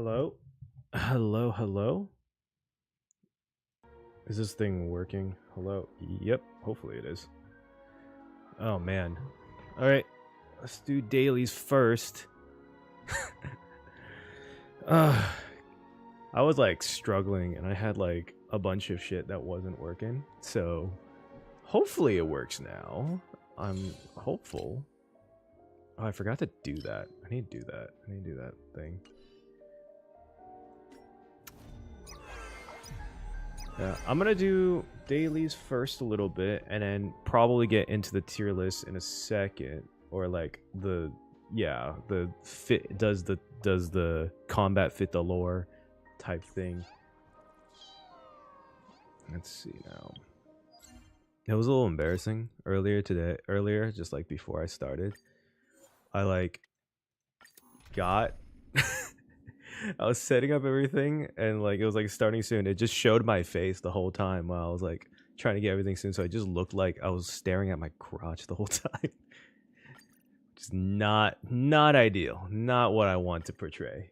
Hello? Hello, hello? Is this thing working? Hello? Yep, hopefully it is. Oh man. Alright, let's do dailies first. I was like struggling and I had like a bunch of shit that wasn't working. So hopefully it works now. I'm hopeful. Oh, I forgot to do that. I need to do that. I need to do that thing. Yeah, I'm gonna do dailies first a little bit, and then probably get into the tier list in a second, or like the fit does the combat fit the lore type thing. Let's see now. It was a little embarrassing earlier, just like before I started. I like got I was setting up everything and like it was like starting soon. It just showed my face the whole time while I was like trying to get everything soon. So it just looked like I was staring at my crotch the whole time. Just not ideal. Not what I want to portray.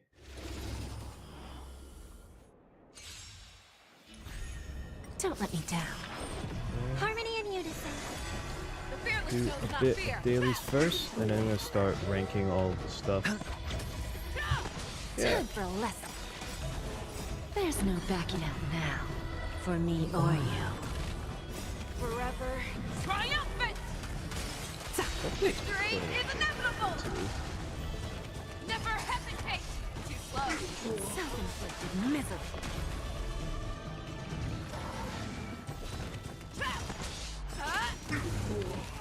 Don't let me down. Harmony and unison. Do a bit of dailies first, and then I'm gonna start ranking all of the stuff. Yeah. Time for a lesson. There's no backing out now, for me or you. Forever triumphant! Victory is inevitable! Never hesitate! Too slow. Self-inflicted misery.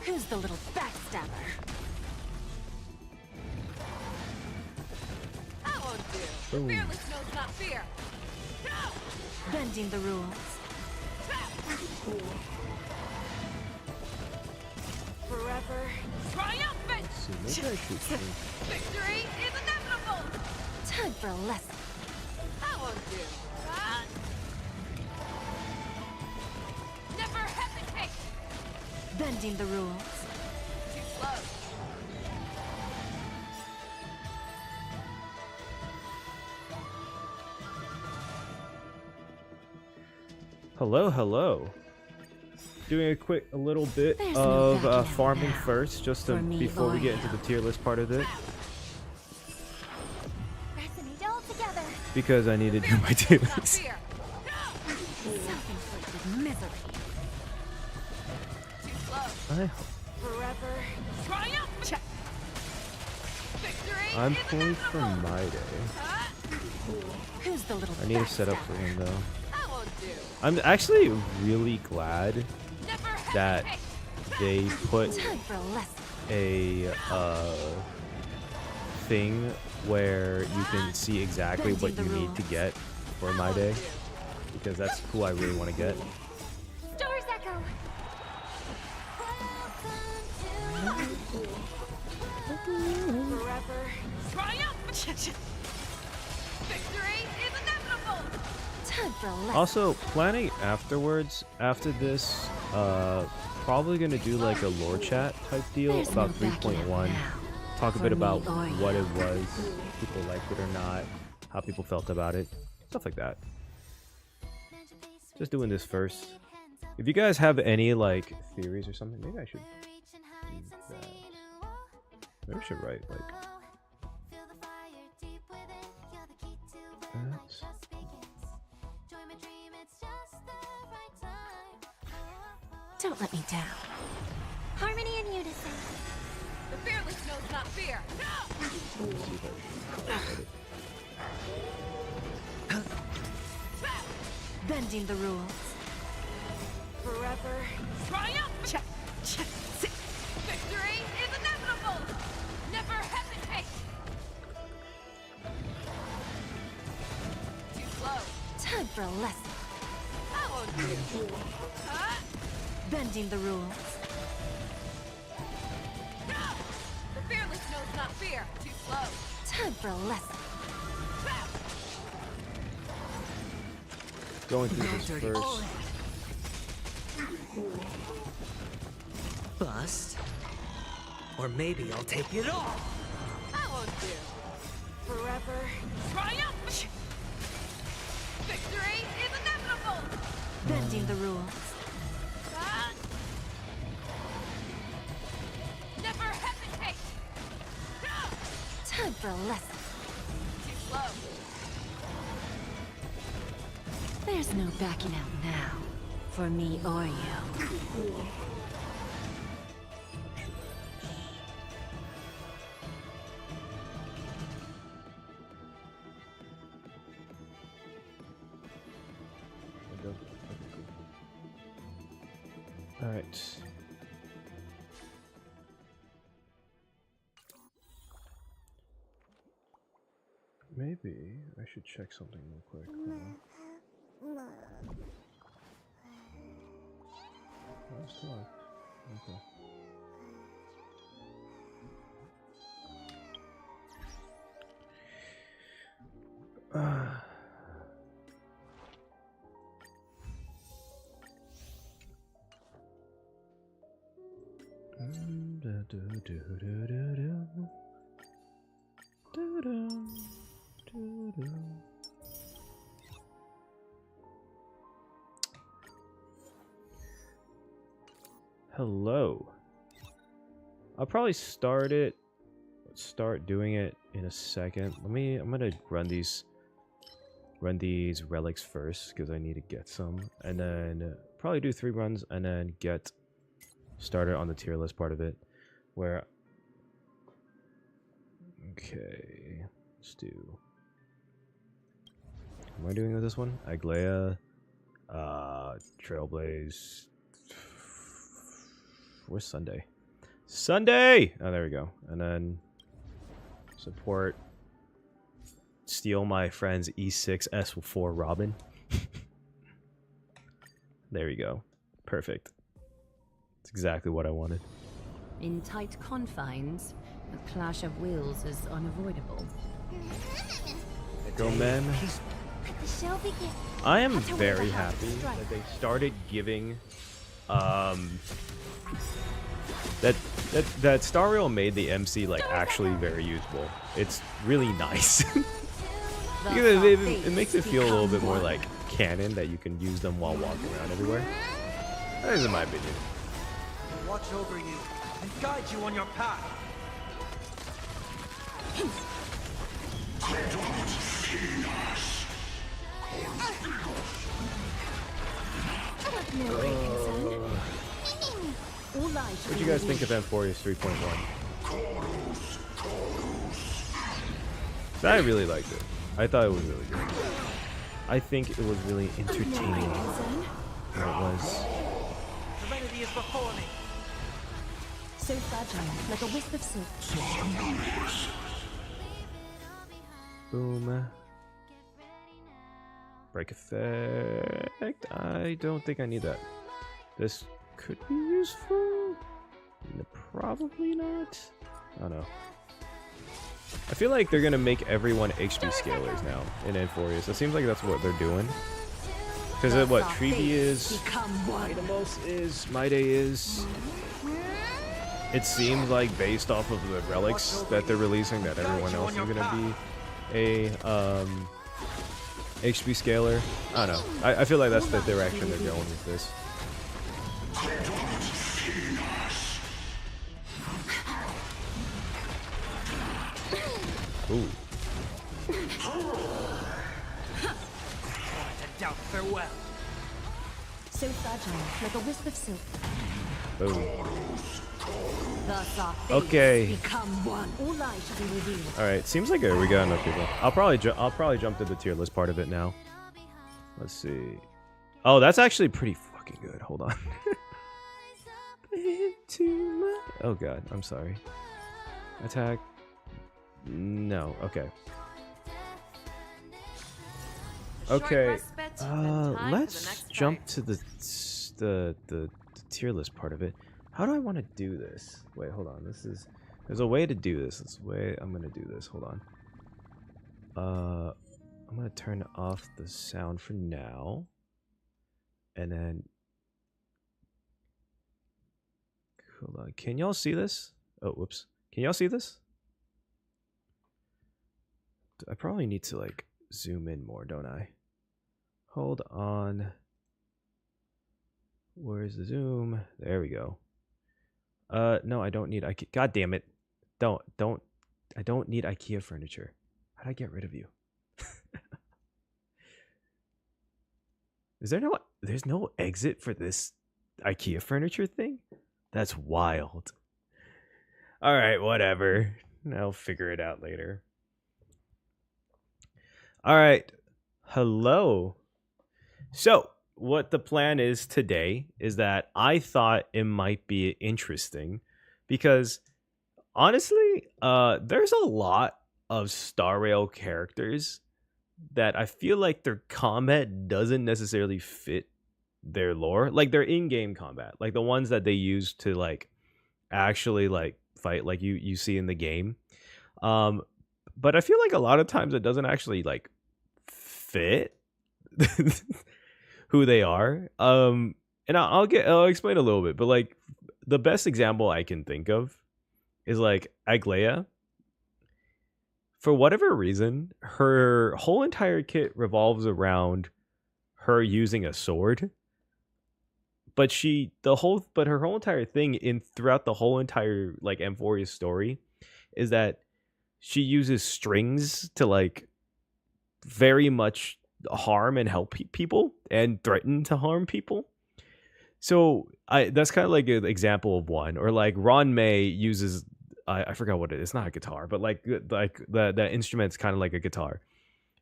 Who's the little backstabber? I won't do. Boom. Fearless knows not fear. Bending the rules. Forever triumphant! See, maybe I should Victory is inevitable! Time for a lesson. I won't do. Never hesitate! Bending the rules. Too slow. Hello. Doing a little bit There's no of backing out farming now, first, just to for me before we or get into the tier list part of it, Resonate all together. because I need to do my tier list. Self-inflicted misery. Too slow. Forever triumph. Victory. I'm pulling for my day. Who's the little I need to set up for backstabber? him though. I won't do. I'm actually really glad Never that hesitate. they put Time for a lesson. a thing where you can see exactly what you need to get for my day, because that's who I really want to get. Stars echo. Forever triumph. Victory is inevitable. Time for a lesson. Also, planning afterwards, after this, probably gonna do like a lore chat type deal There's about no backing out 3.1. now, Talk a for bit me about or what you. it was, if people liked it or not, how people felt about it, stuff like that. Just doing this first. If you guys have any like theories or something, maybe I should do that. Maybe I should write like that. Don't let me down. Harmony and unison. The fearless knows not fear. Bending the rules. Forever triumph. Victory is inevitable. Never hesitate. Too slow. Time for a lesson. I won't do. Bending the rules. The fearless knows not fear. Too slow. Time for a lesson. Going through this first. Bust. Or maybe I'll take it all. I won't do. Forever triumph! Victory is inevitable! Bending the rules. Never hesitate! Time for a lesson. Too slow. There's no backing out now. For me or you. All right. Maybe I should check something real quick. Hold on. Oh, it's locked. Okay. Hello. I'll probably start doing it in a second. I'm gonna run these relics first because I need to get some, and then probably do 3 runs and then get started on the tier list part of it. Where okay, let's do. Am I doing with this one? Aglaya, Trailblaze. Where's Sunday? Sunday! Oh, there we go. And then support. Steal my friend's E6 S4 Robin. There you go. Perfect. That's exactly what I wanted. In tight confines, a clash of wills is unavoidable. Go, men. The show begins. I am very happy that they started giving that Star Rail made the MC like actually very usable. It's really nice. Because it makes it feel a little bit more like canon that you can use them while walking around everywhere. That is in my opinion. Watch over you and guide you on your path. What do you guys think of Emporius 3.1? I really liked it. I thought it was really good. I think it was really entertaining. It was. Serenity is before me. So fragile, like a wisp of silk. Boom. Break effect. I don't think I need that. This could be useful. Probably not. I don't know. I feel like they're gonna make everyone HP scalers now in Enforius. It seems like that's what they're doing. Because of what Treevee is, Dynamos is, My Day is. It seems like based off of the relics that they're releasing, that everyone else is gonna be a HP scaler. I don't know. I feel like that's the direction they're going with this. Ooh. Doubt farewell. So fragile, like a wisp of silk. Boom. Thus our fates Okay. become one. All lies shall be revealed. All right. Seems like we got enough people. I'll probably jump to the tier list part of it now. Let's see. Oh, that's actually pretty fucking good. Hold on. Oh god, I'm sorry. Attack. No. Okay. Okay. Let's jump to the tier list part of it. How do I want to do this? Wait, hold on. There's a way to do this. This way I'm gonna do this. Hold on. I'm gonna turn off the sound for now, and then hold on. Can y'all see this? Oh, whoops. Can y'all see this? I probably need to like zoom in more, don't I? Hold on. Where's the zoom? There we go. No, I don't need IKEA. God damn it. I don't need IKEA furniture. How'd I get rid of you? There's no exit for this IKEA furniture thing? That's wild. All right, whatever. I'll figure it out later. All right. Hello. So, what the plan is today is that I thought it might be interesting because honestly, there's a lot of Star Rail characters that I feel like their combat doesn't necessarily fit their lore, like their in-game combat, like the ones that they use to like actually like fight, like you see in the game. But I feel like a lot of times it doesn't actually like fit who they are. And I'll explain a little bit, but like the best example I can think of is like Aglaia. For whatever reason, her whole entire kit revolves around her using a sword. But her whole entire thing throughout the whole entire like Emphoria story is that she uses strings to like very much harm and help people and threaten to harm people. So that's kind of like an example of one. Or like Ron May uses I forgot what it is. It's not a guitar, but like the instrument's kind of like a guitar,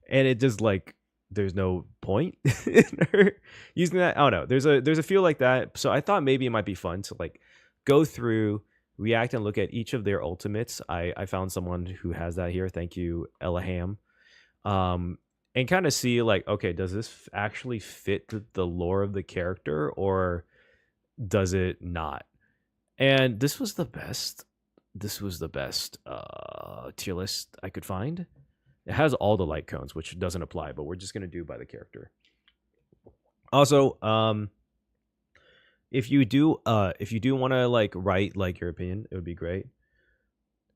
and it just like there's no point in her using that. I don't know. There's a feel like that. So I thought maybe it might be fun to like go through, react, and look at each of their ultimates. I found someone who has that here. Thank you, Elaham. And kind of see like, okay, does this actually fit the lore of the character or does it not? And this was the best tier list I could find. It has all the light cones, which doesn't apply, but we're just gonna do by the character. Also, if you do want to like write like your opinion, it would be great.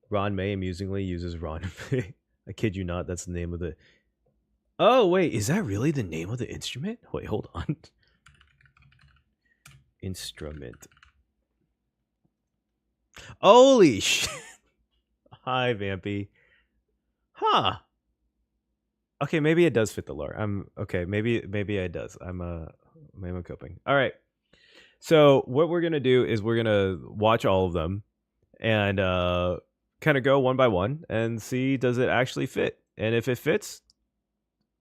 Ron May amusingly uses Ron May. I kid you not, that's the name of the. Oh wait, is that really the name of the instrument? Wait, hold on. Instrument. Holy shit. Hi, Vampy. Huh. Okay, maybe it does fit the lore. Maybe it does. Maybe I'm coping. All right. So what we're gonna do is we're gonna watch all of them and kind of go one by one and see does it actually fit. And if it fits,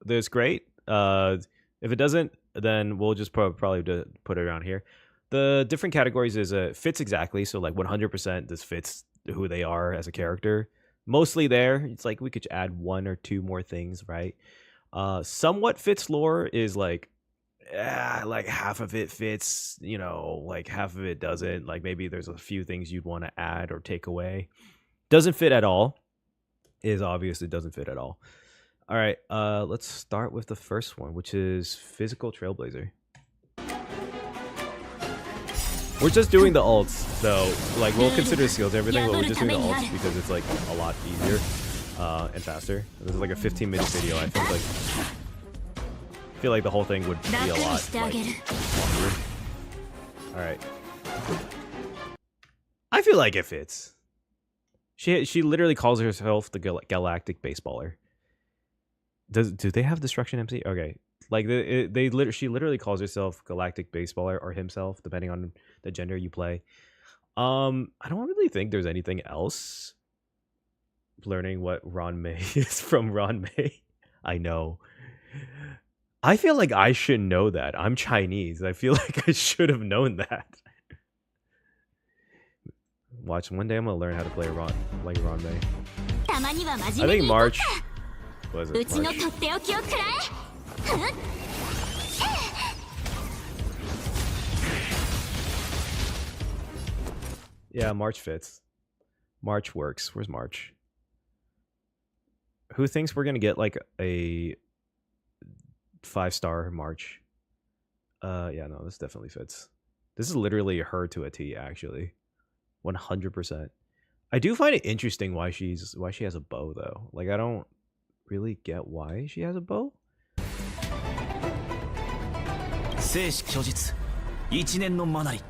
that's great. If it doesn't, then we'll just probably put it around here. The different categories is fits exactly. So like 100% this fits who they are as a character. Mostly there. It's like we could add one or two more things, right? Somewhat fits lore is like half of it fits, like half of it doesn't. Like maybe there's a few things you'd want to add or take away. Doesn't fit at all. Is obviously doesn't fit at all. All right, let's start with the first one, which is Physical Trailblazer. We're just doing the ults, so like we'll consider skills and everything, but we're just doing the ults because it's like a lot easier and faster. This is like a 15-minute video. I feel like the whole thing would be a lot longer. All right, I feel like it fits. She literally calls herself the Galactic Baseballer. Do they have Destruction MC? Okay. Like she literally calls herself Galactic Baseballer or himself, depending on the gender you play. I don't really think there's anything else. Learning what Ron May is from Ron May. I know. I feel like I should know that. I'm Chinese. I feel like I should have known that. Watch, one day I'm gonna learn how to play Ron May. I think March. Was it March? Yeah, March fits. March works. Where's March? Who thinks we're gonna get like a 5-star March? Yeah, no, this definitely fits. This is literally her to a T, actually. 100%. I do find it interesting why she has a bow though. Like I don't really get why she has a bow. 生死虚実一年の学び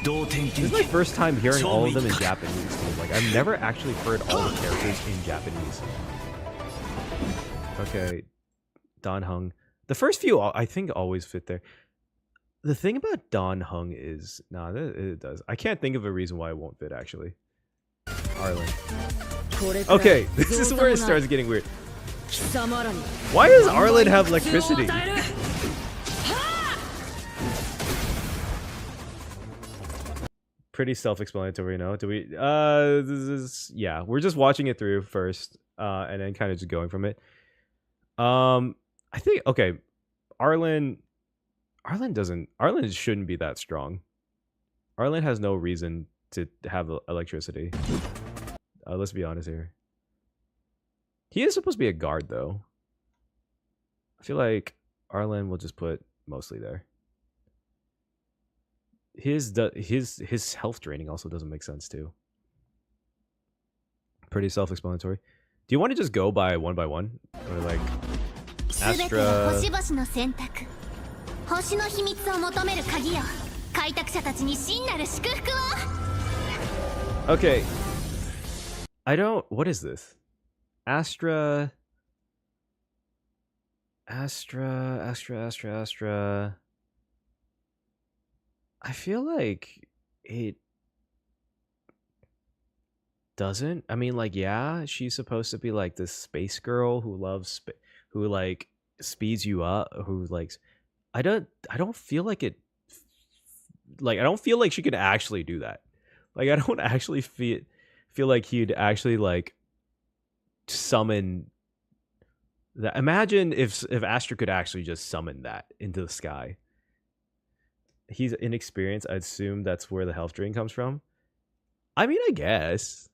This is my first time hearing all of them in Japanese. Dude. Like, I've never actually heard all the characters in Japanese. Okay, Dan Hung. The first few, I think, always fit there. The thing about Dan Hung is... Nah, it does. I can't think of a reason why it won't fit, actually. Arlen. Okay, this is where it starts getting weird. Why does Arlen have electricity? Pretty self-explanatory, no? Do we yeah, we're just watching it through first, and then kind of just going from it. I think okay, Arlen shouldn't be that strong. Arlen has no reason to have electricity. Let's be honest here. He is supposed to be a guard though. I feel like Arlen will just put mostly there. His health draining also doesn't make sense too. Pretty self-explanatory. Do you want to just go by one, or like Astra? Okay. I don't. What is this? Astra. I feel like it doesn't. I mean, like, yeah, she's supposed to be like this space girl who loves who like speeds you up, who likes. I don't feel like it. Like, I don't feel like she could actually do that. Like, I don't actually feel like he'd actually like summon that. Imagine if Astra could actually just summon that into the sky. He's inexperienced. I assume that's where the health drain comes from. I mean, I guess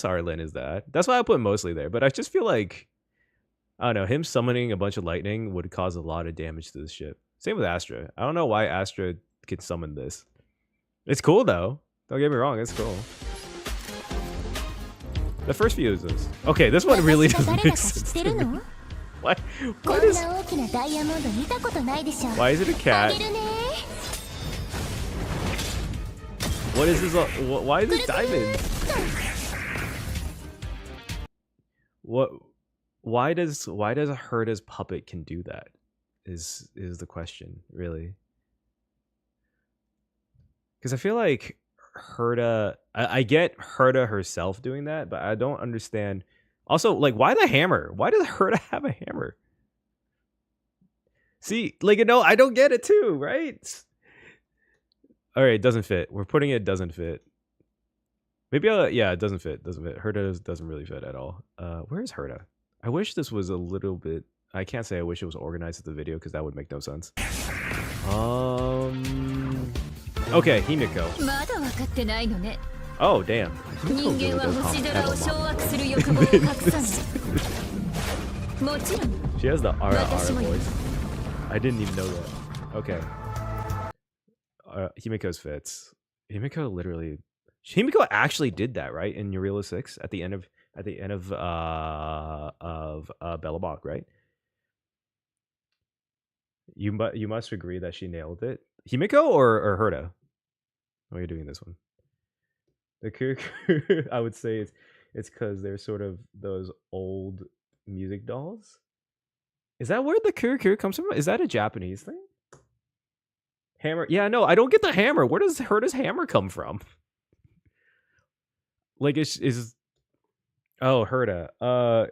Arlen is that. That's why I put mostly there. But I just feel like, I don't know, him summoning a bunch of lightning would cause a lot of damage to this ship. Same with Astra. I don't know why Astra can summon this. It's cool though. Don't get me wrong, it's cool. The first few is this. Okay, this one really doesn't make sense to me. Why is it a cat? What is this? Why is it diamond? What? Why does Herta's puppet can do that? Is the question really? Because I feel like Herta, I get Herta herself doing that, but I don't understand. Also, like, why the hammer? Why does Herta have a hammer? See, like, no, I don't get it too, right? All right, it doesn't fit. We're putting it doesn't fit. Maybe yeah, it doesn't fit. Herta doesn't really fit at all. Where's Herta? I wish this was a little bit. I can't say I wish it was organized at the video because that would make no sense. Okay, Himiko. Oh, damn. She has the RR voice. I didn't even know that. Okay. Himiko's fits. Himiko actually did that, right? In Eurela 6 at the end of Bellabach, right? You must agree that she nailed it. Himiko or Herta? Why are you doing this one? The Kuku, I would say it's because they're sort of those old music dolls. Is that where the Kuku comes from? Is that a Japanese thing? Hammer? Yeah, no, I don't get the hammer. Where does Herta's hammer come from? Like, is oh, Herta.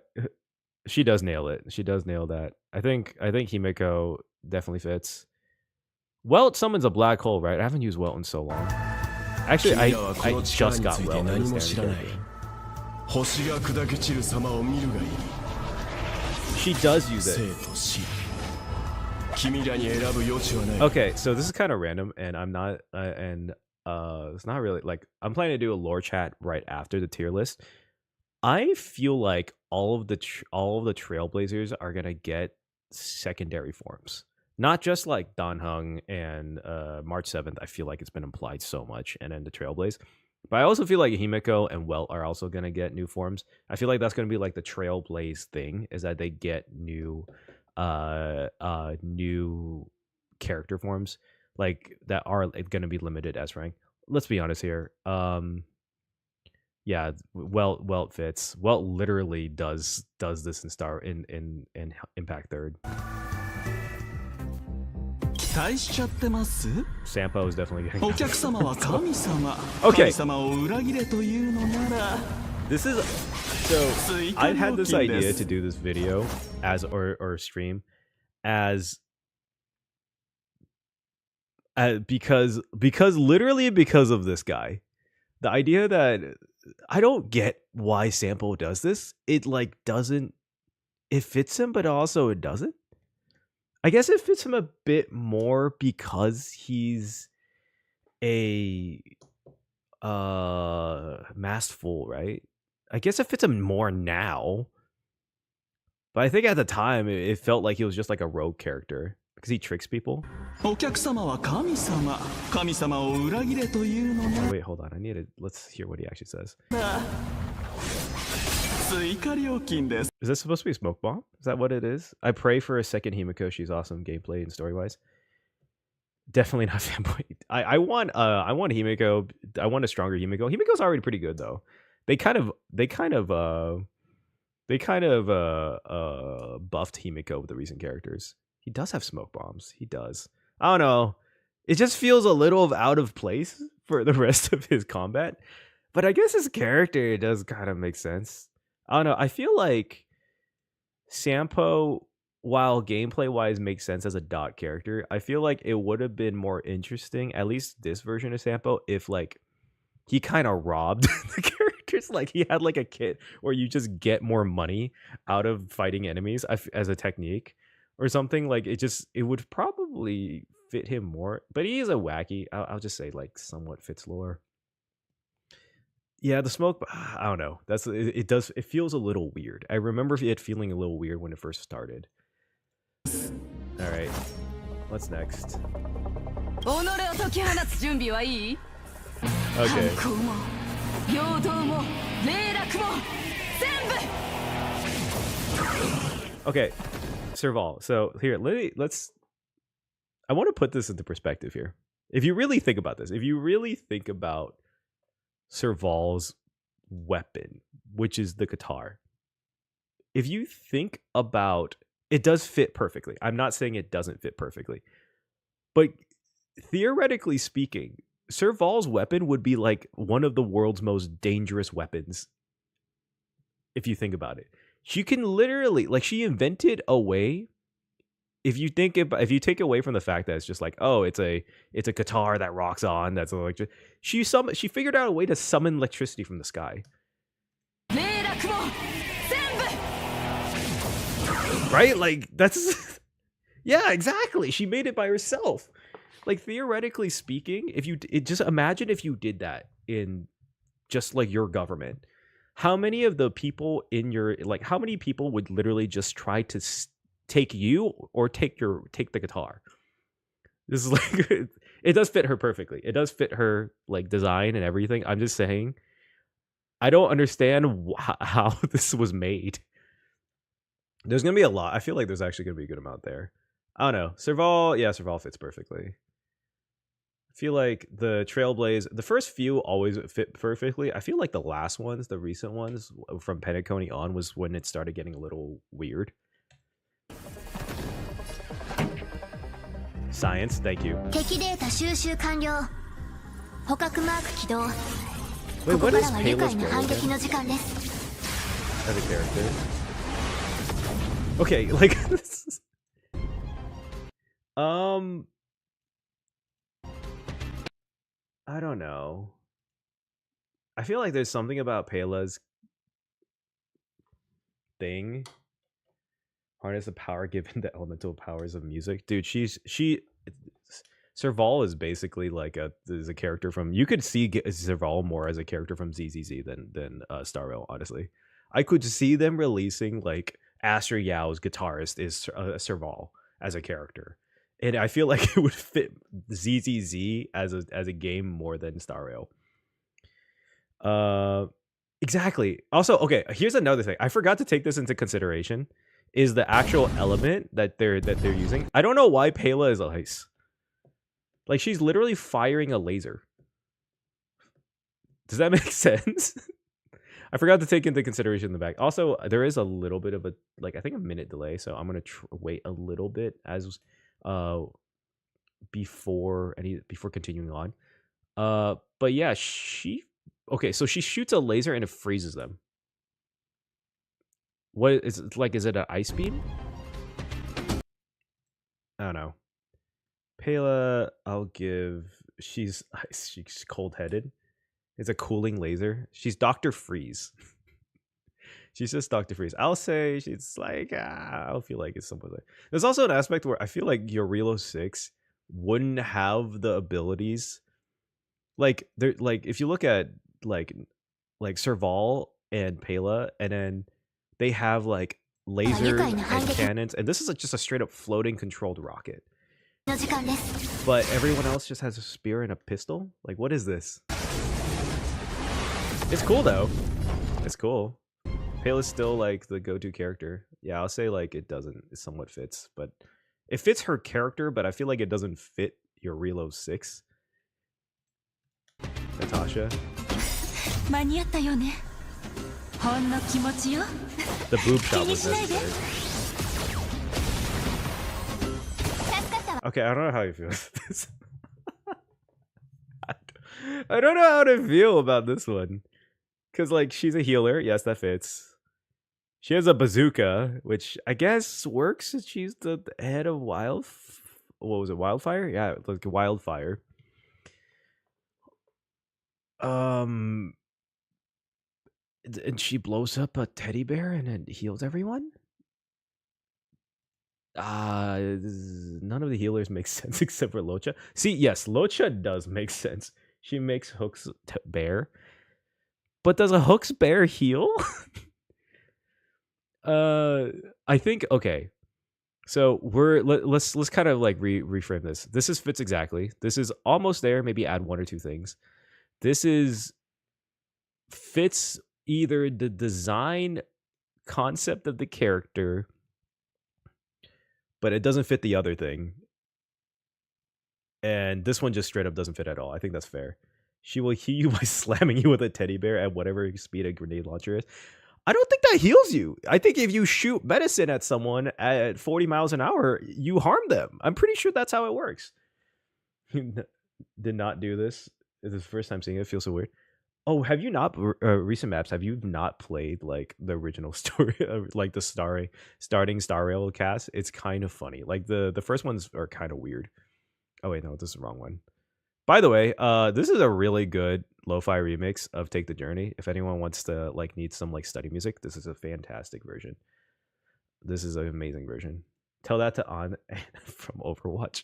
She does nail it. She does nail that. I think Himiko definitely fits. Welt summons a black hole, right? I haven't used Welt in so long. Actually, I just got Welt. She does use it. Okay, so this is kind of random, and I'm not, it's not really like I'm planning to do a lore chat right after the tier list. I feel like all of the Trailblazers are gonna get secondary forms, not just like Danhung and March 7th. I feel like it's been implied so much, and then the Trailblaze. But I also feel like Himiko and Welt are also gonna get new forms. I feel like that's gonna be like the Trailblaze thing, is that they get new new character forms, like that are gonna be limited S rank. Let's be honest here. Yeah, Welt fits. Welt literally does this in Impact Third. 期待しちゃってます Sampo is definitely getting お客様は神様 Okay. 神様を裏切れというのなら This is so I had this idea to do this video as or stream as because literally because of this guy. The idea that I don't get why Sampo does this. It like doesn't, it fits him, but also it doesn't. I guess it fits him a bit more because he's a masked fool, right? I guess it fits him more now. But I think at the time it felt like he was just like a rogue character because he tricks people. お客様は神様神様を裏切れというのな Oh, wait, hold on. Let's hear what he actually says. ら追加料金です Is this supposed to be a smoke bomb? Is that what it is? I pray for a second Himiko. She's awesome gameplay and story wise. Definitely not fanboy. I want Himiko. I want a stronger Himiko. Himiko's already pretty good though. They kind of buffed Himiko with the recent characters. He does have smoke bombs. He does. I don't know. It just feels a little out of place for the rest of his combat. But I guess his character does kind of make sense. I don't know. I feel like Sampo, while gameplay wise makes sense as a dot character, I feel like it would have been more interesting, at least this version of Sampo, if like he kind of robbed the characters. Like he had like a kit where you just get more money out of fighting enemies as a technique or something. Like it would probably fit him more. But he is a wacky, I'll just say like somewhat fits lore. Yeah, the smoke, I don't know. It feels a little weird. I remember it feeling a little weird when it first started. All right, what's next? 己を解き放つ準備はいい Okay. 反抗も平等も霊落も全部 Okay, Serval. So here, let's. I want to put this into perspective here. If you really think about this, if you really think about Serval's weapon, which is the guitar, if you think about it, does fit perfectly. I'm not saying it doesn't fit perfectly, but theoretically speaking, Serval's weapon would be like one of the world's most dangerous weapons. If you think about it, she can literally, like, she invented a way. If you take away from the fact that it's just like, oh, it's a guitar that rocks on, that's electric. She figured out a way to summon electricity from the sky. 霊落も全部 Right? Like that's yeah, exactly. She made it by herself. Like theoretically speaking, just imagine if you did that in just like your government. How many of the people in your, like, how many people would literally just try to take you or take the guitar? This is like it does fit her perfectly. It does fit her like design and everything. I'm just saying, I don't understand how this was made. There's gonna be a lot. I feel like there's actually gonna be a good amount there. I don't know. Serval fits perfectly. I feel like the Trailblaze, the first few always fit perfectly. I feel like the last ones, the recent ones from Penacony on, was when it started getting a little weird. Science, thank you. 敵データ収集完了。捕獲マーク起動。 Wait, ここ what か is らは愉 Paylo's 快な goal 反撃 again? の時間です。 As a character? Okay, like this is, I don't know. I feel like there's something about Pela's thing. Harness the power given the elemental powers of music. Dude, Serval is basically like a character from, you could see Serval more as a character from ZZZ than Star Rail, honestly. I could see them releasing like Aster Yao's guitarist is Serval as a character. And I feel like it would fit ZZZ as a game more than Star Rail. Exactly. Also, okay, here's another thing. I forgot to take this into consideration. Is the actual element that they're using. I don't know why Pela is ice. Like, she's literally firing a laser. Does that make sense? I forgot to take into consideration the back. Also, there is a little bit of a, like, I think a minute delay, so I'm gonna wait a little bit as before continuing on. But yeah, okay, so she shoots a laser and it freezes them. What is it like? Is it an ice beam? I don't know. Pela, I'll give. She's cold-headed. It's a cooling laser. She's Dr. Freeze. She's just Dr. Freeze. I'll say she's like, I feel like it's something like. There's also an aspect where I feel like your Relo 6 wouldn't have the abilities. Like, if you look at like Serval and Pela, and then they have like lasers and cannons, and this is just a straight up floating controlled rocket. But everyone else just has a spear and a pistol? Like, what is this? It's cool though. It's cool. Pela's still like the go-to character. Yeah, I'll say like it somewhat fits, but it fits her character, but I feel like it doesn't fit your Relo 6. Natasha. The boob shot was necessary. Okay, I don't know how you feel about this. I don't know how to feel about this one. Because, like, she's a healer. Yes, that fits. She has a bazooka, which I guess works since she's the head of what was it, Wildfire? Yeah, like Wildfire. And she blows up a teddy bear and it heals everyone? None of the healers make sense except for Locha. See, yes, Locha does make sense. She makes Hook's bear. But does a Hook's bear heal? I think, okay. So let's kind of like reframe this. This fits exactly. This is almost there. Maybe add one or two things. This fits either the design concept of the character, but it doesn't fit the other thing. And this one just straight up doesn't fit at all. I think that's fair. She will heal you by slamming you with a teddy bear at whatever speed a grenade launcher is. I don't think that heals you. I think if you shoot medicine at someone at 40 miles an hour, you harm them. I'm pretty sure that's how it works. Did not do this. This is the first time seeing it. It feels so weird. Oh, have you not recent maps? Have you not played like the original story, like the starting Star Rail cast? It's kind of funny. Like the first ones are kind of weird. Oh wait, no, this is the wrong one. By the way, this is a really good lo-fi remix of Take the Journey. If anyone wants to like need some like study music, this is a fantastic version. This is an amazing version. Tell that to An from Overwatch.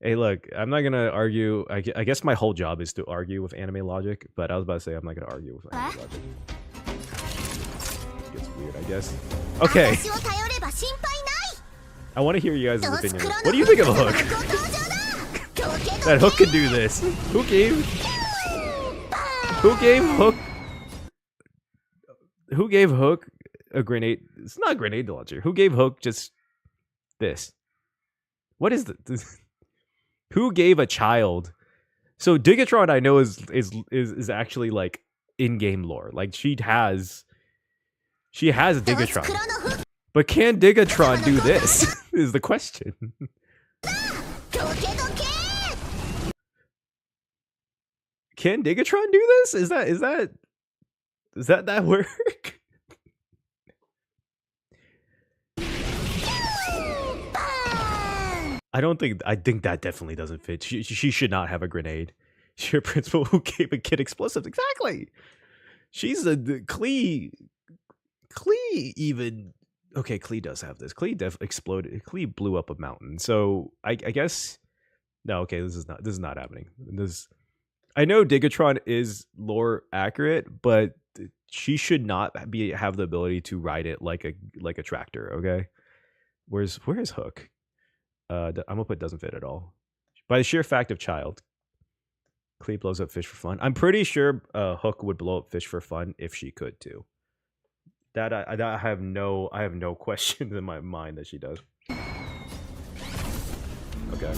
Hey, look, I'm not gonna argue. I guess my whole job is to argue with anime logic, but I was about to say I'm not gonna argue with anime logic. It gets weird, I guess. Okay. I want to hear you guys' opinion. What do you think of a Hook? That Hook can do this. Who gave Hook a grenade? It's not a grenade launcher. Who gave Hook just this? What is this? Who gave a child? So Digatron, I know is actually like in-game lore. Like she has Digatron. But can Digatron do this? Is the question. Can Digatron do this? Does that work? I think that definitely doesn't fit. She should not have a grenade. She's a principal who gave a kid explosives. Exactly. She's the Klee even. Okay, Klee does have this. Klee exploded. Klee blew up a mountain. So I guess no. Okay, this is not happening. I know Digatron is lore accurate, but she should not have the ability to ride it like a tractor. Okay, where's Hook? I'm gonna put doesn't fit at all by the sheer fact of child. Clea blows up fish for fun. I'm pretty sure Hook would blow up fish for fun if she could too. That I have no questions in my mind that she does. Okay.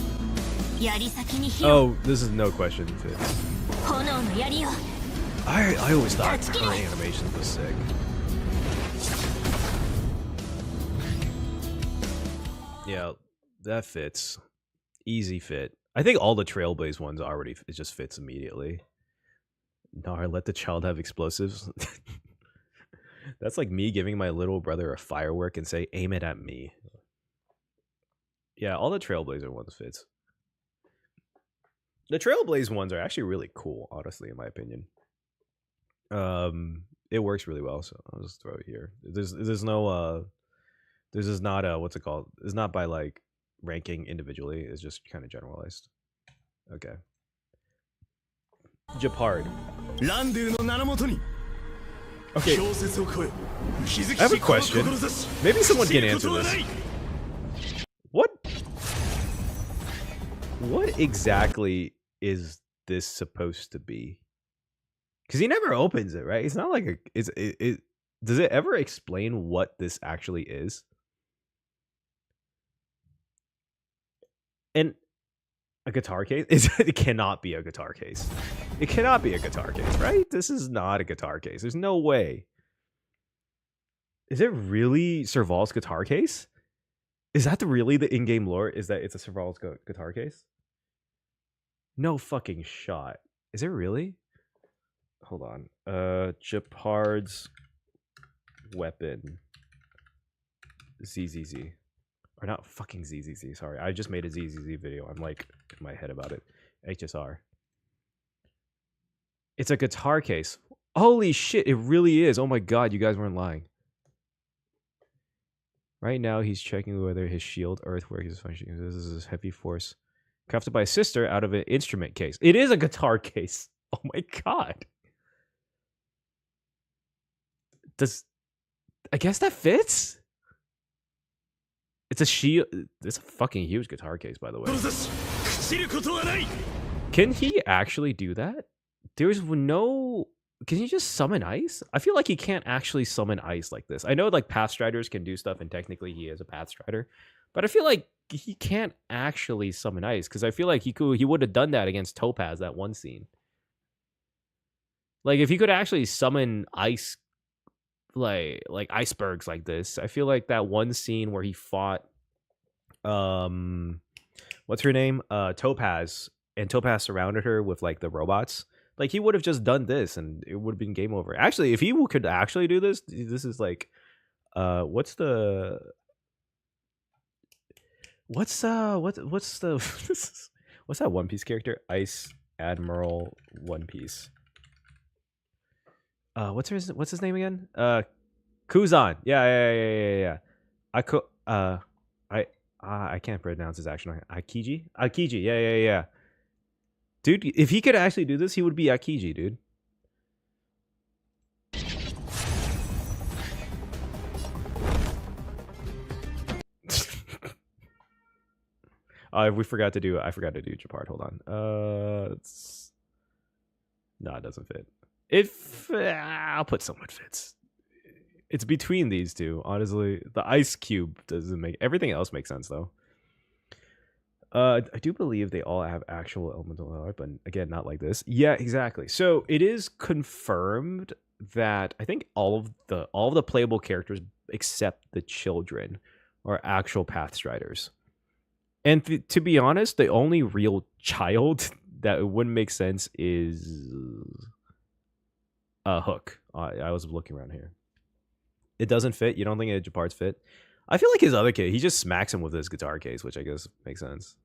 Oh, this is no question fits. I always thought her animation was sick. Yeah, that fits. Easy fit. I think all the Trailblaze ones already it just fits immediately. Nar, let the child have explosives. That's like me giving my little brother a firework and say, aim it at me. Yeah, all the Trailblazer ones fits. The Trailblaze ones are actually really cool, honestly, in my opinion. It works really well, so I'll just throw it here. There's no this is not what's it called? It's not by like ranking individually, it's just kind of generalized. Okay. Japard. Okay. I have a question. Maybe someone can answer this. What exactly is this supposed to be? Because he never opens it, right? It's not like does it ever explain what this actually is? And a guitar case? It cannot be a guitar case. It cannot be a guitar case, right? This is not a guitar case. There's no way. Is it really Serval's guitar case? Is that really the in-game lore? Is that it's a Serval's guitar case? No fucking shot. Is it really? Hold on. Japard's weapon. ZZZ. Or not fucking ZZZ, sorry. I just made a ZZZ video. I'm like in my head about it. HSR. It's a guitar case. Holy shit, it really is. Oh my god, you guys weren't lying. Right now, he's checking whether his shield earthwork is functioning. This is his heavy force. Crafted by his sister out of an instrument case. It is a guitar case. Oh my god. I guess that fits? It's a shield. It's a fucking huge guitar case, by the way. Can he actually do that? There's no... Can he just summon ice? I feel like he can't actually summon ice like this. I know like Path Striders can do stuff, and technically he is a Path Strider. But I feel like he can't actually summon ice, because I feel like he would have done that against Topaz, that one scene. Like, if he could actually summon ice, like icebergs like this, I feel like that one scene where he fought, what's her name? Topaz, and Topaz surrounded her with like the robots. Like, he would have just done this, and it would have been game over. Actually, if he could actually do this, this is like, what's the what's that One Piece character? Ice Admiral One Piece. What's his name again? Kuzan. Yeah. I can't pronounce his actual name. Akiji? Akiji. Yeah. Dude, if he could actually do this, he would be Akiji, dude. I forgot to do Japard. Hold on. No, it doesn't fit. I'll put someone fits. It's between these two, honestly. The ice cube doesn't make... Everything else makes sense, though. I do believe they all have actual elemental art, but again, not like this. Yeah, exactly. So it is confirmed that I think all of the playable characters except the children are actual Path Striders. And to be honest, the only real child that it wouldn't make sense is Hook. I was looking around here. It doesn't fit. You don't think Japard's fit? I feel like his other kid, he just smacks him with his guitar case, which I guess makes sense.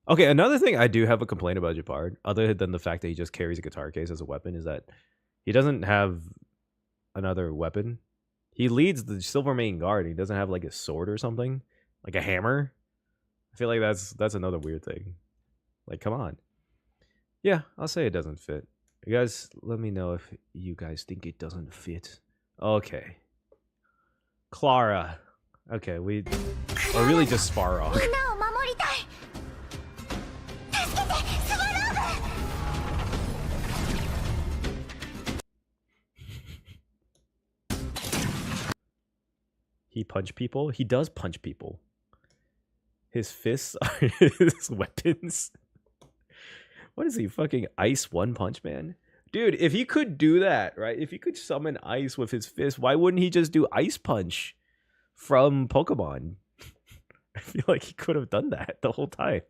Okay, another thing I do have a complaint about Japard, other than the fact that he just carries a guitar case as a weapon, is that he doesn't have another weapon. He leads the Silver Main Guard. He doesn't have like a sword or something, like a hammer. I feel like that's another weird thing. Like, come on. Yeah, I'll say it doesn't fit. You guys, let me know if you guys think it doesn't fit. Okay. Clara. Okay, or really just Sparrow. He punch people. He does punch people. His fists are his weapons. What is he, fucking Ice One Punch Man? Dude, if he could do that, right? If he could summon ice with his fist, why wouldn't he just do Ice Punch from Pokemon? I feel like he could have done that the whole time.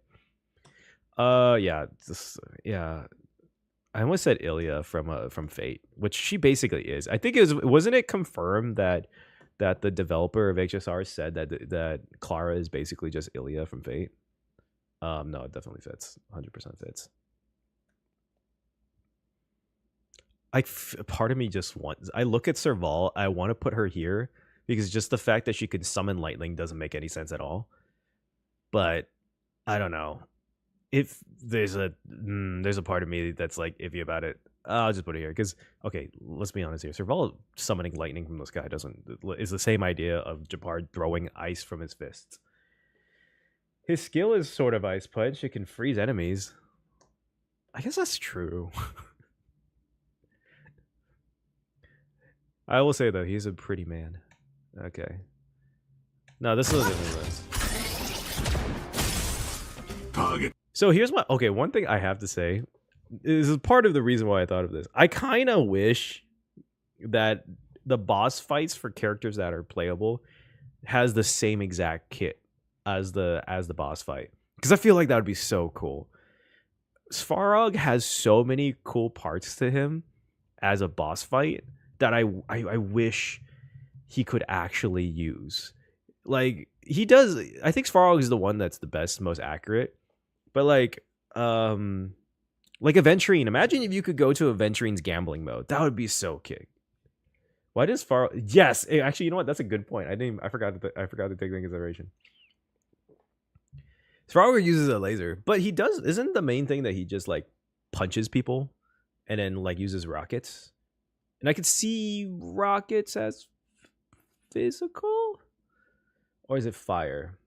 Yeah, yeah. I almost said Ilya from Fate, which she basically is. I think wasn't it confirmed that the developer of HSR said that Clara is basically just Ilya from Fate? No, it definitely fits. 100% fits. Part of me just wants. I look at Serval. I want to put her here because just the fact that she can summon lightning doesn't make any sense at all. But I don't know. If there's a part of me that's like iffy about it, I'll just put it here because okay, let's be honest here. Serval summoning lightning from the sky is the same idea of Jabbar throwing ice from his fists. His skill is sort of Ice Punch. It can freeze enemies. I guess that's true. I will say though, he's a pretty man. Okay. No, this doesn't make sense. Target. So here's what. Okay, one thing I have to say. This is part of the reason why I thought of this. I kind of wish that the boss fights for characters that are playable has the same exact kit as the boss fight, because I feel like that would be so cool. Svarog has so many cool parts to him as a boss fight that I wish he could actually use. Like he does. I think Svarog is the one that's the best, most accurate. But like Aventurine. Imagine if you could go to Aventurine's gambling mode. That would be so kick. Why does Svarog? Yes, actually, you know what? That's a good point. I forgot to take that into consideration. Svarog uses a laser, but he does. Isn't the main thing that he just like punches people and then like uses rockets? And I could see rockets as physical, or is it fire?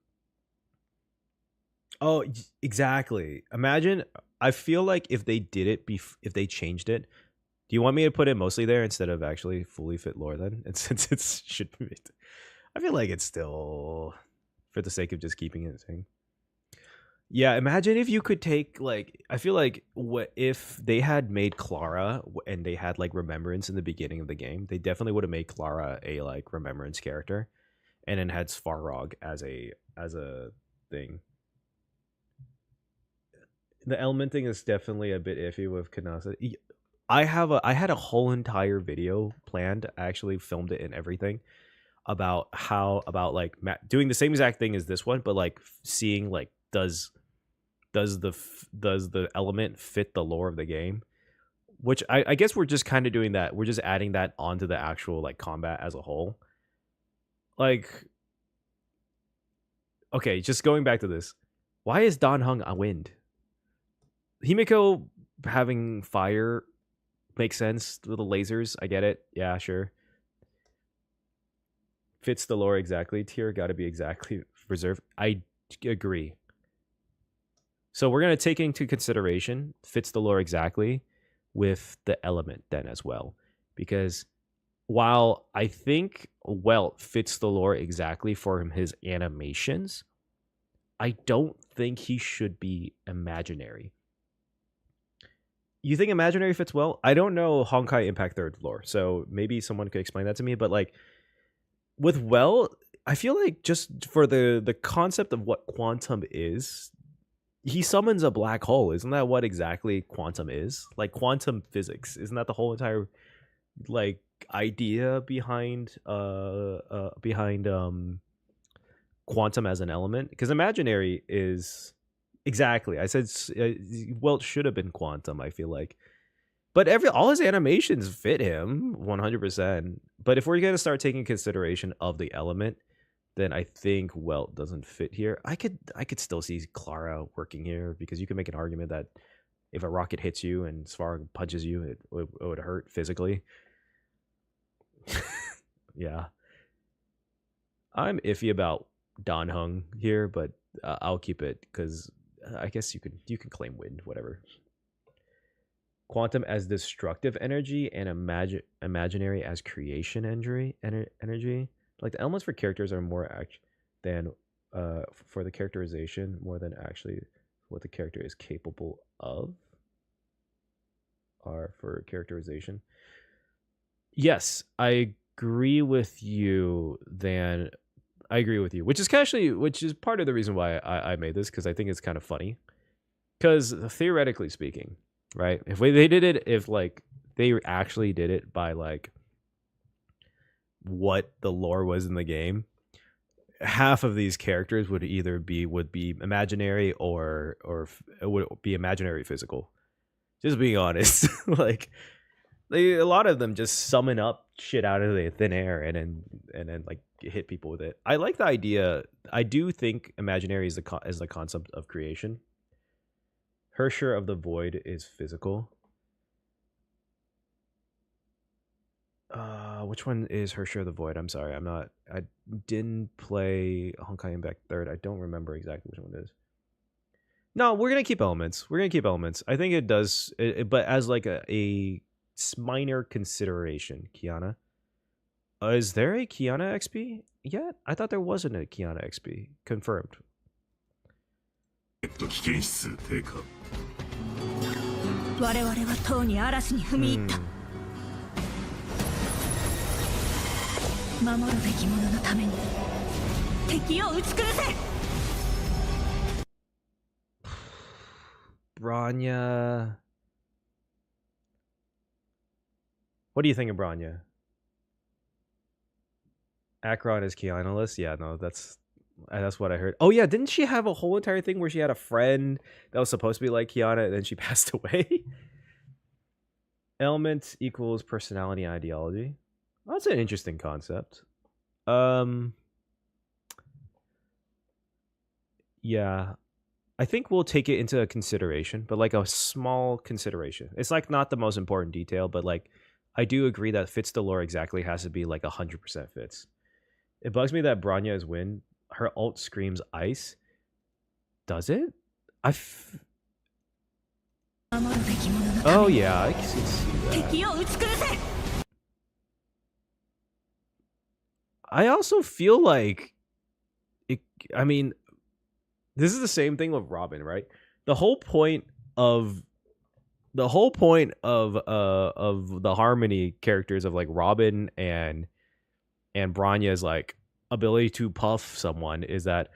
Oh, exactly. Imagine. I feel like if they did it, if they changed it, do you want me to put it mostly there instead of actually fully fit lore then? And since it should be, I feel like it's still for the sake of just keeping it thing. Yeah, imagine if you could take like, I feel like what if they had made Clara and they had like Remembrance in the beginning of the game, they definitely would have made Clara a like Remembrance character, and then had Svarog as a thing. The element thing is definitely a bit iffy with Kanasa. I had a whole entire video planned. I actually filmed it and everything about like doing the same exact thing as this one, but like seeing like does the element fit the lore of the game? Which I guess we're just kind of doing that. We're just adding that onto the actual like combat as a whole. Like, okay, just going back to this. Why is Dan Heng a wind? Himiko having fire makes sense with the lasers. I get it. Yeah, sure. Fits the lore exactly. Tier got to be exactly reserved. I agree. So we're going to take into consideration fits the lore exactly with the element then as well. Because while I think Welt fits the lore exactly for his animations, I don't think he should be imaginary. You think imaginary fits well? I don't know Honkai Impact 3rd lore, so maybe someone could explain that to me. But like with Welt, I feel like just for the concept of what quantum is, he summons a black hole. Isn't that what exactly quantum is? Like quantum physics. Isn't that the whole entire like idea behind quantum as an element? Because imaginary is exactly. I said well, it should have been quantum, I feel like. But all his animations fit him 100%. But if we're going to start taking consideration of the element, then I think Welt doesn't fit here. I could still see Clara working here, because you can make an argument that if a rocket hits you and Svarog punches you, it would hurt physically. Yeah. I'm iffy about Dan Heng here, but I'll keep it because I guess you can claim wind, whatever. Quantum as destructive energy and imaginary as creation energy. Like the elements for characters are more than for the characterization more than actually what the character is capable of are for characterization. Yes, I agree with you. I agree with you, which is part of the reason why I made this, because I think it's kind of funny. Because theoretically speaking, right? If like they actually did it by like what the lore was in the game, half of these characters would be imaginary or it would be imaginary physical. Just being honest, like a lot of them just summon up shit out of the thin air and then like hit people with it. I like the idea. I do think imaginary is the concept of creation. Hersher of the Void is physical. Which one is Hersher of the Void? I'm sorry, I didn't play Honkai Impact 3rd. I don't remember exactly which one it is. No, we're gonna keep elements. I think it does, but as like a minor consideration. Kiana, is there a Kiana XP yet? I thought there wasn't a Kiana XP confirmed. 我々はとうに嵐に踏み入った、守るべき者のために敵を打ち崩せ。 Bronya. What do you think of Bronya? Akron is Kiana-less? Yeah, no, that's what I heard. Oh yeah, didn't she have a whole entire thing where she had a friend that was supposed to be like Kiana and then she passed away? Element equals personality and ideology. Well, that's an interesting concept. Yeah. I think we'll take it into consideration, but like a small consideration. It's like not the most important detail, but like I do agree that fits the lore exactly has to be like 100% fits. It bugs me that Bronya is wind. Her ult screams ice. Does it? Oh yeah, I can see that. I also feel like it. I mean, this is the same thing with Robin, right? The whole point of the harmony characters of like Robin and Bronya's like ability to puff someone is that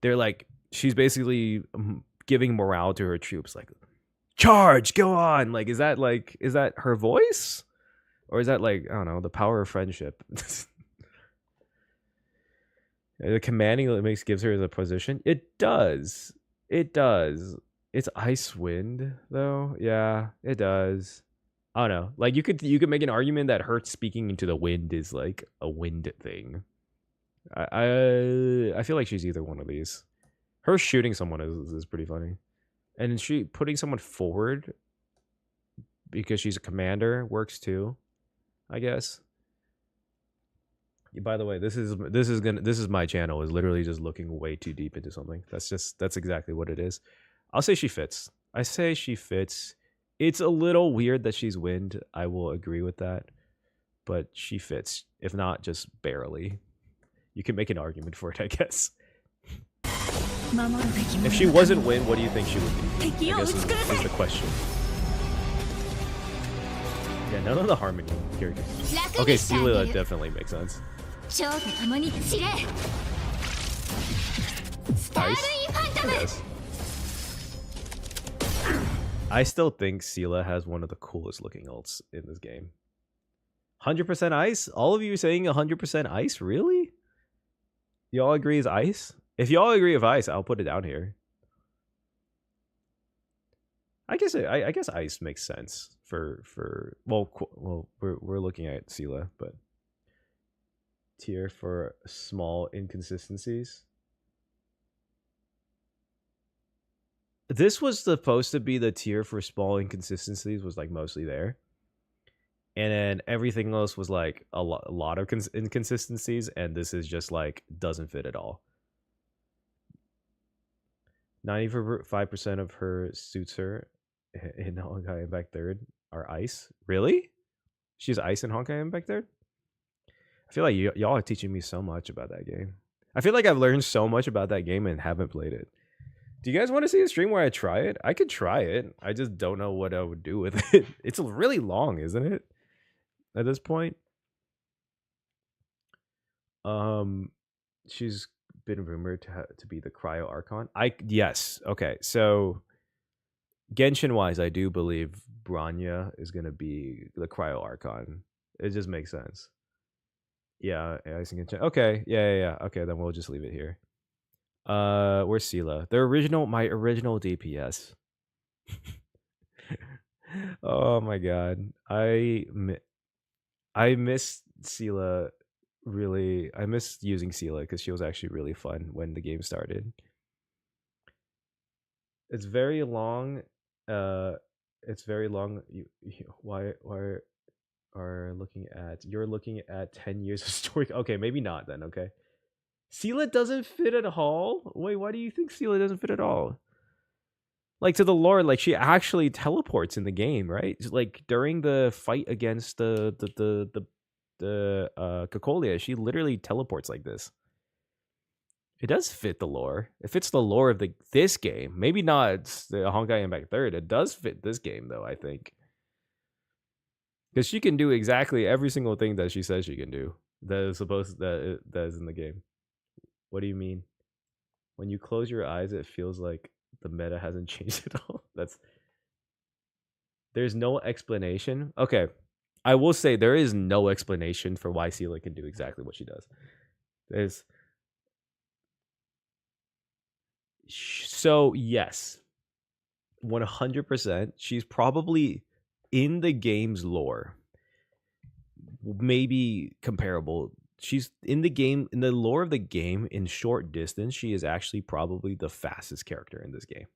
they're like she's basically giving morale to her troops, like charge, go on. Like is that her voice, or is that like I don't know, the power of friendship? The commanding that gives her the position. It does. It's ice wind though. Yeah, it does. I don't know. Like you could make an argument that her speaking into the wind is like a wind thing. I feel like she's either one of these. Her shooting someone is pretty funny, and she putting someone forward because she's a commander works too, I guess. By the way, this is my channel is literally just looking way too deep into something. That's exactly what it is. I'll say she fits. I say she fits. It's a little weird that she's wind. I will agree with that, but she fits. If not, just barely. You can make an argument for it, I guess. If she wasn't wind, what do you think she would be? I guess is the question. Yeah, none of the harmony characters. Okay, Celia definitely makes sense. Nice. I still think Sela has one of the coolest looking ults in this game. 100% ice? All of you saying 100% ice? Really? Y'all agree is ice? If y'all agree with ice, I'll put it down here. I guess ice makes sense for well we're looking at Sela, but tier for small inconsistencies. This was supposed to be the tier for small inconsistencies, was like mostly there, and then everything else was like a lot of inconsistencies, and this is just like doesn't fit at all. 95% of her suits her in Honkai Impact 3rd are ice. Really? She's ice in Honkai Impact 3rd? I I feel like y'all are teaching me so much about that game. I feel like I've learned so much about that game and haven't played it. Do you guys want to see a stream where I try it? I could try it. I just don't know what I would do with it. It's really long, isn't it? At this point. She's been rumored to be the Cryo Archon. Yes. Okay. So Genshin wise, I do believe Bronya is gonna be the Cryo Archon. It just makes sense. Yeah, I think Genshin. Okay, yeah. Okay, then we'll just leave it here. Where's Sela? My original DPS. Oh my god, I miss Sela. Really, I miss using Sela because she was actually really fun when the game started. It's very long. It's very long. Why are you're looking at 10 years of story? Okay, maybe not then. Okay, Sela doesn't fit at all. Wait, why do you think Sela doesn't fit at all? Like, to the lore, like, she actually teleports in the game, right? Like during the fight against the Cocolia, she literally teleports like this. It does fit the lore. It fits the lore of this game. Maybe not the Honkai Impact 3rd. It does fit this game though, I think. Because she can do exactly every single thing that she says she can do. That is in the game. What do you mean? When you close your eyes, it feels like the meta hasn't changed at all. There's no explanation. Okay. I will say there is no explanation for why Sela can do exactly what she does. So yes, 100%. She's probably in the game's lore, maybe comparable. She's in the lore of the game in short distance. She is actually probably the fastest character in this game.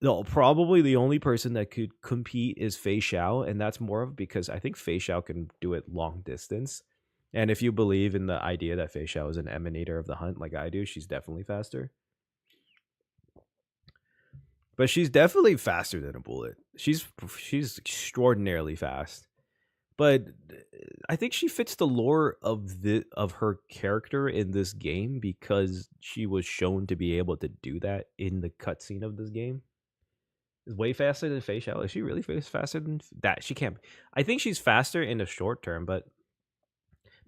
No, probably the only person that could compete is Fei Xiao, and that's more of because I think Fei Xiao can do it long distance. And if you believe in the idea that Fei Xiao is an emanator of the hunt like I do, she's definitely faster. But she's definitely faster than a bullet. She's extraordinarily fast. But I think she fits the lore of her character in this game because she was shown to be able to do that in the cutscene of this game. Is way faster than Fei Xiao. Is she really faster than that? She can't. I think she's faster in the short term, but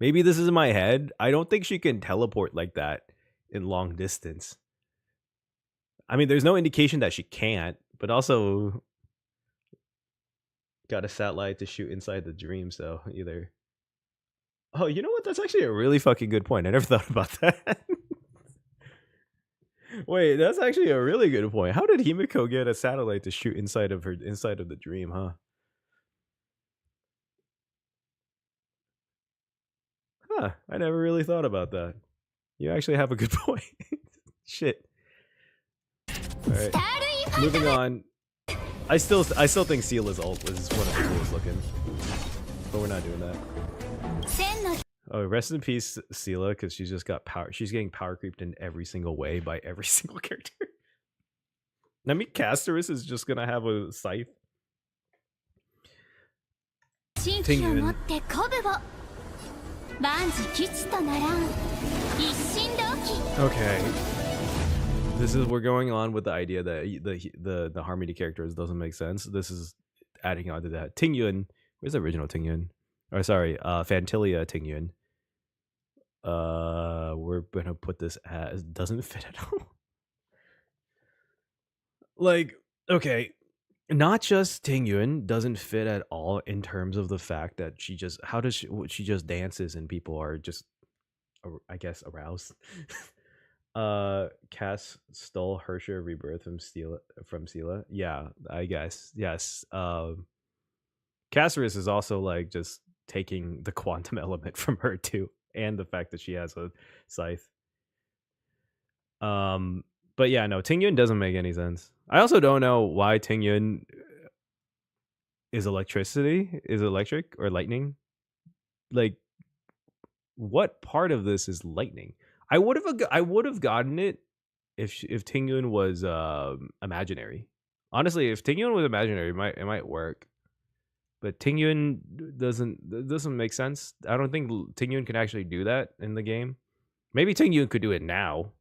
maybe this is in my head. I don't think she can teleport like that in long distance. I mean, there's no indication that she can't, but also got a satellite to shoot inside the dream, so either. Oh, you know what? That's actually a really fucking good point. I never thought about that. Wait, that's actually a really good point. How did Himiko get a satellite to shoot inside of the dream, huh? Huh, I never really thought about that. You actually have a good point. Shit. Alright. Moving on. I still think Sela's ult was one of the coolest looking. But we're not doing that. Oh, rest in peace, Sela, because she's just got power. She's getting power creeped in every single way by every single character. I mean, Castorus is just gonna have a scythe. Tingyun. Okay. We're going on with the idea that the harmony characters doesn't make sense. This is adding on to that. Tingyun. Where's the original Tingyun? Or sorry, Fantilia Tingyun. We're gonna put this as doesn't fit at all. Like, okay, not just Tingyun doesn't fit at all in terms of the fact that she just dances and people are just, I guess, aroused. Cass stole Hersher rebirth from Sela. Yeah, I guess. Yes. Castorus is also like just taking the quantum element from her too, and the fact that she has a scythe. But yeah, no, Tingyun doesn't make any sense. I also don't know why Tingyun is electric or lightning. Like, what part of this is lightning? I would have gotten it if Tingyun was imaginary. Honestly, if Tingyun was imaginary, it might work. but Tingyun doesn't make sense. I don't think Tingyun can actually do that in the game. Maybe Tingyun could do it now.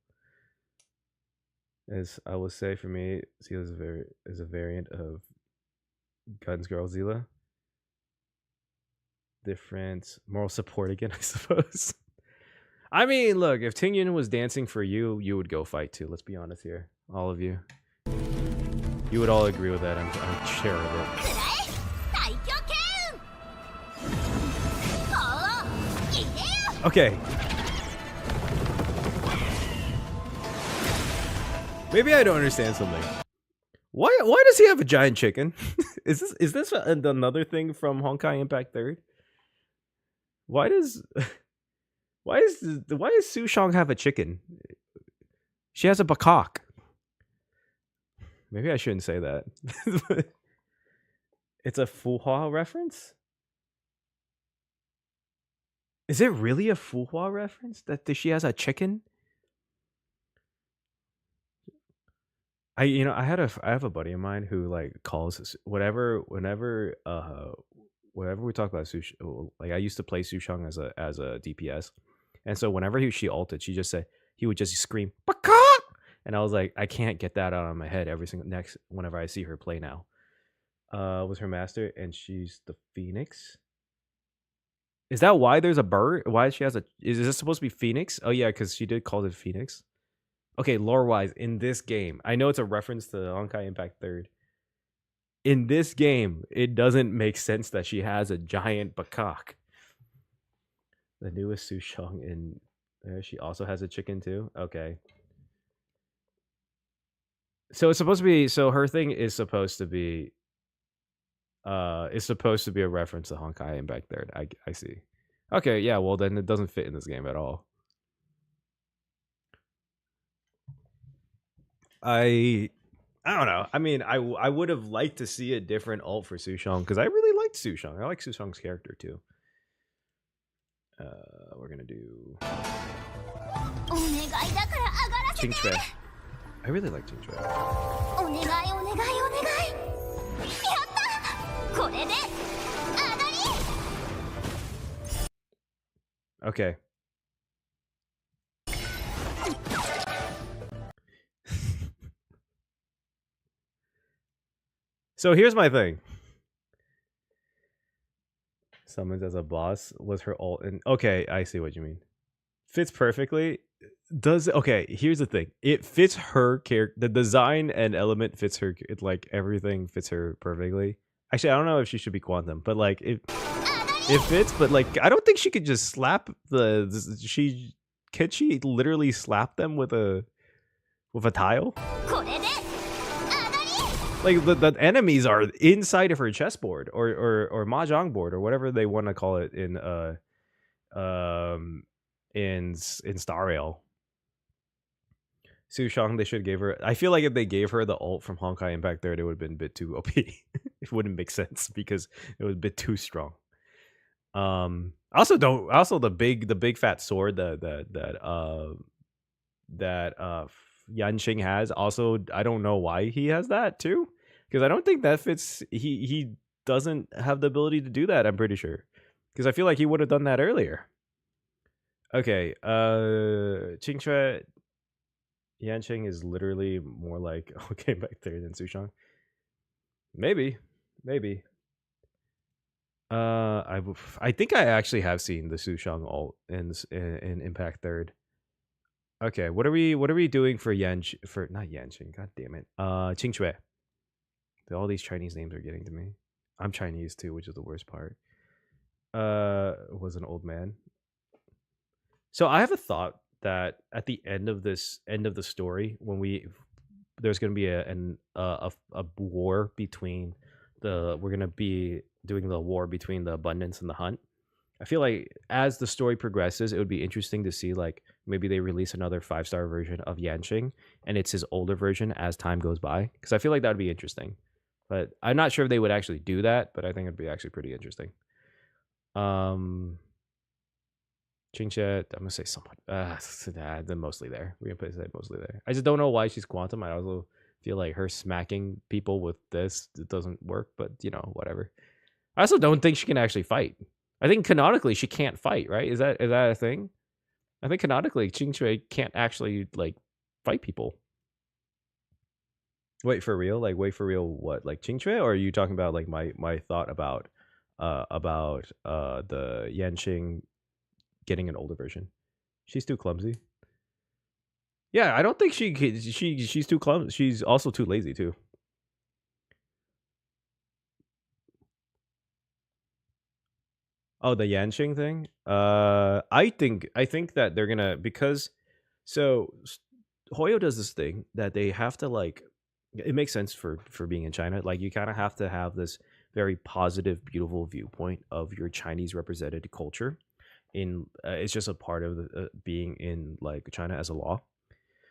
As I will say, for me, Zila is a variant of Guns Girl Zila. Different moral support again, I suppose. I mean, look, if Tingyun was dancing for you, you would go fight too. Let's be honest here, all of you. You would all agree with that. I'm sure of it. Okay. Maybe I don't understand something. Why does he have a giant chicken? is this another thing from Honkai Impact 3rd? Why does Su Shang have a chicken? She has a macaque. Maybe I shouldn't say that. It's a Fuhua reference? Is it really a Fuhua reference that she has a chicken? I have a buddy of mine who like calls whenever we talk about like I used to play Su Shang as a DPS, and so whenever she ulted, he would just scream "Baka!" And I was like, I can't get that out of my head whenever I see her play now. Was her master, and she's the Phoenix. Is that why there's a bird? Why she has a? Is this supposed to be Phoenix? Oh yeah, because she did call it Phoenix. Okay, lore-wise, in this game, I know it's a reference to Honkai Impact 3rd. In this game, it doesn't make sense that she has a giant macaque. The newest Su Shang in there, she also has a chicken too. Okay. So it's supposed to be. So her thing is supposed to be. Is supposed to be a reference to Honkai Impact 3rd. I see. Okay, yeah. Well, then it doesn't fit in this game at all. I don't know. I mean, I would have liked to see a different ult for Su Shang because I really liked Su Shang. I like Su Shang's character too. We're gonna do Ching Chue. I really like Ching Chue. Okay. So here's my thing. Summons as a boss was her ult, and okay, I see what you mean. Fits perfectly. Okay, here's the thing. It fits her character. The design and element fits her. Like everything fits her perfectly. Actually, I don't know if she should be Quantum, but like it fits. But like, I don't think she could just slap Can she literally slap them with a tile? Like the enemies are inside of her chessboard or mahjong board or whatever they want to call it in Star Rail. Su Shang, they should give her. I feel like if they gave her the ult from Honkai Impact 3rd, it would have been a bit too OP. It wouldn't make sense because it was a bit too strong. Also the big fat sword that Yanqing has. Also, I don't know why he has that too, because I don't think that fits. He doesn't have the ability to do that. I'm pretty sure, because I feel like he would have done that earlier. Okay, Ching Chue, Yanqing is literally more like okay back there than Su Shang. Maybe. I think I actually have seen the Su Shang ult in Impact 3rd. Okay, what are we doing for not Yanqing? God damn it. Ching Chue. All these Chinese names are getting to me. I'm Chinese too, which is the worst part. Was an old man. So I have a thought that at the end of the story, when there's going to be a war between we're going to be doing the war between the abundance and the hunt. I feel like as the story progresses, it would be interesting to see like maybe they release another 5-star version of Yanqing and it's his older version as time goes by, because I feel like that would be interesting. But I'm not sure if they would actually do that, but I think it'd be actually pretty interesting. Ching Chue, I'm gonna say somewhat. Then mostly there. We're gonna say mostly there. I just don't know why she's Quantum. I also feel like her smacking people with this, it doesn't work, but you know, whatever. I also don't think she can actually fight. I think canonically she can't fight, right? Is that a thing? I think canonically Ching Chue can't actually like fight people. Wait for real? Like wait for real what? Like Ching Chue? Or are you talking about like my thought about the Yanqing getting an older version? She's too clumsy. Yeah, I don't think she's too clumsy. She's also too lazy too. Oh, the Yanqing thing? I think that they're gonna because Hoyo does this thing that they have to like. It makes sense for being in China. Like you kind of have to have this very positive, beautiful viewpoint of your Chinese represented culture. It's just a part of being in like China as a law.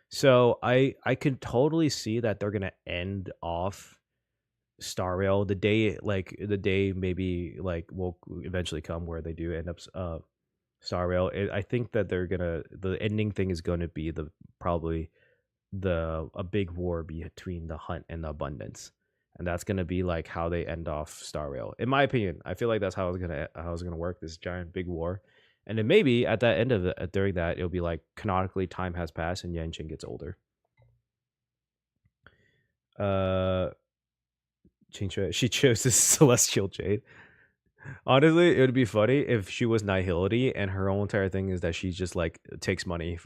So I could totally see that they're gonna end off Star Rail the day maybe like will eventually come where they do end up Star Rail. I think that the ending thing is gonna be probably a big war between the hunt and the abundance, and that's gonna be like how they end off Star Rail. In my opinion, I feel like that's how it's gonna work. This giant big war, and then maybe at that end of it, during that, it'll be like canonically time has passed and Yanqing gets older. She chose this celestial jade. Honestly, it would be funny if she was Nihility and her whole entire thing is that she just like takes money.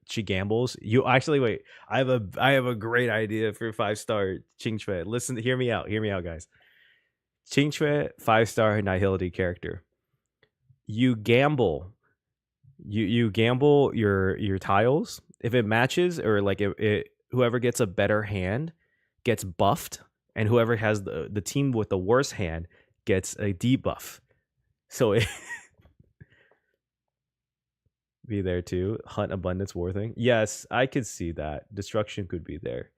She gambles. You actually wait. I have a great idea for 5-star Ching Chue. Listen, hear me out, guys. Ching Chue 5-star Nihility character. You gamble. You gamble your tiles. If it matches or like whoever gets a better hand gets buffed, and whoever has the team with the worst hand gets a debuff. So it be there too. Hunt abundance war thing. Yes, I could see that. Destruction could be there.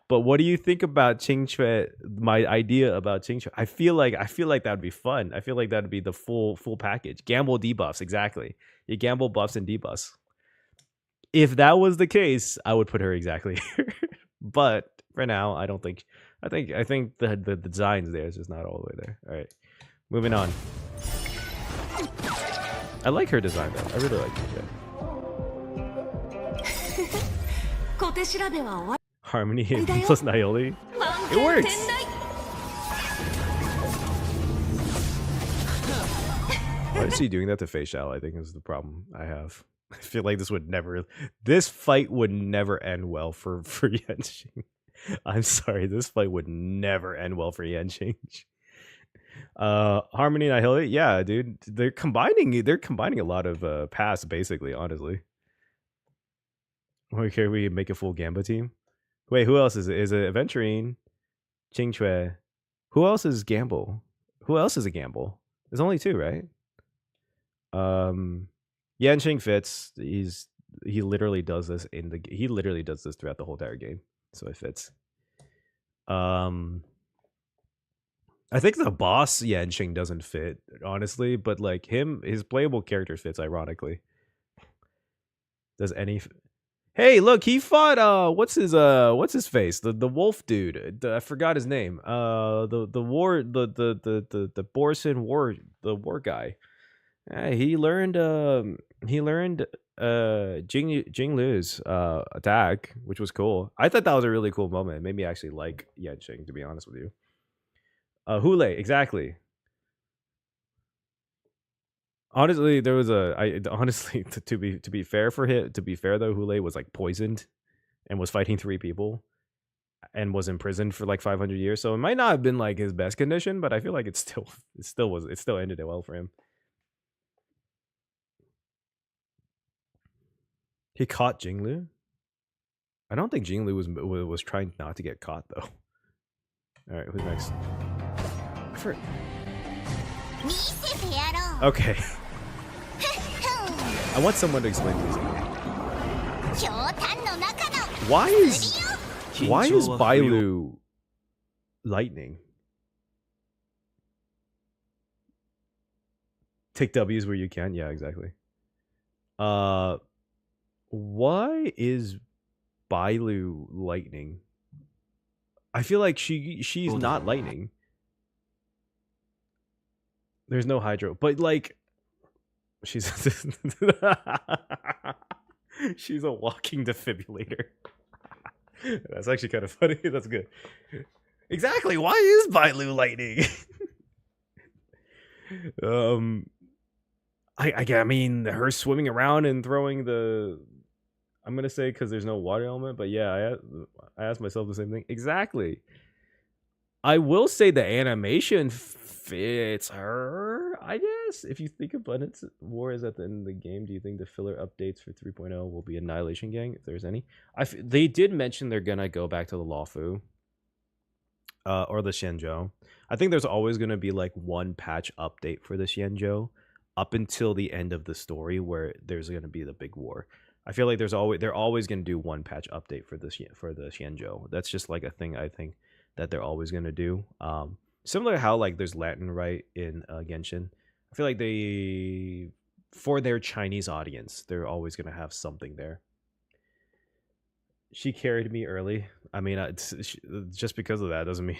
But what do you think about Ching Chue? My idea about Ching Chue. I feel like that would be fun. I feel like that would be the full package. Gamble debuffs, exactly. You gamble buffs and debuffs. If that was the case, I would put her exactly here. But for now, I don't think. I think the designs there is just not all the way there. All right, moving on. I like her design though. I really like her. Harmony plus Naioli. It works. Why is she doing that to Facial? I think is the problem I have. I feel like this fight would never end well for Yanqing. I'm sorry, this fight would never end well for Yanqing. Harmony and Nihility, yeah, dude. They're combining a lot of paths, basically, honestly. Okay, we make a full Gamba team. Wait, who else is it? Is it Aventurine? Ching Chue. Who else is Gamble? Who else is a Gamble? There's only 2, right? Yanqing fits. He literally does this throughout the whole entire game. So it fits. I think the boss Yanqing doesn't fit, honestly, but like his playable character fits ironically. Does any Hey, look, he fought what's his face? The wolf dude. I forgot his name. The Borson war guy. He learned Jing Liu's attack, which was cool. I thought that was a really cool moment. It made me actually like Yanqing, to be honest with you. Hule, exactly. Honestly, there was to be fair for him, to be fair though, Hule was like poisoned and was fighting 3 people and was imprisoned for like 500 years. So it might not have been like his best condition, but I feel like it still ended it well for him. He caught Jinglu? I don't think Jinglu was trying not to get caught though. All right, who's next? Okay. I want someone to explain these. Why is Bailu lightning? Take W's where you can. Yeah, exactly. Why is Bailu lightning? I feel like she's not lightning. There's no hydro, but like she's she's a walking defibrillator. That's actually kind of funny. That's good. Exactly. Why is Bailu lightning? I mean, her swimming around and throwing the. I'm gonna say because there's no water element, but yeah, I asked myself the same thing. Exactly. I will say the animation fits her, I guess. If you think Abundance War is at the end of the game, do you think the filler updates for 3.0 will be Annihilation Gang, if there's any? They did mention they're gonna go back to the Lawfu. Or the Xianzhou. I think there's always gonna be like one patch update for the Xianzhou up until the end of the story where there's gonna be the big war. I feel like they're always gonna do one patch update for the Xianzhou. That's just like a thing I think that they're always gonna do. Similar to how like there's Latin right in Genshin. I feel like they, for their Chinese audience, they're always gonna have something there. She carried me early. I mean, just because of that doesn't mean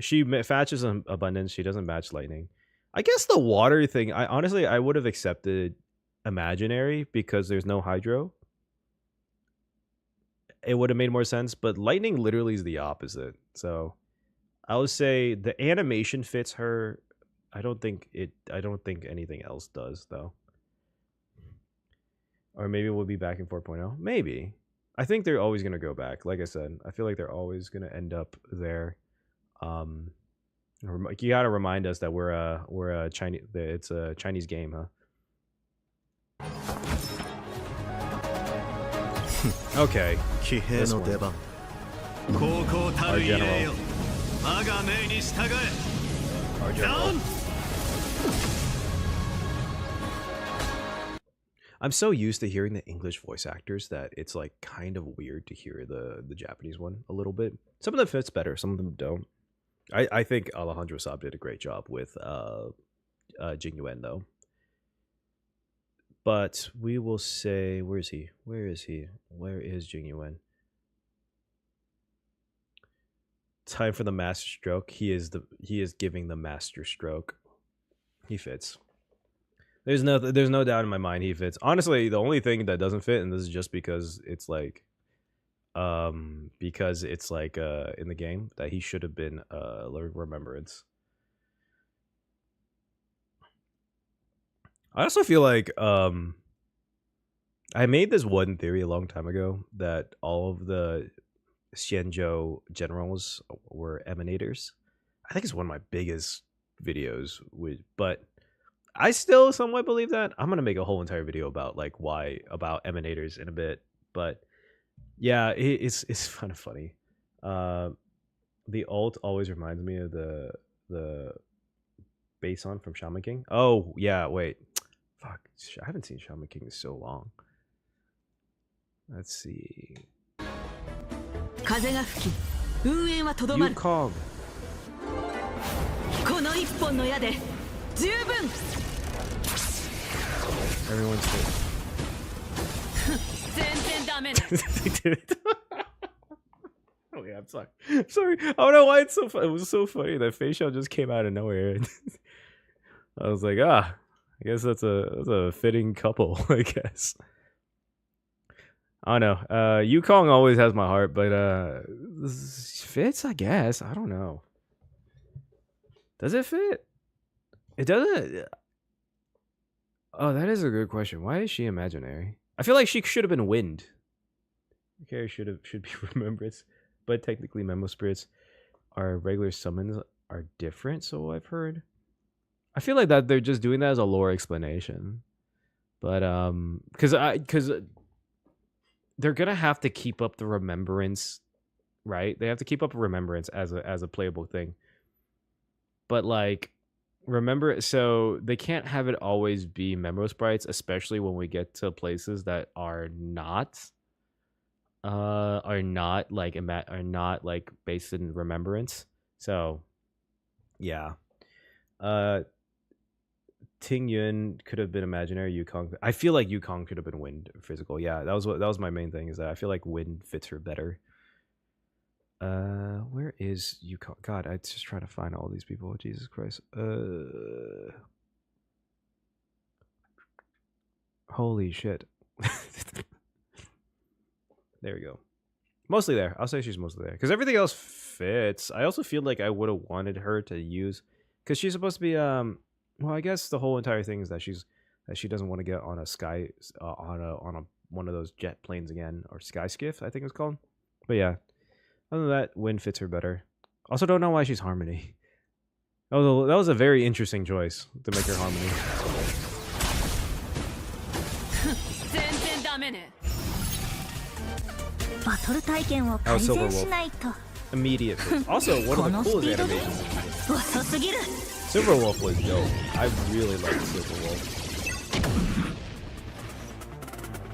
she matches Abundance. She doesn't match Lightning. I guess the water thing. I would have accepted Imaginary because there's no hydro. It would have made more sense, but Lightning literally is the opposite. So I would say the animation fits her. I don't think anything else does though. Or maybe we'll be back in 4.0. Maybe. I think they're always gonna go back. Like I said, I feel like they're always gonna end up there. You gotta remind us that we're a Chinese. It's a Chinese game, huh? Okay. This one. Our general. Our general. I'm so used to hearing the English voice actors that it's like kind of weird to hear the Japanese one a little bit. Some of them fits better, some of them don't. I think Alejandro Saab did a great job with Jing Yuan though. But we will say, where is he? Where is he? Where is Jing Yuan? Time for the master stroke. He is giving the master stroke. He fits. There's no doubt in my mind he fits. Honestly, the only thing that doesn't fit, and this is just because it's like in the game, that he should have been Remembrance. I also feel like I made this one theory a long time ago that all of the Xianzhou generals were emanators. I think it's one of my biggest videos but I still somewhat believe that. I'm gonna make a whole entire video about like about emanators in a bit, but yeah, it's kind of funny. The ult always reminds me of the bass on from Shaman King. Oh yeah, wait, fuck, I haven't seen Shaman King in so long. Let's see. Yukong. Everyone's good. They did it. Oh yeah, I'm sorry. I don't know why it's so funny. It was so funny. That face shot just came out of nowhere. I was like, I guess that's a fitting couple, I guess. I don't know. Yukong always has my heart, but fits, I guess. I don't know. Does it fit? It doesn't. Oh, that is a good question. Why is she imaginary? I feel like she should have been Wind. Okay, should be Remembrance, but technically Memo Spirits are regular summons are different, so I've heard. I feel like that they're just doing that as a lore explanation. But because they're gonna have to keep up the Remembrance, right? They have to keep up Remembrance as a playable thing. But like, remember, so they can't have it always be Memo Sprites, especially when we get to places that are not based in Remembrance. So yeah. Ting Yun could have been imaginary. Yukong, I feel like Yukong could have been Wind physical. Yeah, that was my main thing, is that I feel like Wind fits her better. Where is Yukong? God, I just try to find all these people. Jesus Christ. Holy shit. There we go. Mostly there. I'll say she's mostly there. Because everything else fits. I also feel like I would have wanted her to use... Because she's supposed to be... Well, I guess the whole entire thing is that she doesn't want to get on a sky... on a one of those jet planes again. Or sky skiff, I think it's called. But yeah. Other than that, Wind fits her better. Also don't know why she's Harmony. Although that was a very interesting choice to make her Harmony. Oh, Silver Wolf. Immediate fit. Also, one of the coolest animations. Silver Wolf was dope. I really liked Silver Wolf.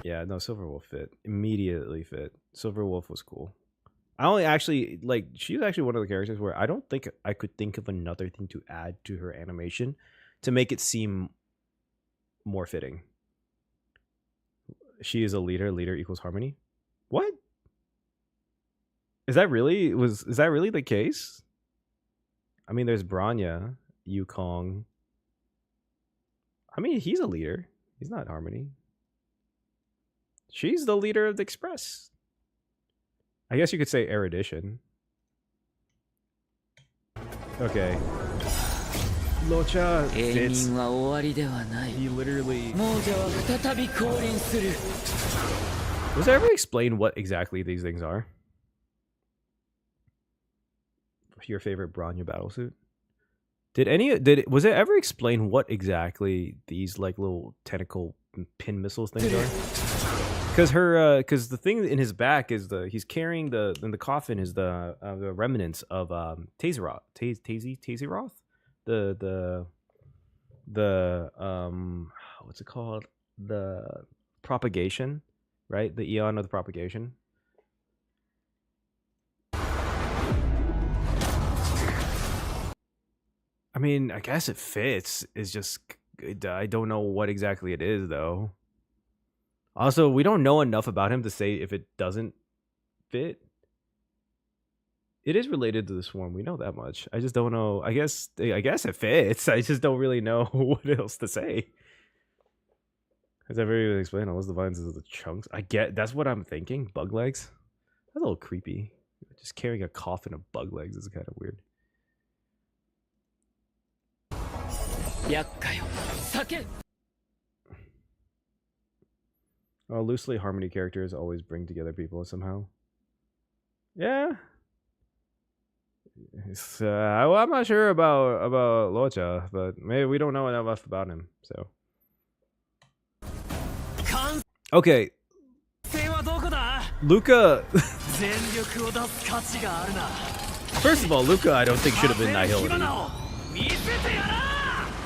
Yeah, no, Silver Wolf fit. Immediately fit. Silver Wolf was cool. I only actually, like, she's actually one of the characters where I don't think I could think of another thing to add to her animation to make it seem more fitting. She is a leader. Leader equals Harmony. What? Is that really the case? I mean, there's Branya, Yukong. I mean, he's a leader. He's not Harmony. She's the leader of the Express. I guess you could say erudition. Okay. Locha fits. He literally... Was it ever explained what exactly these things are? Your favorite Branya battlesuit? Was it ever explained what exactly these like little tentacle pin missiles things are? Because the thing in his back is he's carrying in the coffin is the remnants of Tazeroth. Tazeroth? The what's it called? The propagation, right? The Eon of the propagation. I mean, I guess it fits. It's just I don't know what exactly it is though. Also, we don't know enough about him to say if it doesn't fit. It is related to the Swarm. We know that much. I just don't know. I guess it fits. I just don't really know what else to say. Has ever even explained all those divines as the chunks? I get that's what I'm thinking. Bug legs. That's a little creepy. Just carrying a coffin of bug legs is kind of weird. Oh, loosely Harmony characters always bring together people somehow. Yeah. I'm not sure about Locha, but maybe we don't know enough about him. So. Okay. Luca. First of all, Luca, I don't think should have been Nihility.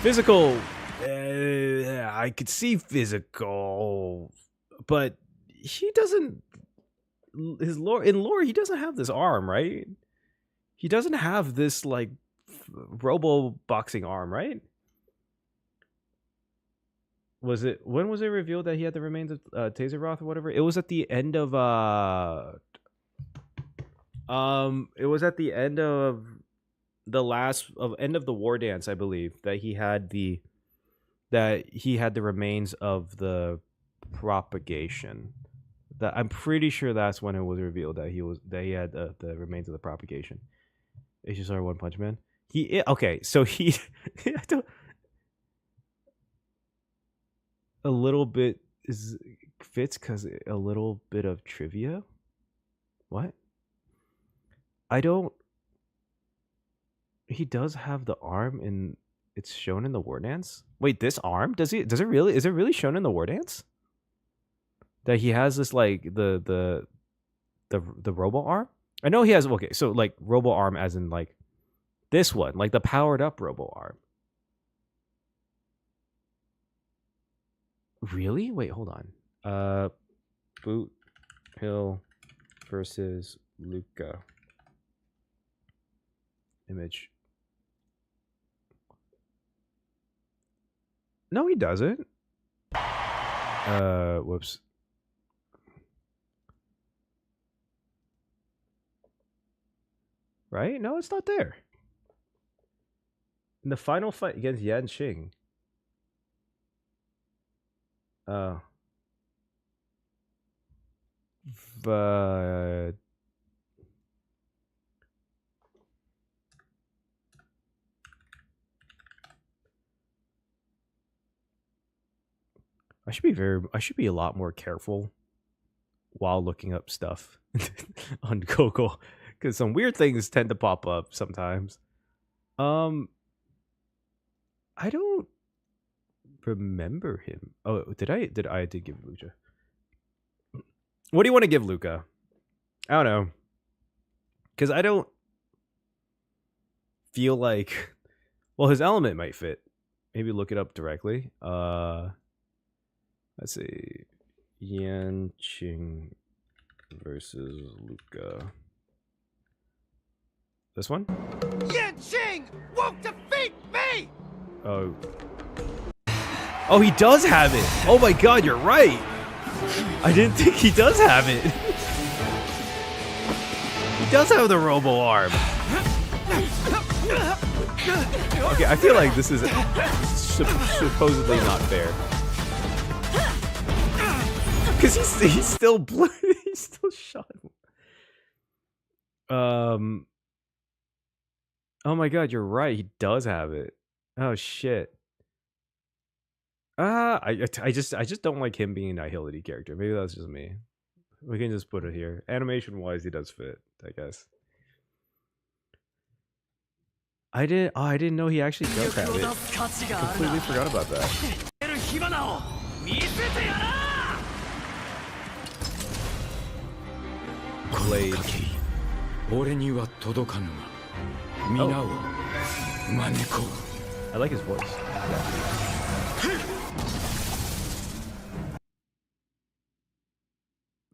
Physical, I could see physical, but he doesn't. In lore, he doesn't have this arm, right? He doesn't have this like robo boxing arm, right? When was it revealed that he had the remains of Tazeroth or whatever? It was at the end of it was at the end of end of the war dance, I believe, that he had the remains of the propagation. That I'm pretty sure that's when it was revealed that he had the remains of the propagation. HSR One Punch Man. So he a little bit fits because a little bit of trivia. What? He does have the arm and it's shown in the war dance. Wait, this arm? Is it really shown in the war dance? That he has this like the robo arm? I know he has so like robo arm as in like this one, like the powered up robo arm. Really? Wait, hold on. Boot Hill versus Luca. Image. No, he doesn't. Whoops. Right? No, it's not there. In the final fight against Yan Xing. Oh. But I should be a lot more careful while looking up stuff on Google, because some weird things tend to pop up sometimes. I don't remember him. Oh, did I did give Lucha. What do you want to give Luca? I don't know. Cuz I don't feel like, well, his element might fit. Maybe look it up directly. Let's see. Yan Qing versus Luca. This one? Yan Qing won't defeat me! Oh. Oh, he does have it. Oh my god, you're right. I didn't think he does have it. He does have the robo arm. Okay, I feel like this is supposedly not fair. Because he's still blue. He's still shot him. Oh my god, you're right. He does have it. Oh shit. I just don't like him being a Nihility character. Maybe that's just me. We can just put it here. Animation wise, he does fit, I guess. I didn't know he actually does have it. Completely forgot about that. Blade. I like his voice.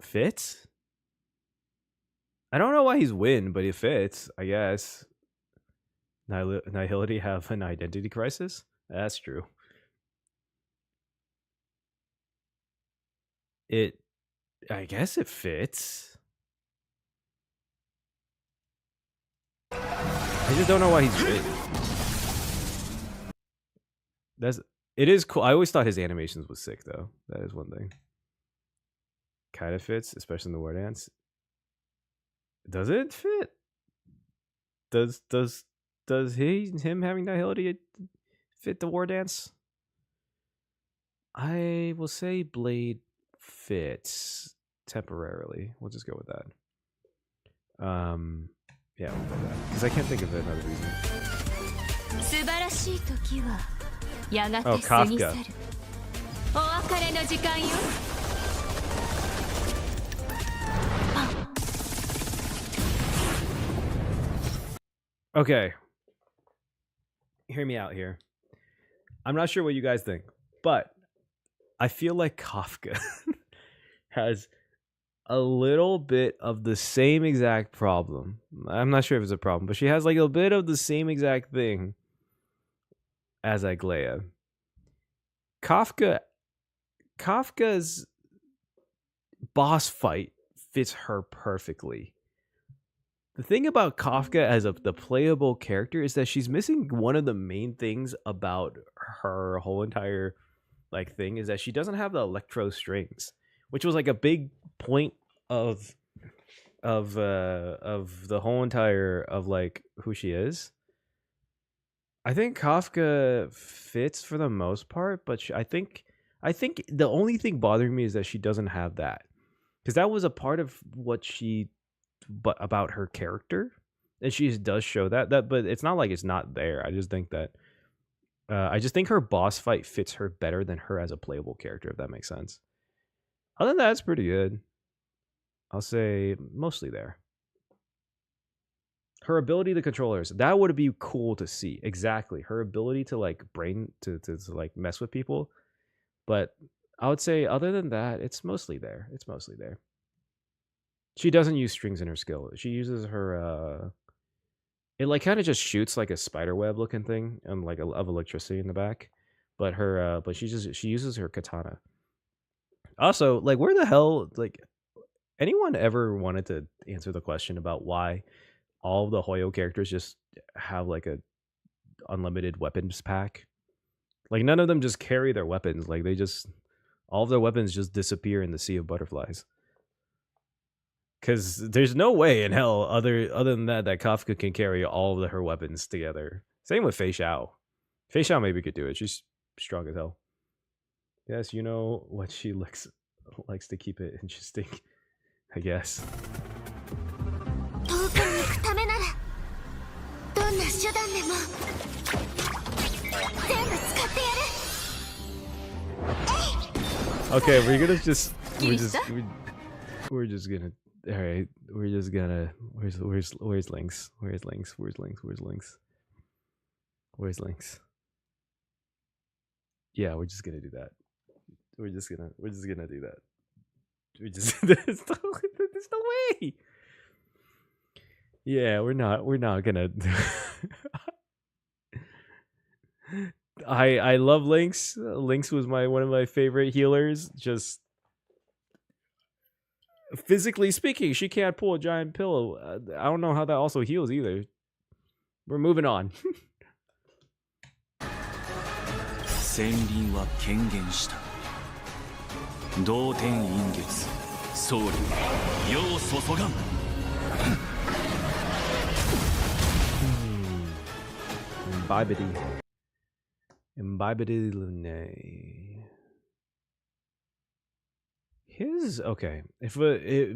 Fits? I don't know why he's win, but it fits, I guess. Nihility have an identity crisis? That's true. I guess it fits. I just don't know why he's win. It is cool. I always thought his animations was sick though. That is one thing. Kind of fits, especially in the war dance. Does it fit? Does him having Nihility fit the war dance? I will say Blade fits temporarily. We'll just go with that. Yeah, we'll go with that because I can't think of another reason. Oh, Kafka. Okay. Hear me out here. I'm not sure what you guys think, but I feel like Kafka has a little bit of the same exact problem. I'm not sure if it's a problem, but she has like a bit of the same exact thing as Aglaia. Kafka's boss fight fits her perfectly. The thing about Kafka as the playable character is that she's missing one of the main things about her whole entire like thing is that she doesn't have the electro strings, which was like a big point of the whole entire of like who she is. I think Kafka fits for the most part, but I think the only thing bothering me is that she doesn't have that, because that was a part of what she about her character, and she does show that, but it's not like it's not there. I just think that her boss fight fits her better than her as a playable character, if that makes sense. Other than that, it's pretty good. I'll say mostly there. Her ability to controllers, that would be cool to see. Exactly. Her ability to like brain to like mess with people. But I would say other than that, it's mostly there. It's mostly there. She doesn't use strings in her skill. She uses her it like kind of just shoots like a spider web looking thing and like of electricity in the back. But her but she uses her katana. Also, like where the hell, like anyone ever wanted to answer the question about why all of the Hoyo characters just have like a unlimited weapons pack? Like none of them just carry their weapons. Like they just All of their weapons just disappear in the sea of butterflies. Because there's no way in hell other than that Kafka can carry all of her weapons together. Same with Fei Xiao. Fei Xiao maybe could do it. She's strong as hell. Yes, you know what she likes to keep it interesting, I guess. 遠くに行くためならどんな手段でも全部使ってやる。 Okay, we're gonna just we're just gonna all right. We're just gonna where's Lynx? Where's Lynx? Where's Lynx? Where's Lynx? Where's Lynx? Yeah, we're just gonna do that. We're just gonna do that. We just there's no way. Yeah, we're not gonna. I love Lynx. Lynx was one of my favorite healers. Just physically speaking, she can't pull a giant pillow. I don't know how that also heals either. We're moving on. 戦輪は権限した。同天陰月、総理、世を注がん。Imbibity Lune. Okay.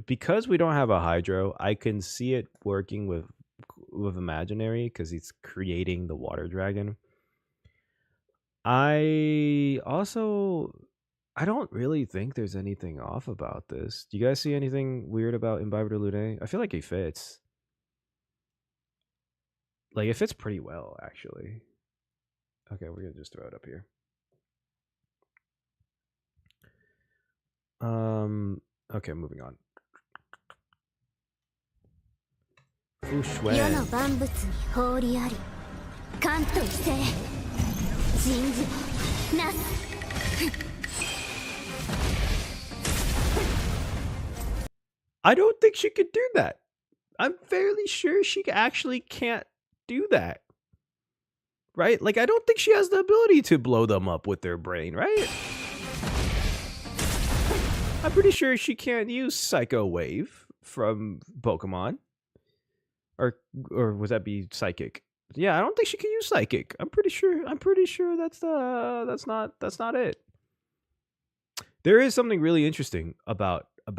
Because we don't have a Hydro, I can see it working with Imaginary because he's creating the water dragon. I don't really think there's anything off about this. Do you guys see anything weird about Imbibity Lune? I feel like he fits. Like, it fits pretty well, actually. Okay, we're gonna just throw it up here. Okay, moving on. 世の万物に放りあり、関と異性、人事をなす。I don't think she could do that. I'm fairly sure she actually can't do that. Right? Like, I don't think she has the ability to blow them up with their brain, right? I'm pretty sure she can't use Psycho Wave from Pokemon. Or would that be Psychic? Yeah, I don't think she can use Psychic. I'm pretty sure that's not it. There is something really interesting about Fu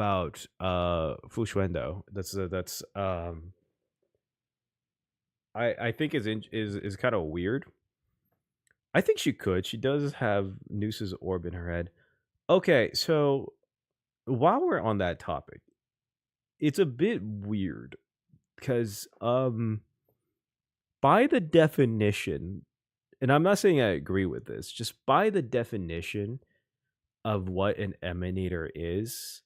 Xuan though. I think is kind of weird. I think she could. She does have Noose's orb in her head. Okay, so while we're on that topic, it's a bit weird because by the definition, and I'm not saying I agree with this, just by the definition of what an emanator is,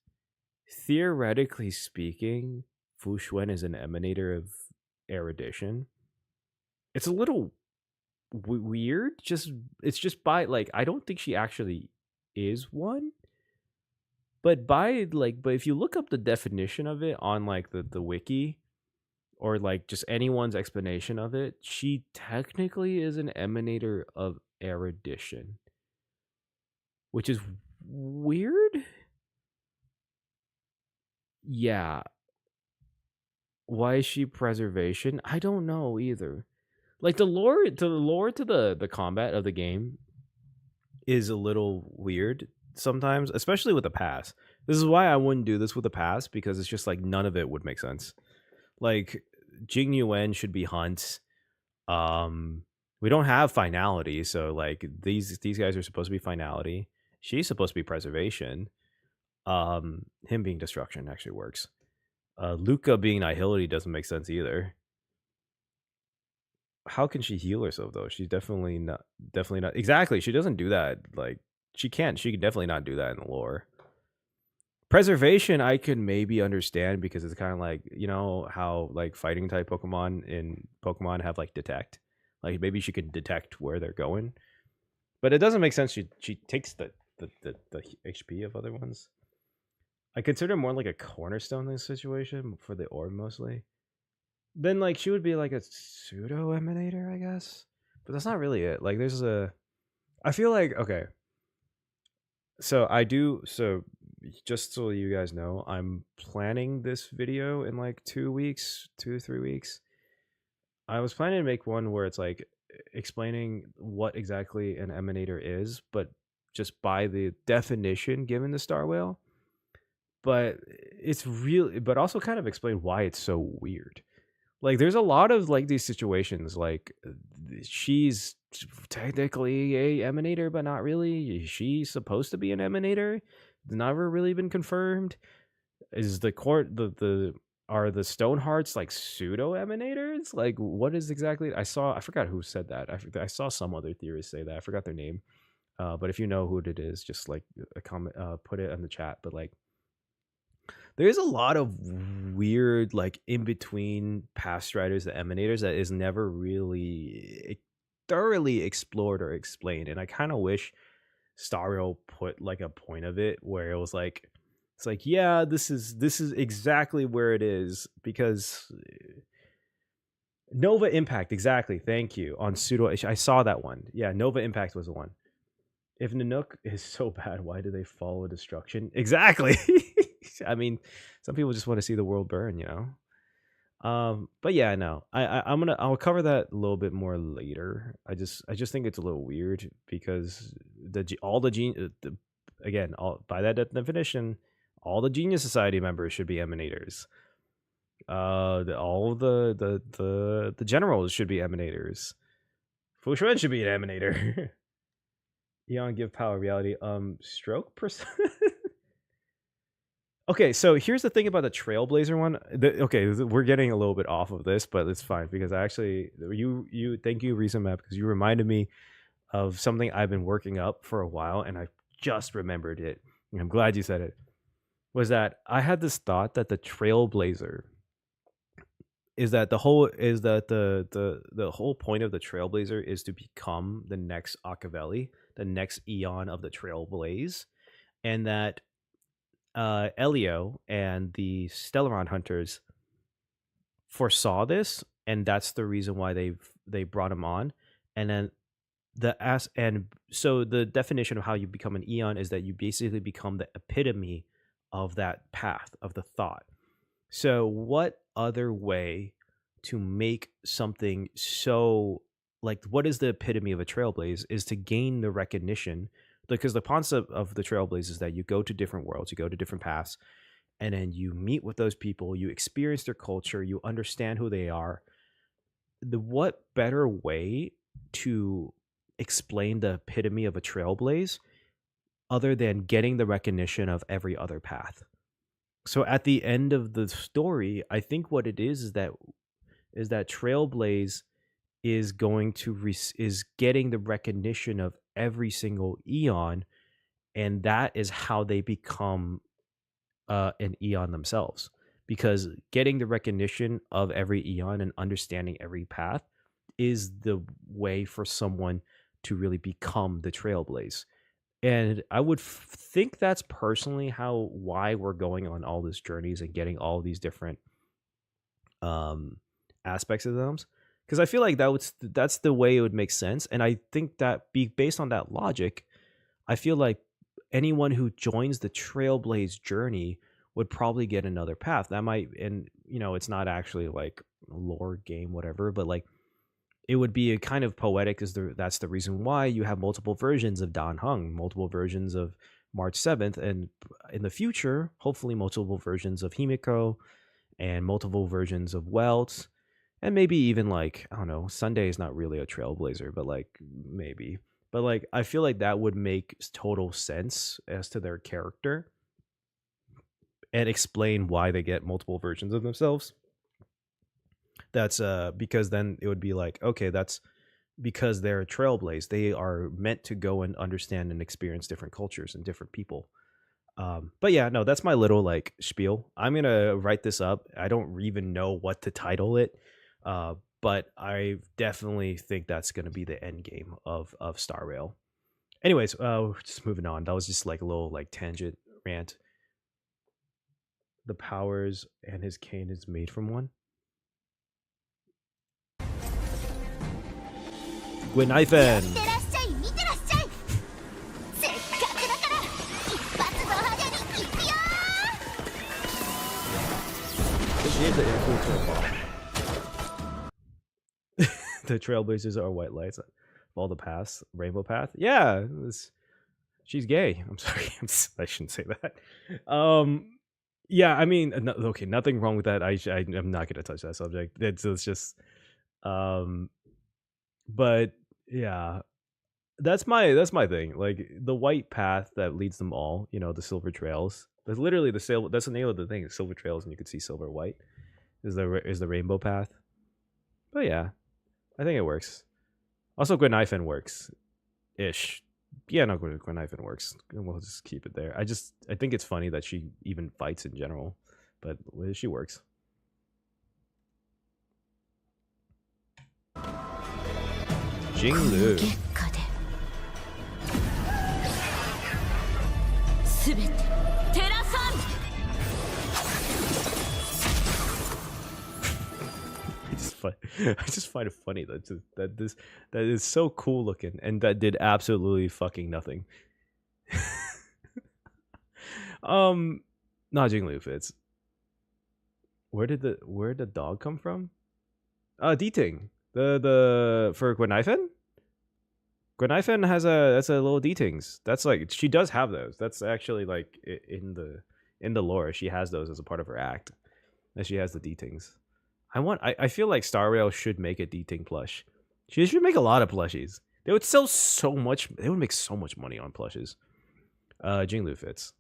theoretically speaking, Fu Xuan is an emanator of erudition. It's a little weird. It's just by like, I don't think she actually is one. But if you look up the definition of it on like the wiki, or like just anyone's explanation of it, she technically is an emanator of erudition, which is weird. Yeah. Why is she preservation? I don't know either. Like the lore to the combat of the game is a little weird sometimes, especially with the pass. This is why I wouldn't do this with the pass, because it's just like none of it would make sense. Like Jing Yuan should be Hunt. We don't have finality, so like these guys are supposed to be finality. She's supposed to be preservation. Him being destruction actually works. Luca being nihility doesn't make sense either. How can she heal herself though? She's definitely not exactly. She doesn't do that. Like she can definitely not do that in the lore. Preservation I could maybe understand, because it's kind of like, you know how like fighting type Pokemon in Pokemon have like detect. Like maybe she can detect where they're going. But it doesn't make sense she takes the HP of other ones. I consider more like a cornerstone in this situation for the orb mostly. Then like she would be like a pseudo emanator, I guess. But that's not really it. Like I feel like, okay. So I do. So just so you guys know, I'm planning this video in like 2 weeks, 2 to 3 weeks. I was planning to make one where it's like explaining what exactly an emanator is, but just by the definition given the star whale. But it's really, but also kind of explain why it's so weird. Like, there's a lot of like these situations. Like, she's technically a emanator, but not really. She's supposed to be an emanator. It's never really been confirmed. Is the court the are the stone hearts like pseudo emanators? Like, what is exactly? I forgot who said that. I saw some other theorists say that. I forgot their name. But if you know who it is, just like a comment, put it in the chat. But like, there's a lot of weird like in between past riders, the emanators, that is never really thoroughly explored or explained. And I kind of wish Stario put like a point of it where it was like, it's like, yeah, this is exactly where it is, because Nova Impact, exactly, thank you, on pseudo. I saw that one. Yeah, Nova Impact was the one. If Nanook is so bad, why do they follow destruction? Exactly. I mean, some people just want to see the world burn, you know. But yeah, no, I'll cover that a little bit more later. I just think it's a little weird because again, all by that definition, all the Genius Society members should be emanators. All the generals should be emanators. Fu Xuan should be an emanator. Eon give power reality. Stroke percent. Okay, so here's the thing about the Trailblazer one. Okay, we're getting a little bit off of this, but it's fine because I actually you thank you Reason Map, because you reminded me of something I've been working up for a while and I just remembered it. And I'm glad you said it. Was that I had this thought that the Trailblazer is that the whole point of the Trailblazer is to become the next Acavelli, the next Eon of the Trailblaze, and that Elio and the Stellaron hunters foresaw this, and that's the reason why they brought him on. And then so the definition of how you become an Eon is that you basically become the epitome of that path of the thought. So what other way to make something so, like, what is the epitome of a trailblaze is to gain the recognition, because the concept of the trailblaze is that you go to different worlds, you go to different paths, and then you meet with those people, you experience their culture, you understand who they are. What better way to explain the epitome of a trailblaze other than getting the recognition of every other path? So at the end of the story, I think what it is that Trailblaze is going to is getting the recognition of every single Eon, and that is how they become an Eon themselves. Because getting the recognition of every Eon and understanding every path is the way for someone to really become the Trailblaze. And I would think that's personally why we're going on all these journeys and getting all these different aspects of them, because I feel like that's the way it would make sense. And I think that based on that logic, I feel like anyone who joins the Trailblaze journey would probably get another path. That might, and it's not actually like a lore game, whatever, but like it would be a kind of poetic, that's the reason why you have multiple versions of Dan Heng, multiple versions of March 7th, and in the future, hopefully multiple versions of Himiko and multiple versions of Welt, and maybe even like, I don't know, Sunday is not really a trailblazer, but like maybe. But like I feel like that would make total sense as to their character and explain why they get multiple versions of themselves. That's because then it would be like, okay, that's because they're a trailblaze. They are meant to go and understand and experience different cultures and different people. But yeah, no, that's my little like spiel. I'm gonna write this up. I don't even know what to title it, but I definitely think that's gonna be the end game of Star Rail. Anyways, just moving on. That was just like a little like tangent rant. The powers and his cane is made from one. Gwynaifen! She is the influencer of the Trailblazers are white lights of all the paths. Rainbow path. Yeah, she's gay. I'm sorry. I shouldn't say that. Yeah, I mean, okay, nothing wrong with that. I'm not gonna touch that subject. It's just, but yeah, that's my thing. Like the white path that leads them all. You know, the silver trails. That's literally the silver. That's the name of the thing. Silver trails, and you can see silver white. Is the rainbow path? But yeah, I think it works. Also, Gwenaifen works, ish. Yeah, no, Gwenaifen works. We'll just keep it there. I think it's funny that she even fights in general, but she works. Jinglu. I just find it funny that is so cool looking and that did absolutely fucking nothing. Not Jinglu fits. Where did the dog come from? D-Ting. The for Gwenaifen? Gwenaifen has that's a little D-Tings. That's like she does have those. That's actually like in the lore. She has those as a part of her act. And she has the D-Tings. I feel like Star Rail should make a D-Ting plush. She should make a lot of plushies. They would sell so much. They would make so much money on plushes. Jinglu fits.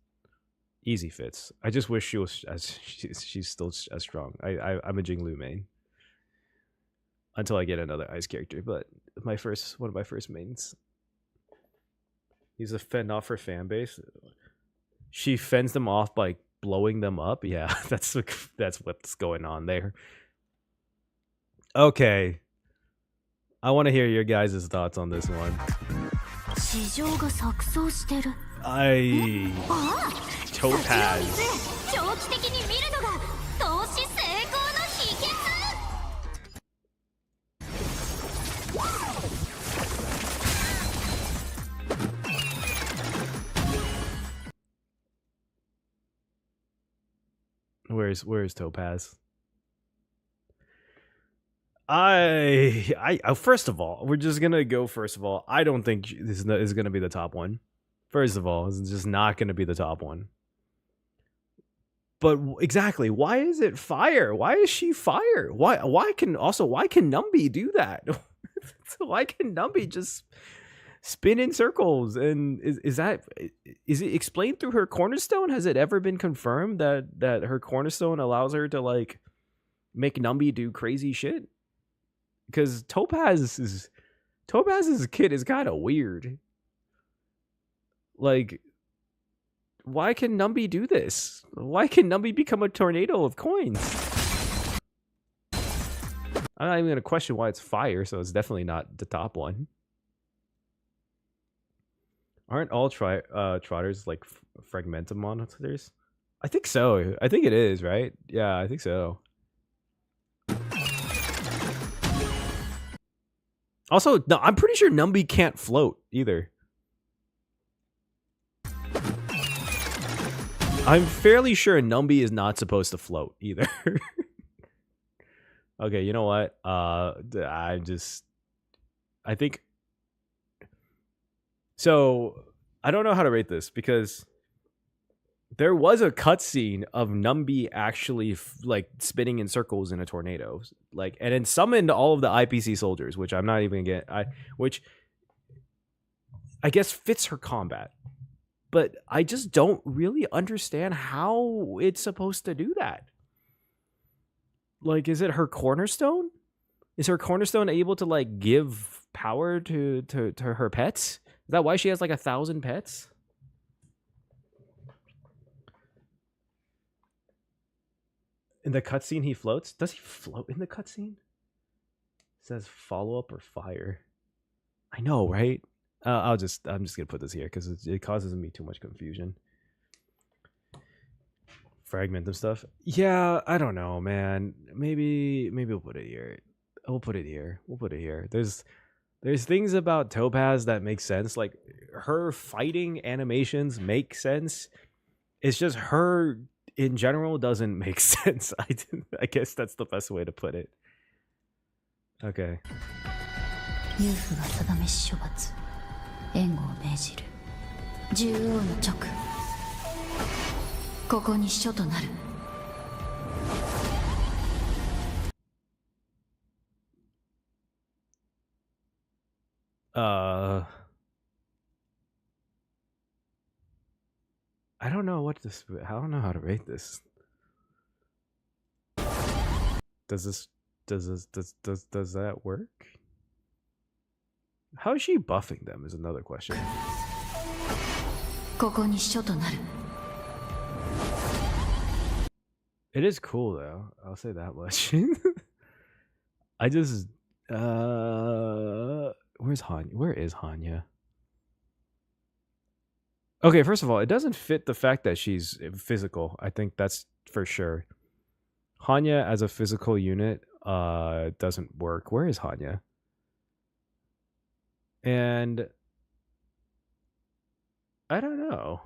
Easy fits. I just wish she was she's still as strong. I'm a Jinglu main. Until I get another ice character, but one of my first mains. He's a fend off her fan base. She fends them off by blowing them up. Yeah, that's what's going on there. Okay. I want to hear your guys' thoughts on this one. Topaz. Where's Topaz? I first of all, we're just gonna go. First of all, I don't think this is gonna be the top one. First of all, it's just not gonna be the top one. But exactly, why is it fire? Why is she fire? Why can Numby do that? Why can Numby just spin in circles? And is it explained through her cornerstone? Has it ever been confirmed that her cornerstone allows her to like make Numby do crazy shit? Because Topaz's kid is kind of weird. Like, why can Numby do this? Why can Numby become a tornado of coins? I'm not even gonna question why it's fire, so it's definitely not the top one. Aren't all trotters like fragmentum monsters? I think so. I think it is, right? Yeah, I think so. Also, no, I'm pretty sure Numby can't float either. I'm fairly sure Numby is not supposed to float either. Okay, you know what? I think. So, I don't know how to rate this because there was a cutscene of Numby actually like spinning in circles in a tornado, like, and then summoned all of the IPC soldiers, which I'm not even which I guess fits her combat, but I just don't really understand how it's supposed to do that. Like, is it her cornerstone? Is her cornerstone able to like give power to her pets? Is that why she has like 1,000 pets? In the cutscene, he floats. Does he float in the cutscene? It says follow up or fire. I know, right? I'm just gonna put this here because it causes me too much confusion. Fragment of stuff. Yeah, I don't know, man. Maybe we'll put it here. We'll put it here. There's things about Topaz that make sense. Like her fighting animations make sense. It's just her in general doesn't make sense. I guess that's the best way to put it. Okay. 裕父が定めし処罰援護を命じる獣王の直ここに書となる I don't know what this. I don't know how to rate this. Does that work? How is she buffing them is another question. ここに書となる It is cool though. I'll say that much. I just where's Hanya? Where is Hanya? Okay, first of all, it doesn't fit the fact that she's physical. I think that's for sure. Hanya as a physical unit doesn't work. Where is Hanya? And I don't know.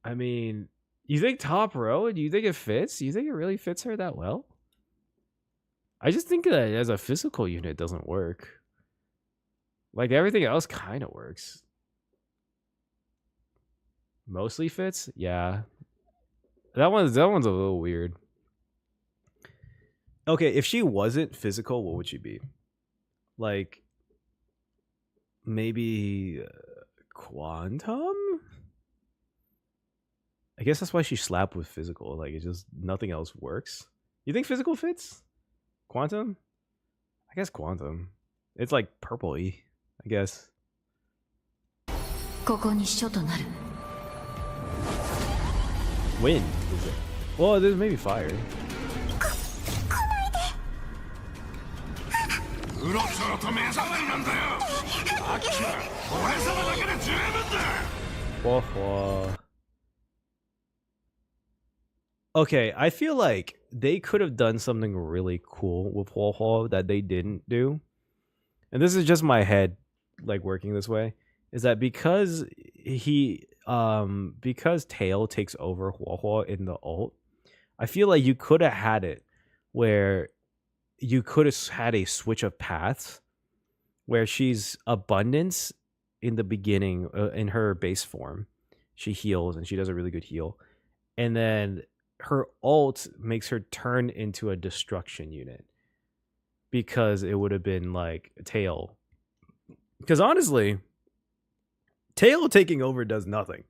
I mean, you think top row? Do you think it fits? Do you think it really fits her that well? I just think that as a physical unit it doesn't work. Like everything else kind of works. Mostly fits? Yeah. That one's a little weird. Okay, if she wasn't physical, what would she be? Like maybe quantum? I guess that's why she slapped with physical. Like, it's just nothing else works. You think physical fits? Quantum? I guess quantum. It's like purple-y, I guess. ここに書となる Wind, is it? Well, there's maybe fire. Okay, I feel like they could have done something really cool with Huo that they didn't do. And this is just my head like working this way. Is that because because Tail takes over Huo in the ult, I feel like you could have had it where you could have had a switch of paths where she's abundance in the beginning in her base form. She heals and she does a really good heal. And then her ult makes her turn into a destruction unit because it would have been like Tail. Because honestly, Tail taking over does nothing.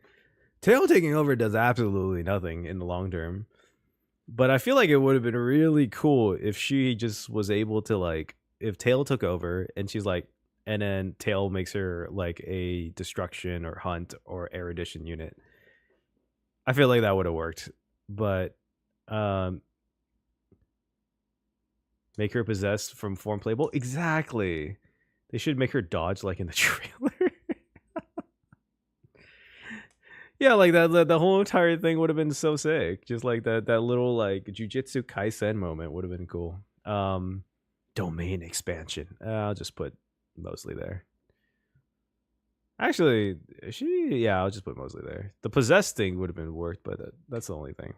Tail taking over does absolutely nothing in the long term. But I feel like it would have been really cool if she just was able to like, if Tail took over and she's like, and then Tail makes her like a destruction or hunt or erudition unit. I feel like that would have worked. But make her possessed from form playable? Exactly. They should make her dodge like in the trailer. Yeah, like that the whole entire thing would have been so sick. Just like that little like Jujutsu Kaisen moment would have been cool. Domain expansion. I'll just put mostly there. Actually, I'll just put mostly there. The possessed thing would have been worth, but that's the only thing.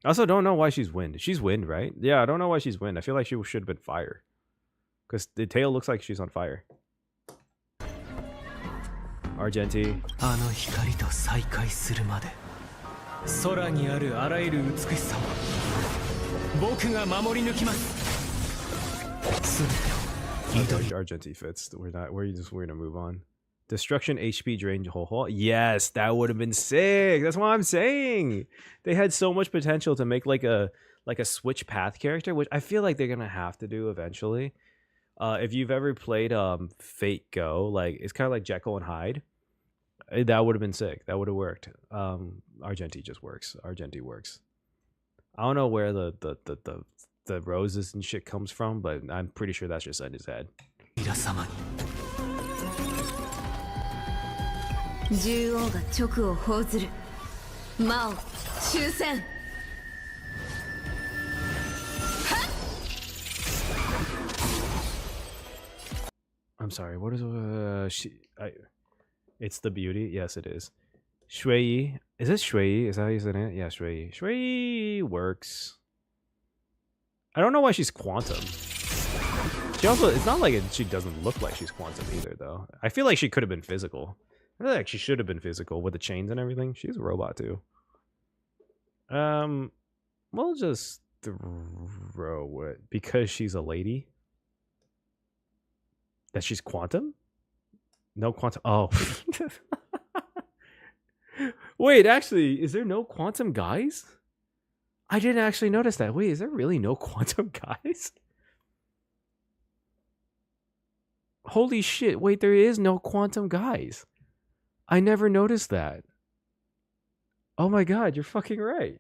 I also don't know why she's wind. She's wind, right? Yeah, I don't know why she's wind. I feel like she should have been fire. Because the tail looks like she's on fire. Argenti. あの光と再会するまで空にあるあらゆる美しさを僕が守り抜きます全てを緑 Argenti fits. We're gonna move on. Destruction HP drain Ho. Yes, that would have been sick. That's what I'm saying. They had so much potential to make like a switch path character, which I feel like they're gonna have to do eventually. If you've ever played Fate Go, like it's kind of like Jekyll and Hyde. That would have been sick. That would have worked. Argenti just works. Argenti works. I don't know where the roses and shit comes from, but I'm pretty sure that's just in his head. 獣王が直を報ずる魔王終戦 I'm sorry. What is it's the beauty? Yes, it is. Shui. Is it Shui? Is that how you say it? Yeah, Shui. Shui works. I don't know why she's quantum. She also, it's not like she doesn't look like she's quantum either, though. I feel like she could have been physical. I feel like she should have been physical with the chains and everything. She's a robot, too. We'll just throw it because she's a lady. That she's quantum? No quantum. Oh. Wait, actually, is there no quantum guys? I didn't actually notice that. Wait, is there really no quantum guys? Holy shit. Wait, there is no quantum guys. I never noticed that. Oh my god, you're fucking right.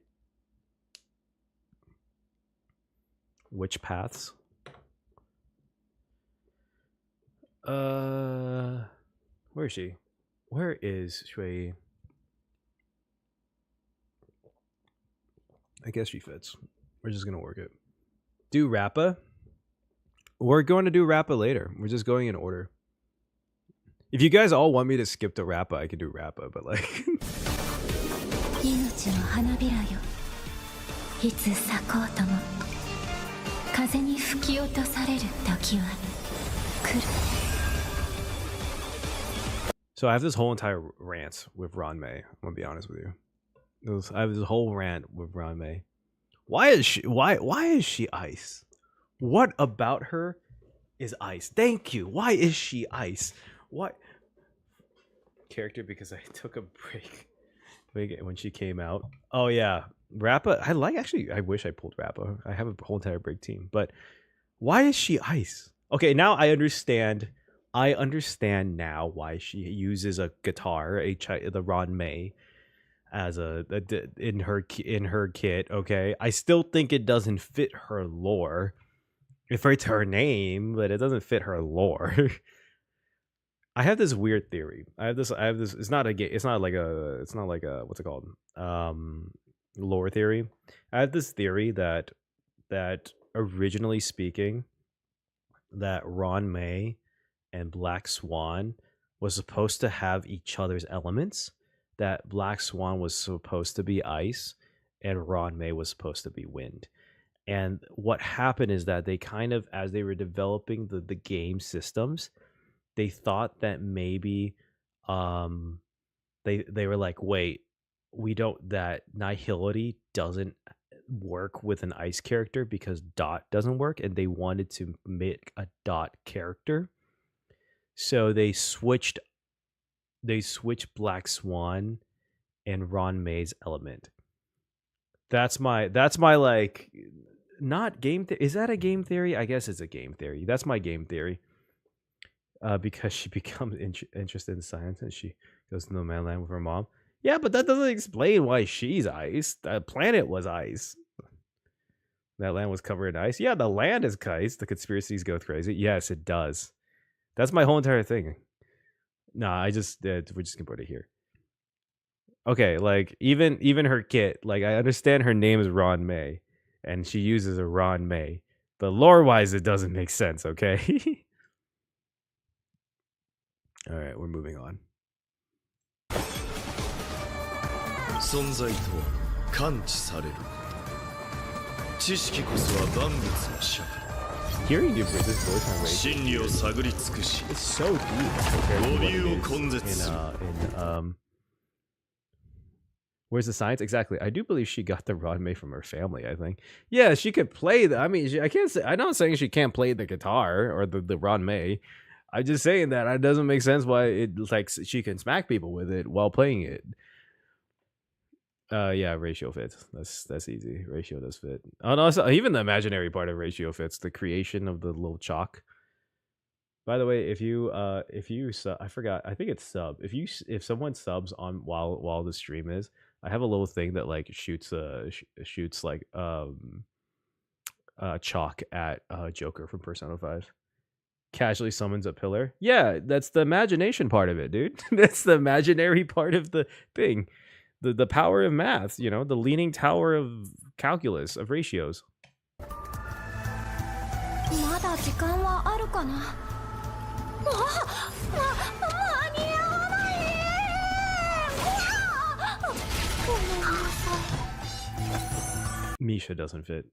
Which paths? Where is she? Where is Shui? I guess she fits. We're just gonna work it. Do Rappa? We're going to do Rappa later. We're just going in order. If you guys all want me to skip to Rappa, I can do Rappa, but like 命の花びらよ、いつ咲こうとも風に吹き落とされる時は来る。 So I have this whole entire rant with Ron May. I'm gonna be honest with you. I have this whole rant with Ron May. Why is she ice? What about her is ice? Thank you. Why is she ice? What character? Because I took a break when she came out. Oh yeah, Rappa. I wish I pulled Rappa. I have a whole entire break team. But why is she ice? Okay, now I understand. I understand now why she uses a guitar, the Ron May, as in her kit. Okay, I still think it doesn't fit her lore. It fits her name, but it doesn't fit her lore. I have this weird theory. I have this. It's not like a what's it called? Lore theory. I have this theory that originally speaking, that Ron May and Black Swan was supposed to have each other's elements. That Black Swan was supposed to be ice, and Ron May was supposed to be wind. And what happened is that they kind of, as they were developing the game systems, they thought that maybe they were like, wait, that Nihility doesn't work with an ice character because Dot doesn't work, and they wanted to make a Dot character. So they switched Black Swan and Ron May's element. That's my like, not game is that a game theory? I guess it's a game theory. That's my game theory. Because she becomes interested in science and she goes to no man's land with her mom. Yeah, but that doesn't explain why she's ice. The planet was ice. That land was covered in ice. Yeah, the land is ice. The conspiracies go crazy. Yes, it does. That's my whole entire thing. Nah, we're just gonna put it here. Okay, like even her kit, like I understand her name is Ron May, and she uses a Ron May, but lore-wise, it doesn't make sense. Okay. All right, we're moving on. Hearing this voice on radio is so deep compared to what it is in Where's the science? Exactly. I do believe she got the Ron May from her family, I think. Yeah, she could play I mean, I can't say, I'm not saying she can't play the guitar or the Ron May. I'm just saying that it doesn't make sense why it like she can smack people with it while playing it. Yeah, ratio fits. That's easy. Ratio does fit. Oh no, even the imaginary part of ratio fits. The creation of the little chalk. By the way, if you I forgot. I think it's sub. If someone subs on while the stream is, I have a little thing that like shoots like chalk at Joker from Persona 5. Casually summons a pillar. Yeah, that's the imagination part of it, dude. That's the imaginary part of the thing. The power of math, you know, the leaning tower of calculus, of ratios. Misha doesn't fit.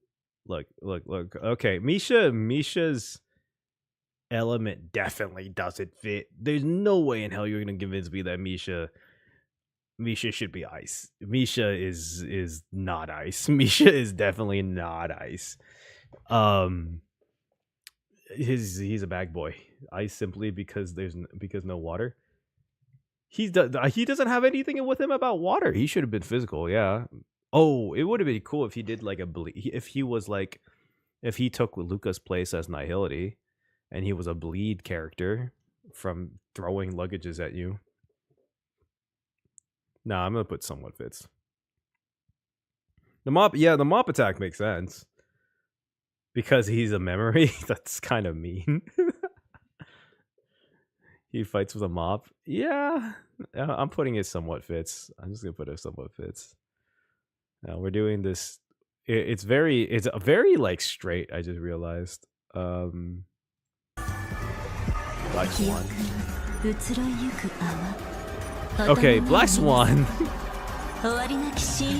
Look. Okay, Misha's element definitely doesn't fit. There's no way in hell you're gonna convince me that Misha should be ice. Misha is not ice. Misha is definitely not ice. He's a bag boy. Ice simply because because no water. He doesn't have anything with him about water. He should have been physical. Yeah. Oh, it would have been cool if he did like if he was like if he took Luca's place as Nihility, and he was a bleed character from throwing luggages at you. Nah, I'm gonna put somewhat fits. The mop attack makes sense. Because he's a memory? That's kind of mean. He fights with a mop. Yeah. I'm putting it somewhat fits. I'm just gonna put it somewhat fits. Now we're doing this. It's a very like straight, I just realized. Black Swan. Okay, Black Swan.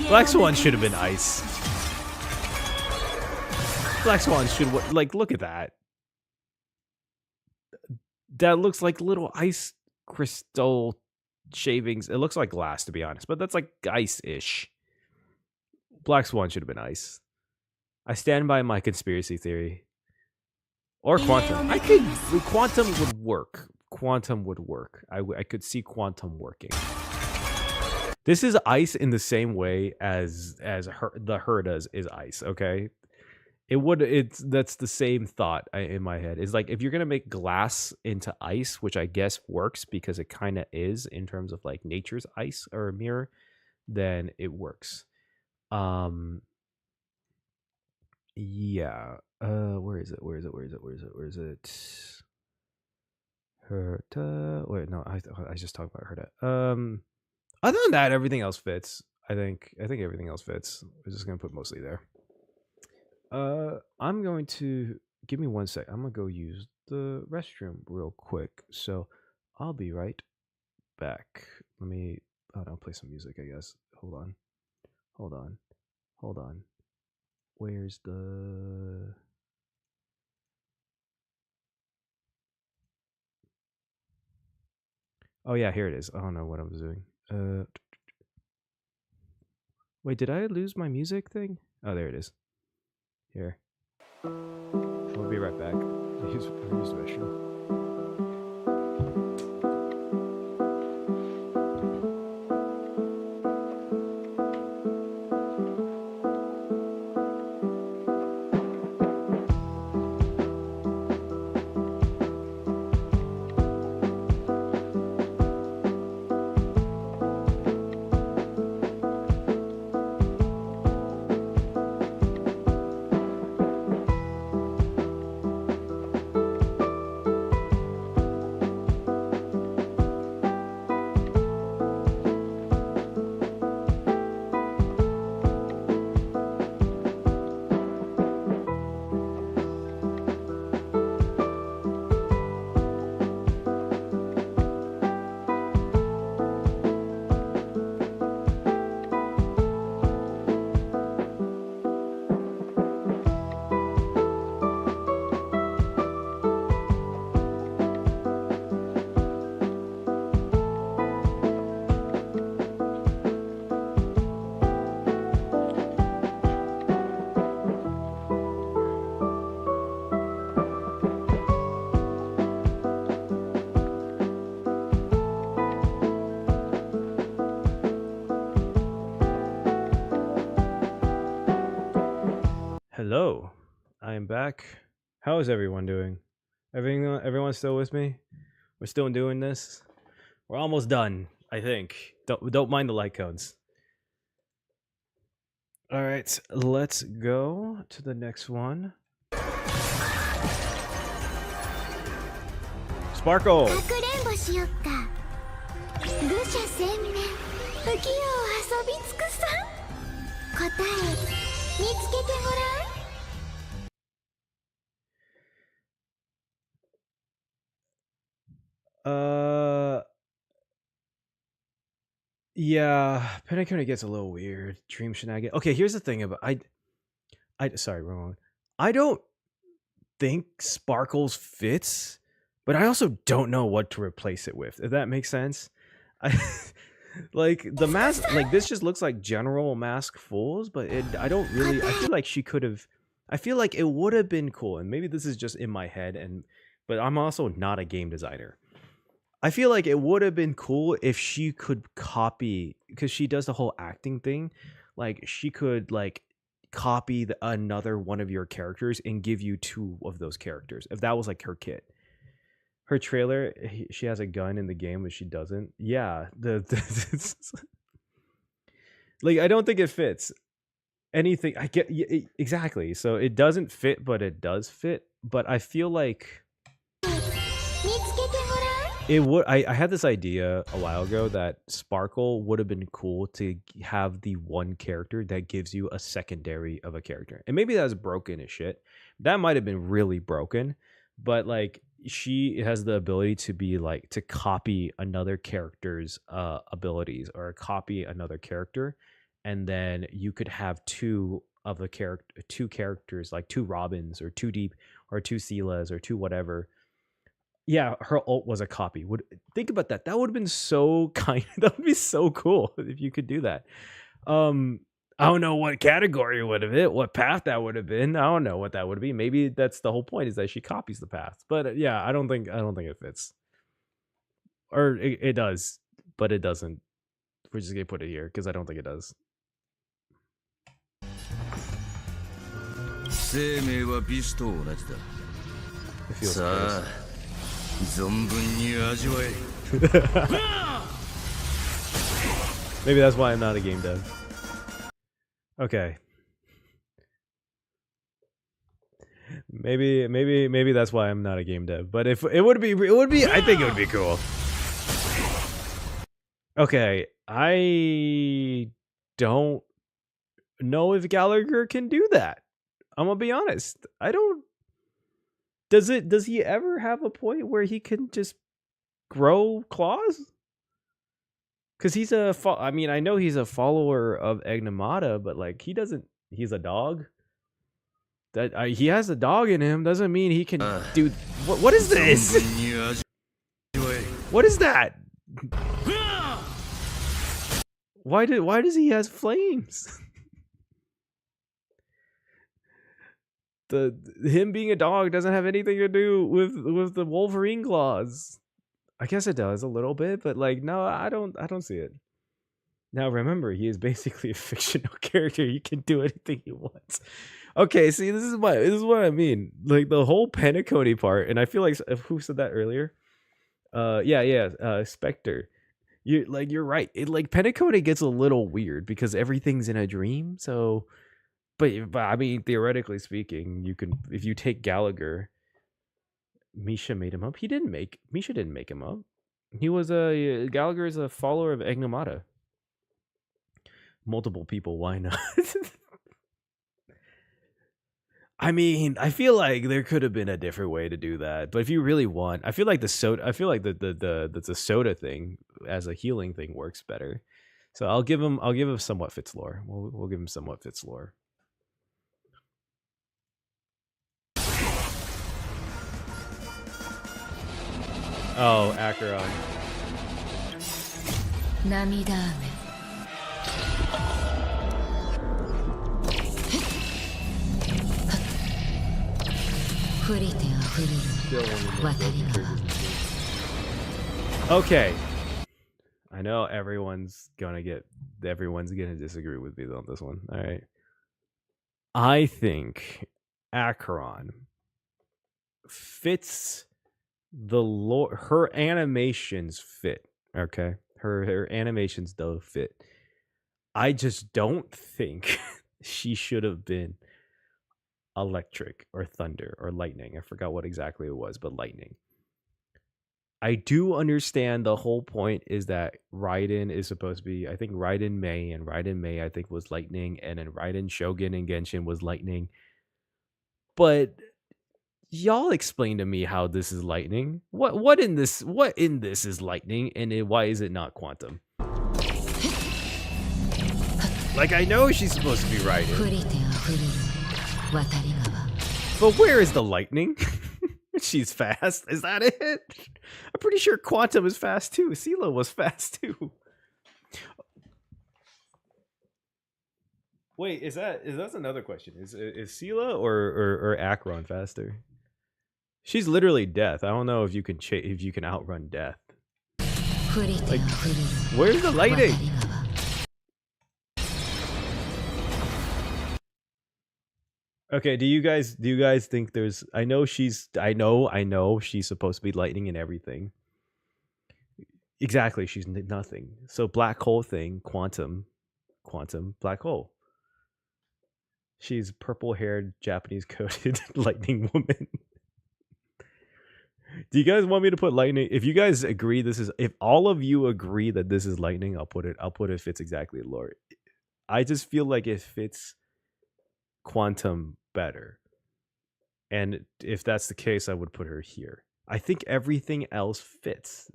Black Swan should have been ice. Black Swan should like look at that. That looks like little ice crystal shavings. It looks like glass, to be honest, but that's like ice-ish. Black Swan should have been ice. I stand by my conspiracy theory. Or Quantum. Quantum would work. Quantum would work. I could see Quantum working. This is ice in the same way as the Herdas is ice, okay? That's the same thought in my head. It's like if you're gonna make glass into ice, which I guess works because it kind of is in terms of like nature's ice or a mirror, then it works. Yeah. Where is it? Herta. Wait, no, I just talked about Herta. Other than that, everything else fits. I think everything else fits. We're just gonna put mostly there. I'm going to give me 1 sec. I'm gonna go use the restroom real quick. So I'll be right back. Let me play some music, I guess. Hold on. Where's the Oh yeah, here it is. I don't know what I was doing. Wait, did I lose my music thing? Oh, there it is. Here. We'll be right back. Use the restroom. Hello, I am back. How is everyone doing? Everyone's still with me? We're still doing this. We're almost done, I think. Don't mind the light cones. All right, let's go to the next one. Sparkle. かくれんぼしよっか。愚者千面、不器用遊び尽くさん。答え見つけてごらん。Yeah, Penacuna gets a little weird. Dream shenanigan. Okay, here's the thing about sorry, wrong. I don't think Sparkles fits, but I also don't know what to replace it with. If that makes sense. I like the mask, like this just looks like general mask fools, but I don't really. I feel like she could have. I feel like it would have been cool, and maybe this is just in my head, but I'm also not a game designer. I feel like it would have been cool if she could copy, because she does the whole acting thing. Like she could like copy another one of your characters and give you 2 of those characters. If that was like her kit. Her trailer, she has a gun in the game, but she doesn't. Yeah, like I don't think it fits anything. I get exactly. So it doesn't fit, but it does fit. But I feel like it would. I had this idea a while ago that Sparkle would have been cool to have the one character that gives you a secondary of a character, and maybe that's broken as shit. That might have been really broken, but like she has the ability to be like to copy another character's abilities or copy another character, and then you could have 2 characters, like 2 Robins or 2 Deep or 2 Silas or 2 whatever. Yeah, her ult was a copy. Would think about that. That would have been so kind. That would be so cool if you could do that. I don't know what category it would have hit, what path that would have been. I don't know what that would be. Maybe that's the whole point, is that she copies the path. But yeah, I don't think it fits. Or it does, but it doesn't. We're just gonna put it here because I don't think it does. It feels gross. Maybe that's why I'm not a game dev. Okay. Maybe that's why I'm not a game dev. But if it would be, I think it would be cool. Okay, I don't know if Gallagher can do that. I'm gonna be honest. I don't. Does he ever have a point where he can just grow claws? Because he's I mean, I know he's a follower of Egnomata, but like he doesn't. He's a dog. He has a dog in him doesn't mean he can do. What is this? What is that? Why does he has flames? Him being a dog doesn't have anything to do with the Wolverine claws. I guess it does a little bit, but like no, I don't see it. Now remember, he is basically a fictional character. He can do anything he wants. Okay, see, this is what I mean. Like the whole Penacony part, and I feel like who said that earlier? Spectre. You're right. It like Penacony gets a little weird because everything's in a dream. So, but I mean, theoretically speaking, you can, if you take Gallagher. Misha made him up. Misha didn't make him up. He was Gallagher is a follower of Egnomata. Multiple people, why not? I mean, I feel like there could have been a different way to do that. But if you really want, I feel like the soda thing as a healing thing works better. So I'll give him somewhat fits lore. We'll give him somewhat fits lore. Oh, Acheron. Okay. I know everyone's gonna disagree with me on this one. All right. I think Acheron fits the lore. Her animations fit. Okay. Her animations do fit. I just don't think she should have been electric or thunder or lightning. I forgot what exactly it was, but lightning. I do understand the whole point is that Raiden is supposed to be, I think Raiden May I think was lightning, and then Raiden Shogun and Genshin was lightning. But y'all explain to me how this is lightning. What in this is lightning, and why is it not quantum? Like, I know she's supposed to be Raiden. But where is the lightning? She's fast. Is that it? I'm pretty sure Quantum is fast too. Sela was fast too. Wait, that's another question? Is Sela or Akron faster? She's literally death. I don't know if you can outrun death. Like, where's the lightning? Okay, do you guys think there's I know she's supposed to be lightning and everything. Exactly, she's nothing. So black hole thing, quantum, black hole. She's purple-haired Japanese coated lightning woman. Do you guys want me to put lightning? If you guys agree if all of you agree that this is lightning, I'll put it fits exactly lore. I just feel like it fits Quantum better. And if that's the case, I would put her here. I think everything else fits.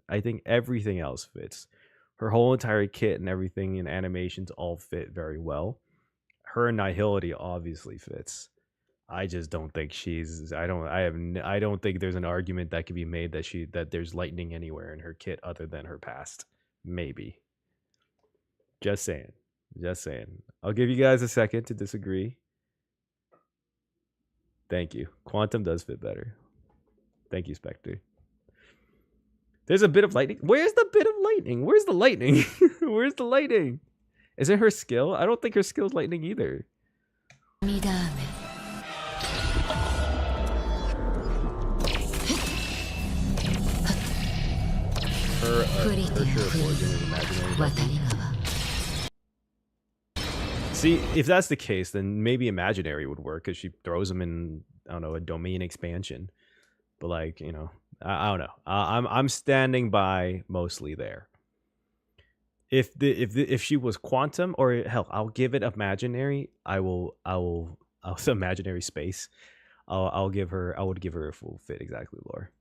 Her whole entire kit and everything and animations all fit very well. Her Nihility obviously fits. I just don't think I don't think there's an argument that could be made that there's lightning anywhere in her kit other than her past. Maybe. Just saying. I'll give you guys a second to disagree. Thank you. Quantum does fit better. Thank you, Spectre. There's a bit of lightning. Where's the bit of lightning? Where's the lightning? Where's the lightning? Is it her skill? I don't think her skill's lightning either. Her sure origin is imaginary. See, if that's the case, then maybe imaginary would work because she throws them in, I don't know, a domain expansion. But like, you know, I don't know. I'm standing by mostly there. If she was quantum, or hell, I'll give it imaginary. I'll imaginary space. I would give her a full fit exactly lore.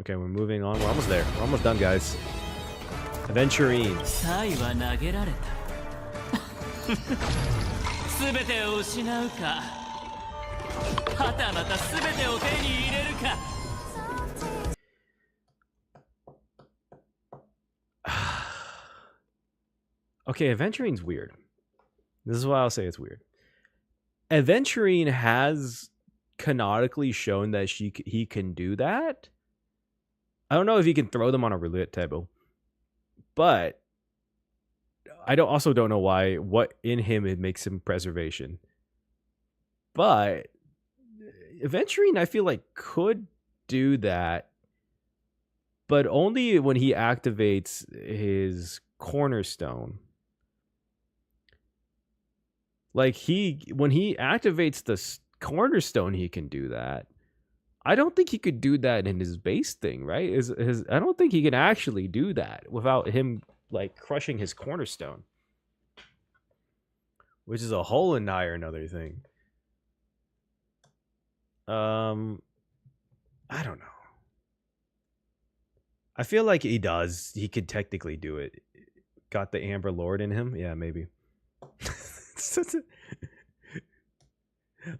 Okay, we're moving on. We're almost there. We're almost done, guys. Aventurine. Okay, Aventurine's weird. This is why I'll say it's weird. Aventurine has canonically shown that he can do that. I don't know if he can throw them on a roulette table, but I also don't know what in him it makes him preservation. But Aventurine, I feel like, could do that, but only when he activates his cornerstone. Like when he activates the cornerstone, he can do that. I don't think he could do that in his base thing, right? I don't think he can actually do that without him like crushing his cornerstone, which is a whole another thing. I don't know. I feel like he does. He could technically do it. Got the Amber Lord in him? Yeah, maybe.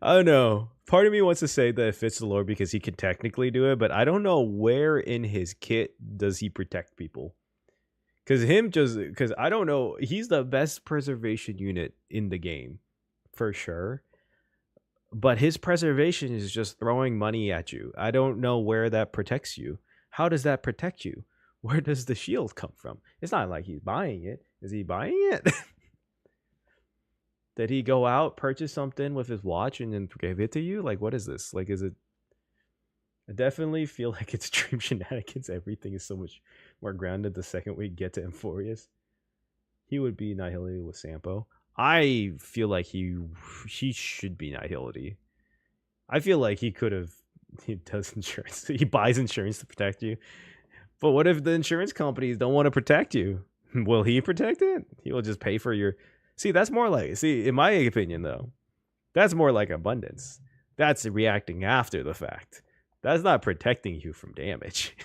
I don't know. Part of me wants to say that it fits the lore because he can technically do it, but I don't know where in his kit does he protect people. Because I don't know. He's the best preservation unit in the game, for sure. But his preservation is just throwing money at you. I don't know where that protects you. How does that protect you? Where does the shield come from? It's not like he's buying it. Is he buying it? Did he go out, purchase something with his watch, and then give it to you? Like, what is this? Like, is it... I definitely feel like it's Dream Shenanigans. Everything is so much more grounded the second we get to Emphorius. He would be Nihility with Sampo. I feel like he should be Nihility. I feel like he does insurance. He buys insurance to protect you. But what if the insurance companies don't want to protect you? Will he protect it? He will just pay for your... See, that's more like... See, in my opinion, though, that's more like abundance. That's reacting after the fact. That's not protecting you from damage.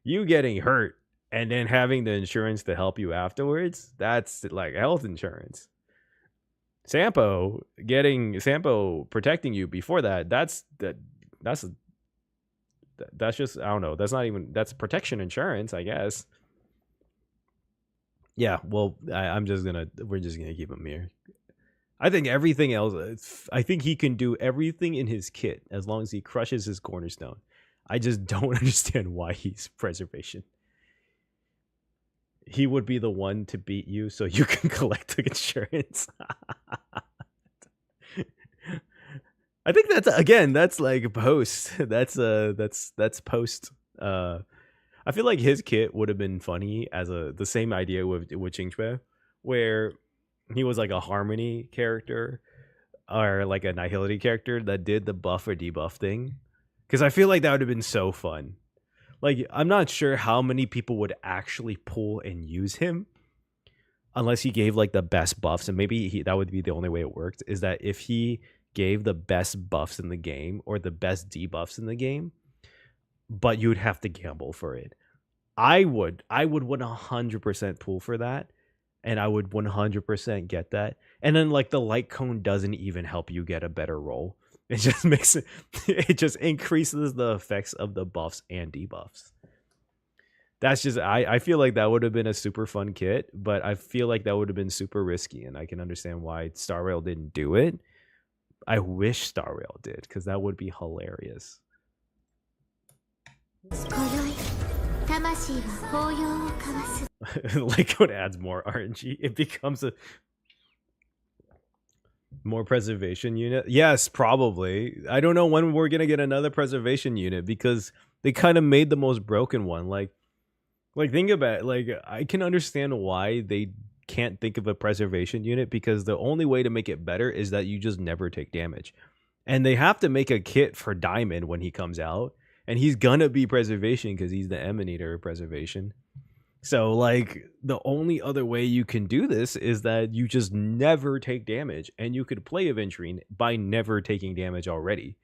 You getting hurt and then having the insurance to help you afterwards, that's like health insurance. Sampo protecting you before that's just, I don't know, that's protection insurance, I guess. Yeah, well, we're just gonna keep him here. I think everything else, I think he can do everything in his kit as long as he crushes his cornerstone. I just don't understand why he's preservation. He would be the one to beat you so you can collect the insurance. I think that's like post. That's post. I feel like his kit would have been funny as the same idea with Qingque, where he was like a harmony character or like a nihility character that did the buff or debuff thing. Because I feel like that would have been so fun. Like, I'm not sure how many people would actually pull and use him unless he gave like the best buffs, and maybe that would be the only way it worked, is that if he gave the best buffs in the game or the best debuffs in the game, but you'd have to gamble for it. I would 100% pull for that, and I would 100% get that. And then like the light cone doesn't even help you get a better roll. It just makes it just increases the effects of the buffs and debuffs. That's just, I feel like that would have been a super fun kit, but I feel like that would have been super risky, and I can understand why Star Rail didn't do it. I wish Star Rail did, because that would be hilarious. Like when it adds more RNG, it becomes a more preservation unit. Yes, probably. I don't know when we're gonna get another preservation unit, because they kind of made the most broken one. Like think about it. Like, I can understand why they can't think of a preservation unit, because the only way to make it better is that you just never take damage. And they have to make a kit for Diamond when he comes out, and he's gonna be preservation because he's the Emanator of preservation. So like the only other way you can do this is that you just never take damage, and you could play Aventurine by never taking damage already.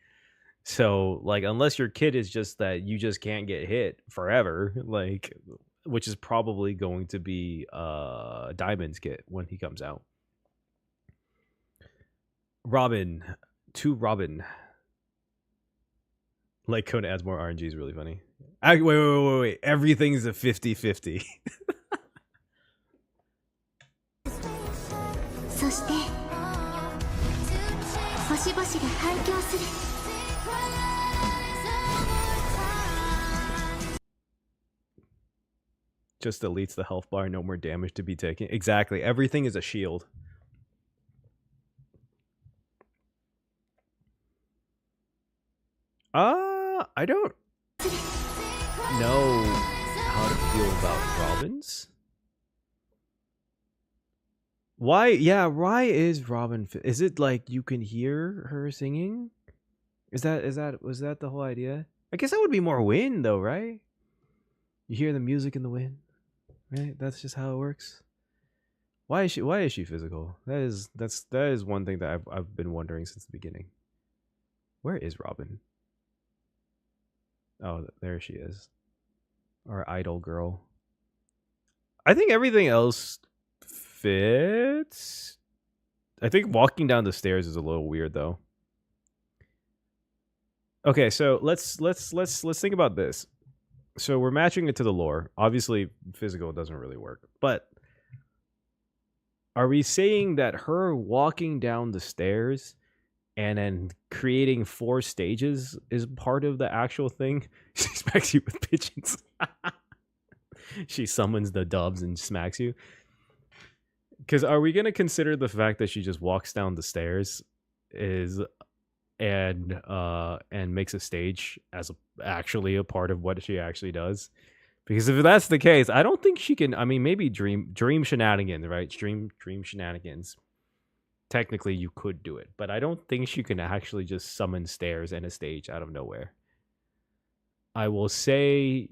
So like, unless your kit is just that you just can't get hit forever, like, which is probably going to be Diamond's kit when he comes out. Robin. Like, code adds more RNG is really funny. Wait. Everything's a 50-50. Just deletes the health bar, no more damage to be taken. Exactly. Everything is a shield. I don't know how to feel about Robin's. Why is Robin? Is it like you can hear her singing? Was that the whole idea? I guess that would be more wind though, right? You hear the music in the wind, right? That's just how it works. Why is she physical? That is one thing that I've been wondering since the beginning. Where is Robin? Oh, there she is. Our idol girl. I think everything else fits. I think walking down the stairs is a little weird though. Okay, so let's think about this. So we're matching it to the lore. Obviously, physical doesn't really work. But are we saying that her walking down the stairs and then creating 4 stages is part of the actual thing? She smacks you with pigeons. She summons the doves and smacks you. Because are we going to consider the fact that she just walks down the stairs and makes a stage as actually a part of what she actually does? Because if that's the case, I don't think she can. I mean, maybe dream shenanigans, right? Dream shenanigans. Technically, you could do it, but I don't think she can actually just summon stairs and a stage out of nowhere. I will say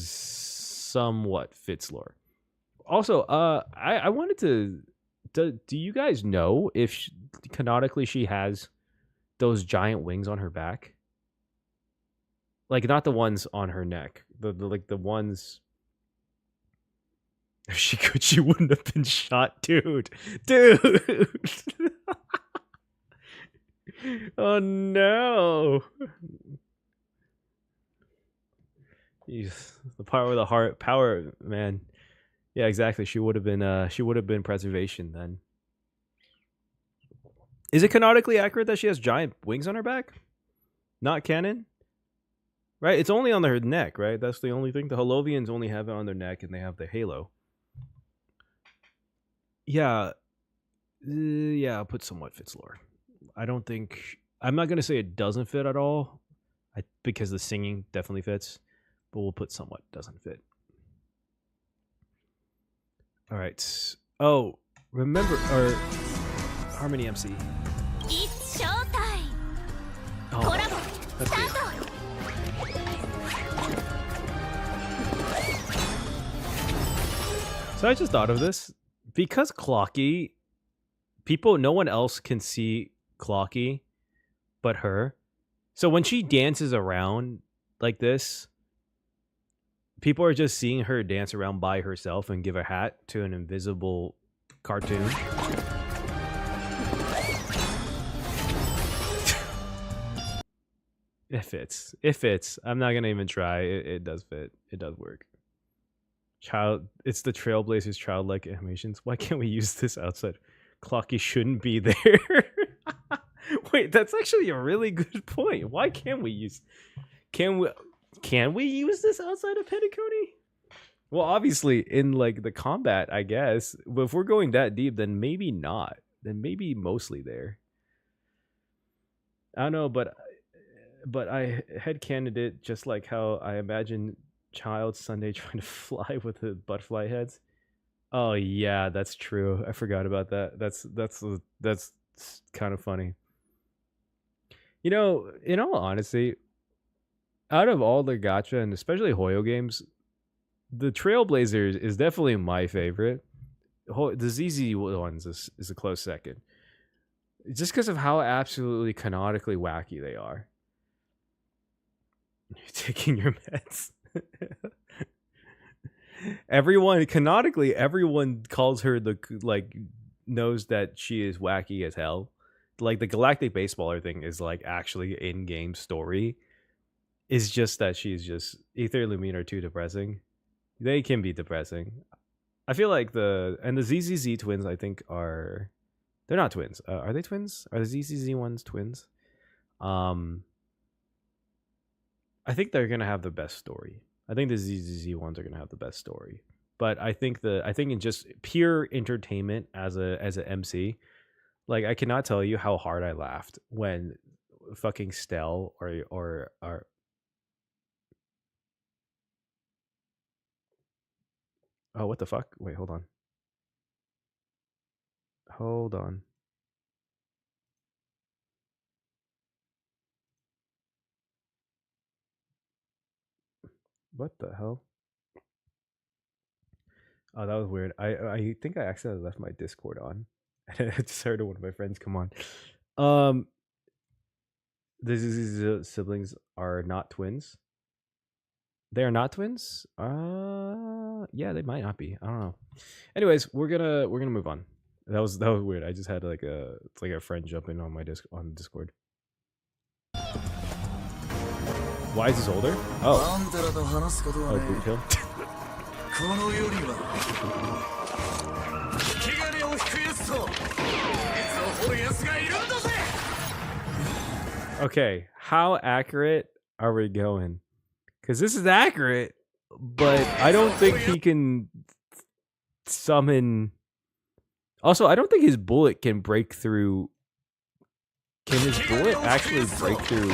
somewhat fits lore. Also, I wanted to. Do you guys know if canonically she has those giant wings on her back? Like, not the ones on her neck, the ones If she could, she wouldn't have been shot, dude. Dude. Oh no. Jeez. The power of the heart, power, man. Yeah, exactly. She would have been preservation then. Is it canonically accurate that she has giant wings on her back? Not canon? Right? It's only on her neck, right? That's the only thing. The Holovians only have it on their neck and they have the halo. Yeah. Yeah, I'll put somewhat fits lore. I don't think... I'm not going to say it doesn't fit at all. Because the singing definitely fits. But we'll put somewhat doesn't fit. Alright. Oh, remember... Or... Harmony MC. It's showtime! Oh, that's good. So I just thought of this. Because Clocky, no one else can see Clocky but her. So when she dances around like this, people are just seeing her dance around by herself and give a hat to an invisible cartoon. It fits. It fits. I'm not gonna even try. It does fit. It does work. It's the Trailblazers childlike animations. Why can't we use this outside? Clocky shouldn't be there. Wait, that's actually a really good point. Why can't we use? Can we use this outside of Petticoaty? Well, obviously in like the combat, I guess. But if we're going that deep, then maybe not. Then maybe mostly there. I don't know, but I headcanoned it just like how I imagine Child Sunday trying to fly with the butterfly heads. Oh yeah, that's true. I forgot about that. That's kind of funny. You know, in all honesty, out of all the gacha and especially Hoyo games, the Trailblazers is definitely my favorite. The ZZ ones is a close second. Just because of how absolutely canonically wacky they are. You're taking your meds. Everyone calls her knows that she is wacky as hell. Like the Galactic Baseballer thing is like actually in-game story. It's just that she's just Ether and Lumine are too depressing. They can be depressing. I feel like the ZZZ twins I think they're not twins. Are they twins? Are the ZZZ ones twins? I think they're gonna have the best story. I think the ZZZ ones are gonna have the best story. But I think in just pure entertainment as a MC, like I cannot tell you how hard I laughed when fucking Stell or oh, what the fuck? Wait, hold on. Hold on. What the hell? Oh, that was weird. I think I accidentally left my Discord on. I just heard one of my friends come on. These siblings are not twins. They are not twins? Yeah, they might not be. I don't know. Anyways, we're gonna move on. That was weird. I just had like a friend jump in on my Discord. Why is this older? Oh, Boot Hill. Okay, how accurate are we going? Because this is accurate, but I don't think he can summon. Also, I don't think his bullet can break through. Can his bullet actually break through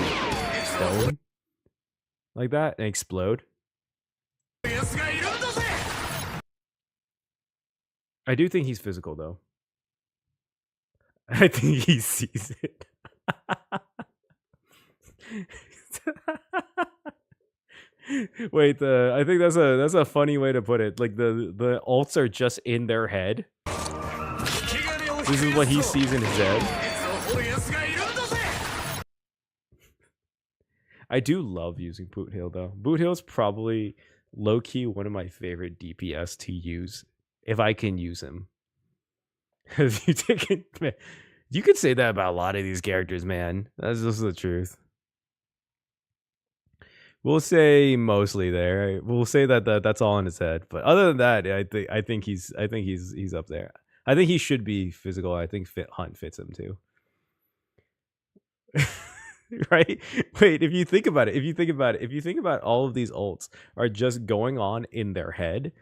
stone like that and explode? I do think he's physical, though. I think he sees it. Wait, I think that's a funny way to put it. Like the ults are just in their head. This is what he sees in his head. I do love using Boot Hill though. Boot Hill is probably low key one of my favorite DPS to use if I can use him. If you take it, man, you could say that about a lot of these characters, man. That's just the truth. We'll say mostly there. We'll say that that's all in his head. But other than that, I think he's up there. I think he should be physical. I think Hunt fits him too. Right? Wait, if you think about it, all of these ults are just going on in their head,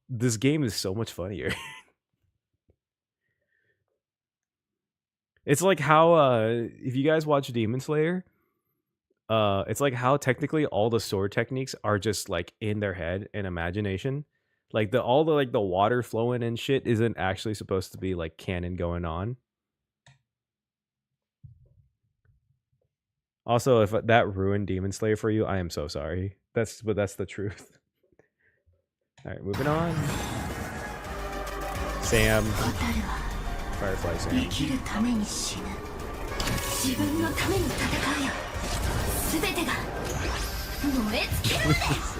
this game is so much funnier. It's like how if you guys watch Demon Slayer, it's like how technically all the sword techniques are just like in their head and imagination. Like all the like the water flowing and shit isn't actually supposed to be like canon going on. Also, if that ruined Demon Slayer for you, I am so sorry. But that's the truth. All right, moving on. Sam. Firefly Sam.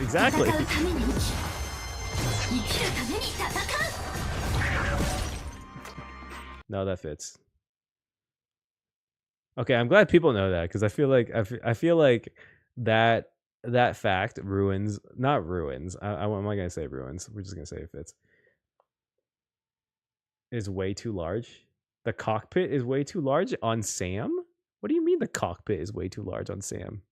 Exactly. No, that fits. Okay, I'm glad people know that because I feel like that fact ruins, not ruins. I'm not gonna say ruins. We're just gonna say it fits. Is way too large. The cockpit is way too large on Sam? What do you mean the cockpit is way too large on Sam?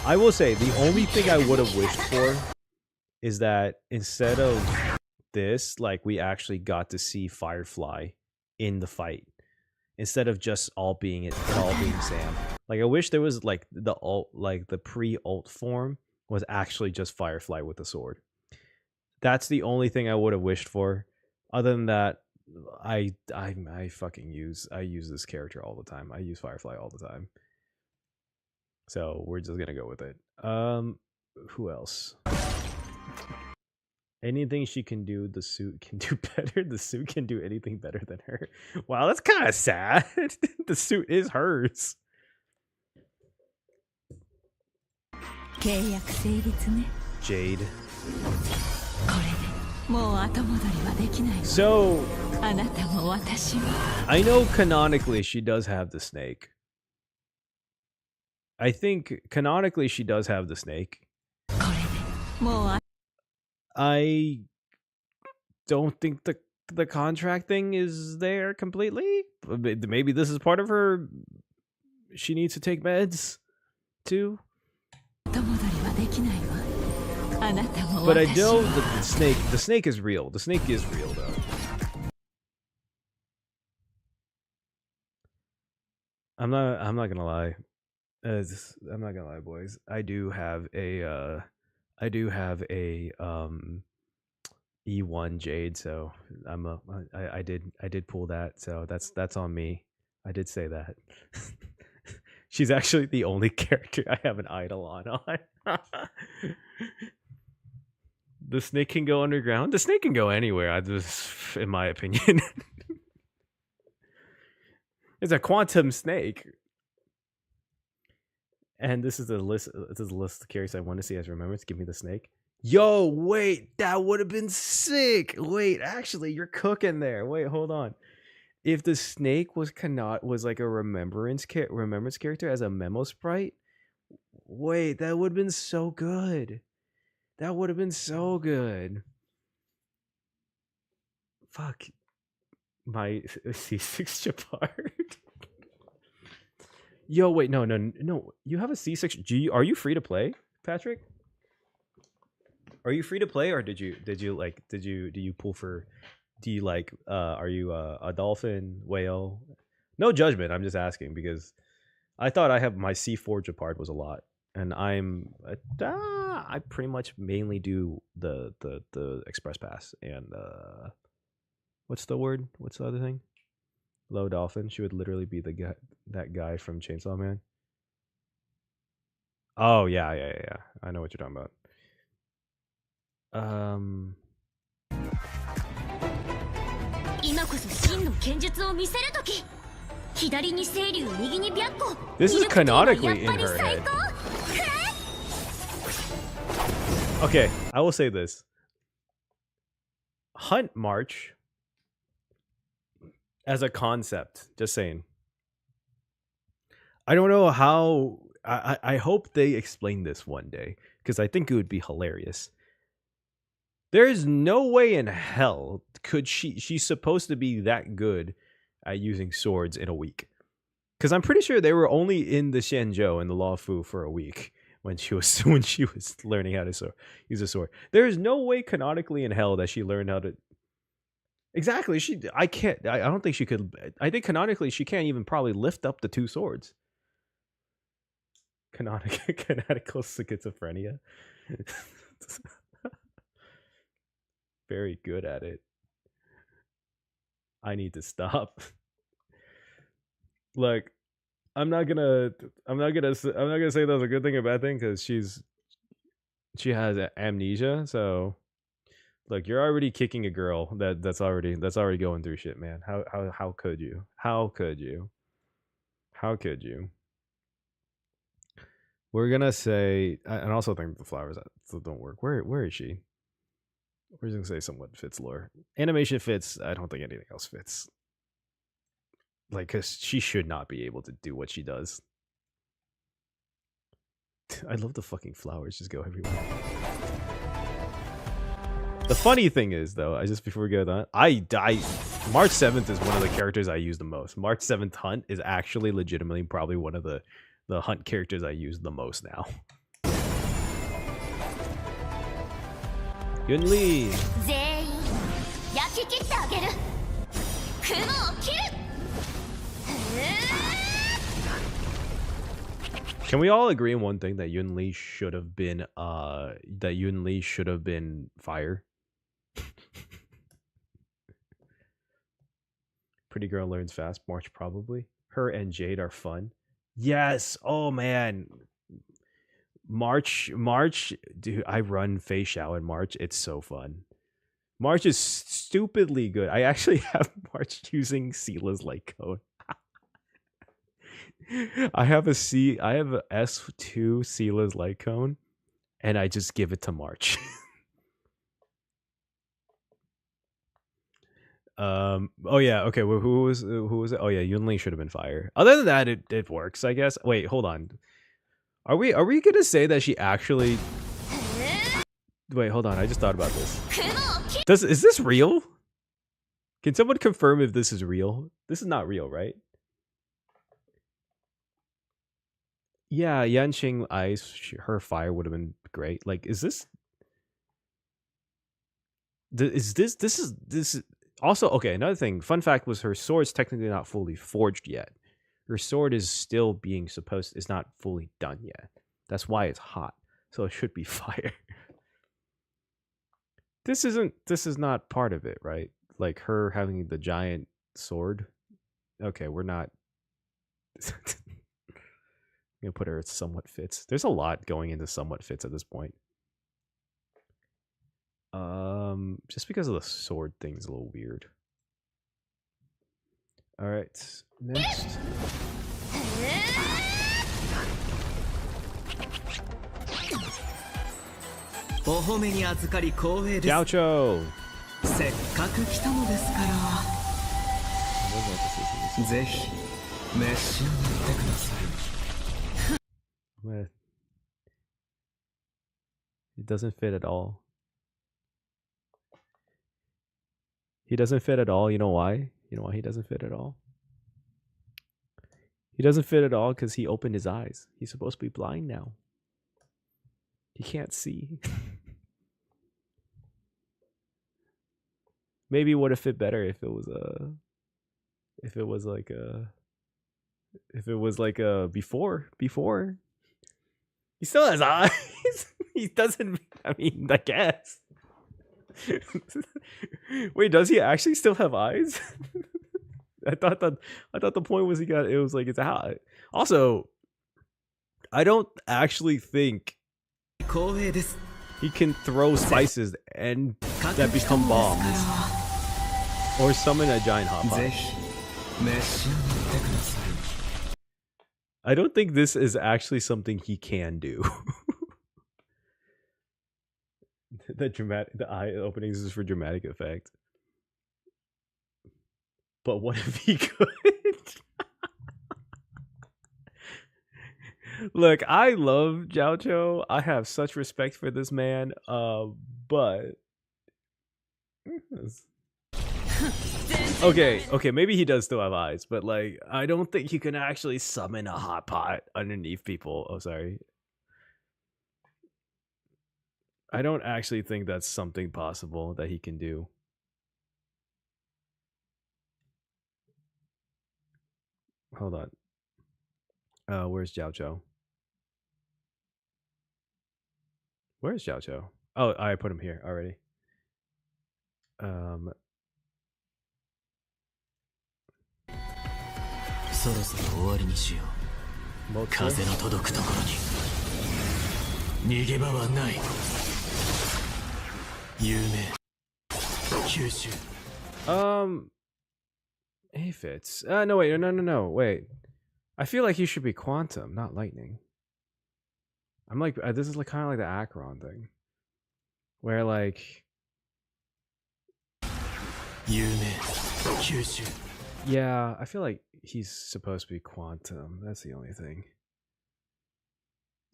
I will say the only thing I would have wished for is that instead of this, like, we actually got to see Firefly in the fight instead of just all being Sam. Like, I wish there was like the ult, like the pre-ult form was actually just Firefly with the sword. That's the only thing I would have wished for. Other than that, I use this character all the time. I use Firefly all the time. So we're just gonna go with it. Who else? Anything she can do, the suit can do better. The suit can do anything better than her. Wow, that's kind of sad. The suit is hers. Jade. So, I know canonically she does have the snake. I think canonically she does have the snake. I don't think the contract thing is there completely. Maybe this is part of her. She needs to take meds too. But I know that the snake is real. The snake is real though. I'm not gonna lie. I'm not gonna lie, boys. I do have a E1 Jade, so I did pull that, so that's on me. I did say that. She's actually the only character I have an idol on. The snake can go underground. The snake can go anywhere. In my opinion, it's a quantum snake. And this is the list. This is the list of characters I want to see as remembrance. Give me the snake. Yo, wait, that would have been sick. Wait, actually, you're cooking there. Wait, hold on. If the snake was like a remembrance character as a memo sprite, wait, that would have been so good. That would have been so good. Fuck. My C6 Japard. Yo, wait, no. You have a C6. Are you free to play, Patrick? Are you free to play, or do you pull for? Do you like? Are you a dolphin, whale? No judgment. I'm just asking because I thought I have my C4 Japard was a lot, and I pretty much mainly do the express pass and what's the word? What's the other thing? Low dolphin. She would literally be that guy from Chainsaw Man. Oh yeah. I know what you're talking about. This is canonically in her head. Okay, I will say this. Hunt March as a concept, just saying. I don't know how. I hope they explain this one day because I think it would be hilarious. There is no way in hell could she's supposed to be that good at using swords in a week. Because I'm pretty sure they were only in the Shenzhou and the Luofu for a week when she was learning how to use a sword. There is no way canonically in hell that she learned how to. Exactly, I don't think she could. I think canonically she can't even probably lift up the two swords. Canonical schizophrenia. Very good at it. I need to stop. Like, I'm not gonna say that's a good thing or bad thing because she has amnesia. So, look, you're already kicking a girl that's already going through shit, man. How could you? How could you? How could you? We're gonna say, and also think the flowers don't work. Where is she? We're just gonna say somewhat fits lore. Animation fits. I don't think anything else fits. Like, cause she should not be able to do what she does. I love the fucking flowers just go everywhere. The funny thing is, though, before we go on, March 7th is one of the characters I use the most. March 7th Hunt is actually legitimately probably one of the Hunt characters I use the most now. Yun Lee. Can we all agree on one thing, that Yun Lee should have been fire? Pretty girl learns fast. March probably. Her and Jade are fun. Yes. Oh man. March, dude, I run Fei Xiao in March. It's so fun. March is stupidly good. I actually have March using Seela's light code. I have a S2 Seela's light cone, and I just give it to March. Oh yeah, okay. Well, who was it? Oh yeah, Yunli should have been fire. Other than that, it works, I guess. Wait, hold on. Are we gonna say that she actually? Wait, hold on. I just thought about this. Is this real? Can someone confirm if this is real? This is not real, right? Yeah, Yanqing Ice, her fire would have been great. Like, is this also okay? Another thing, fun fact was her sword's technically not fully forged yet. Her sword is still is not fully done yet. That's why it's hot. So it should be fire. This is not part of it, right? Like her having the giant sword. Okay, we're not. I'm gonna put her at somewhat fits. There's a lot going into somewhat fits at this point. Just because of the sword thing's a little weird. All right, next. Gaucho. せっかく来たのですからぜひ召し上がってください It doesn't fit at all. He doesn't fit at all. You know why? You know why he doesn't fit at all? He doesn't fit at all because he opened his eyes. He's supposed to be blind now. He can't see. Maybe it would have fit better if it was before. He still has eyes. He doesn't. I mean, I guess. Wait, does he actually still have eyes? I thought the point was it's out. Also, I don't actually think he can throw spices and that become bombs or summon a giant hot pot. I don't think this is actually something he can do. the eye openings is for dramatic effect. But what if he could? Look, I love Zhao Cho. I have such respect for this man. But okay, maybe he does still have eyes, but like I don't think he can actually summon a hot pot underneath people. Oh, sorry. I don't actually think that's something possible that he can do. Hold on. Where's Zhao Cho? Where's Zhao Cho? Oh, I put him here already. そろそろ終わりにしよう。風の届くところに逃げ場はない。有名九州。Aphids. No, wait, no, wait. I feel like he should be Quantum, not Lightning. I'm like, this is like kind of like the Acheron thing, where like, 有名九州。 yeah, I feel like he's supposed to be Quantum. That's the only thing.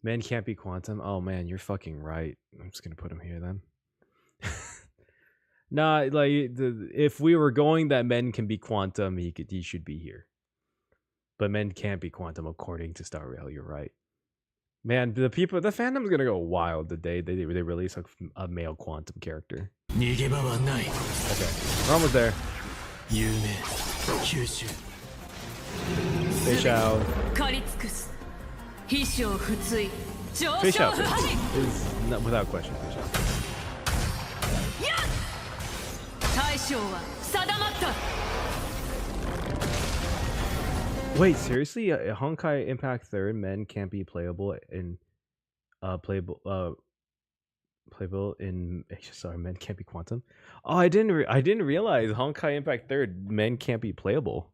Men can't be Quantum. Oh man, you're fucking right. I'm just gonna put him here then. Nah, like if we were going that men can be Quantum, he should be here. But men can't be Quantum according to Star Rail. You're right, man. The fandom's gonna go wild the day they release a male Quantum character. Okay, we're almost there. Fish out. Fish out is not, without question. Fish out. Wait, seriously? Honkai Impact 3rd men can't be playable in playable in HSR. Men can't be Quantum. Oh, I didn't realize Honkai Impact 3rd men can't be playable.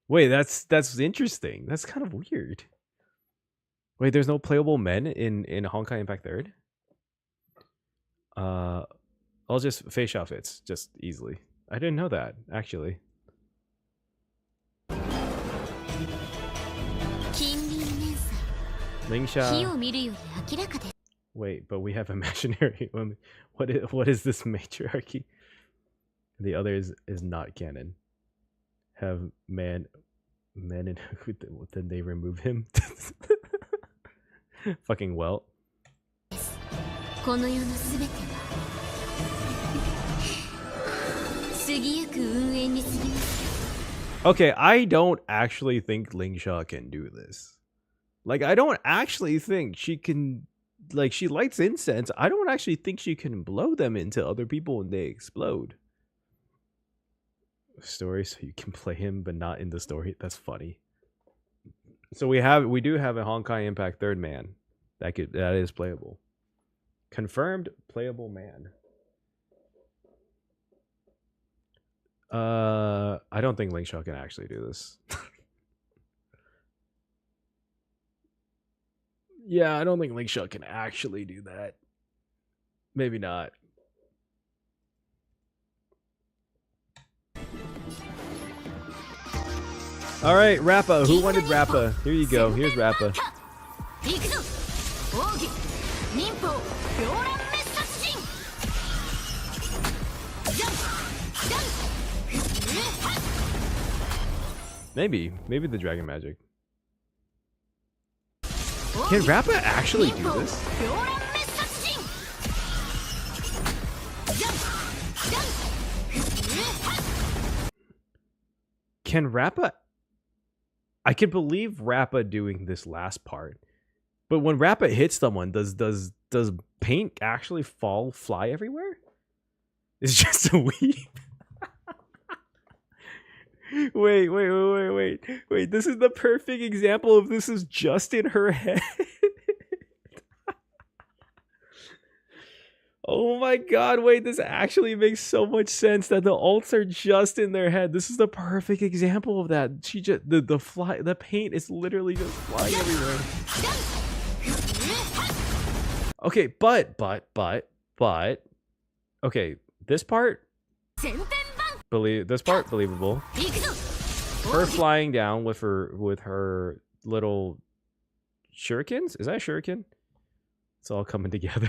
Wait, that's interesting. That's kind of weird. Wait, there's no playable men in Honkai Impact 3rd? I'll just face outfits just easily. I didn't know that, actually. Lingsha. Wait, but we have imaginary women. What is this matriarchy? The other is not canon. Have men in then they remove him? Fucking well. Okay, I don't actually think Lingsha can do this. Like, I don't actually think she can. Like, she lights incense. I don't actually think she can blow them into other people when they explode. Story, so you can play him, but not in the story. That's funny. So we do have a Honkai Impact 3rd man that is playable. Confirmed playable man. I don't think Lingsha can actually do this. Yeah, I don't think Lingsha can actually do that. Maybe not. All right, Rappa. Who wanted Rappa? Here you go. Here's Rappa. Maybe the dragon magic. Can Rappa actually do this? Can Rappa? I can believe Rappa doing this last part, but when Rappa hits someone, does paint actually fly everywhere? It's just a weave. Wait. This is the perfect example of this is just in her head. Oh my god, wait, this actually makes so much sense that the ults are just in their head. This is the perfect example of that. She just the paint is literally just flying everywhere. Okay, but Okay, this part believable. Her flying down with her little shurikens? Is that a shuriken? It's all coming together.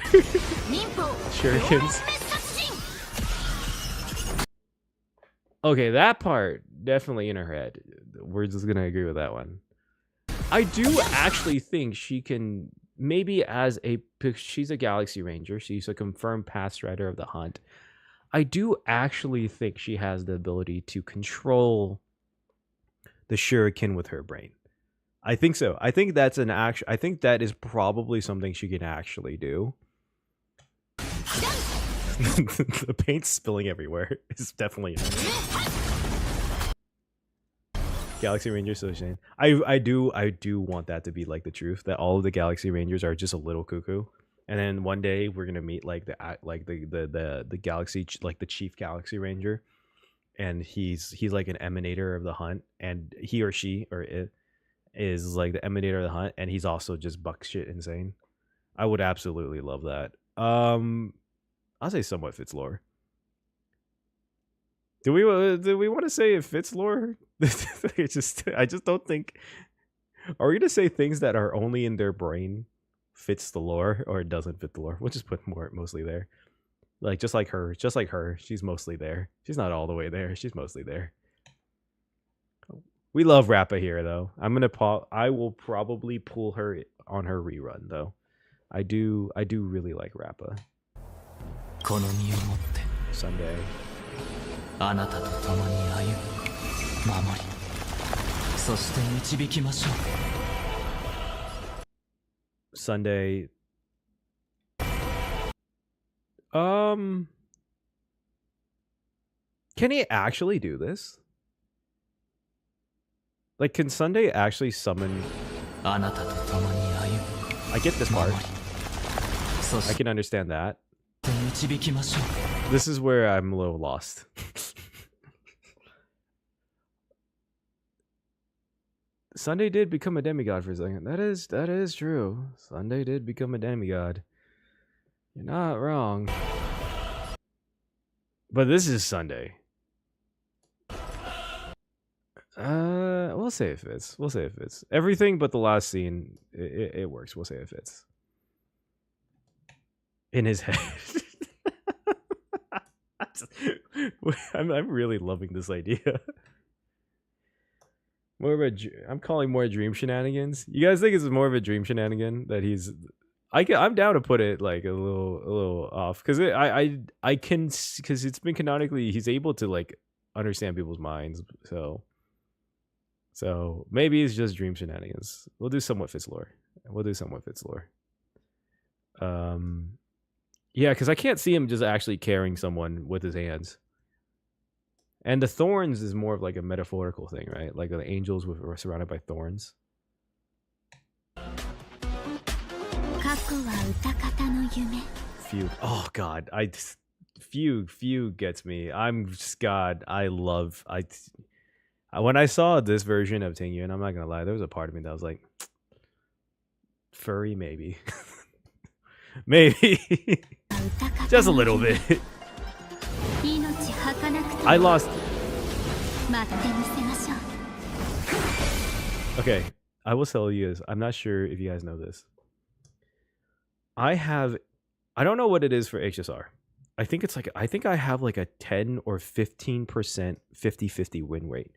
Shurikens. Okay, that part definitely in her head. We're just gonna agree with that one. I do actually think she can, maybe as a, she's a Galaxy Ranger. She's a confirmed past rider of the hunt. I do actually think she has the ability to control the shuriken with her brain. I think so. I think that's an action. I think that is probably something she can actually do. The paint's spilling everywhere. It's definitely Galaxy Ranger Association. I do want that to be like the truth, that all of the Galaxy Rangers are just a little cuckoo, and then one day we're gonna meet like the Galaxy, like the chief Galaxy Ranger, and he's like an emanator of the hunt, and he or she or it is like the emanator of the hunt, and he's also just buck shit insane. I would absolutely love that. I'll say somewhat fits lore. Do we want to say it fits lore? I just don't think. Are we gonna say things that are only in their brain fits the lore, or it doesn't fit the lore? We'll just put mostly there. Like just like her, she's mostly there. She's not all the way there. She's mostly there. We love Rappa here though. I will probably pull her on her rerun though. I do really like Rappa. Sunday. Sunday. Can he actually do this? Like, can Sunday actually summon? I get this part. I can understand that. This is where I'm a little lost. Sunday did become a demigod for a second. That is true. Sunday did become a demigod. You're not wrong. But this is Sunday. We'll say it fits. We'll say it fits. Everything but the last scene, it works. We'll say it fits. In his head. I'm really loving this idea. More of a, I'm calling more dream shenanigans. You guys think it's more of a dream shenanigan that he's? I'm down to put it like a little off, because I can, because it's been canonically he's able to like understand people's minds. So maybe it's just dream shenanigans. We'll do somewhat fits lore. Yeah, because I can't see him just actually carrying someone with his hands. And the thorns is more of like a metaphorical thing, right? Like the angels were surrounded by thorns. Fugue. Oh God, Fugue gets me. I'm just God. When I saw this version of Tingyu, and I'm not gonna lie, there was a part of me that was like, furry, maybe, maybe, just a little bit. I lost. Okay, I will tell you this. I'm not sure if you guys know this. I don't know what it is for HSR. I think I have like a 10 or 15% 50-50 win rate.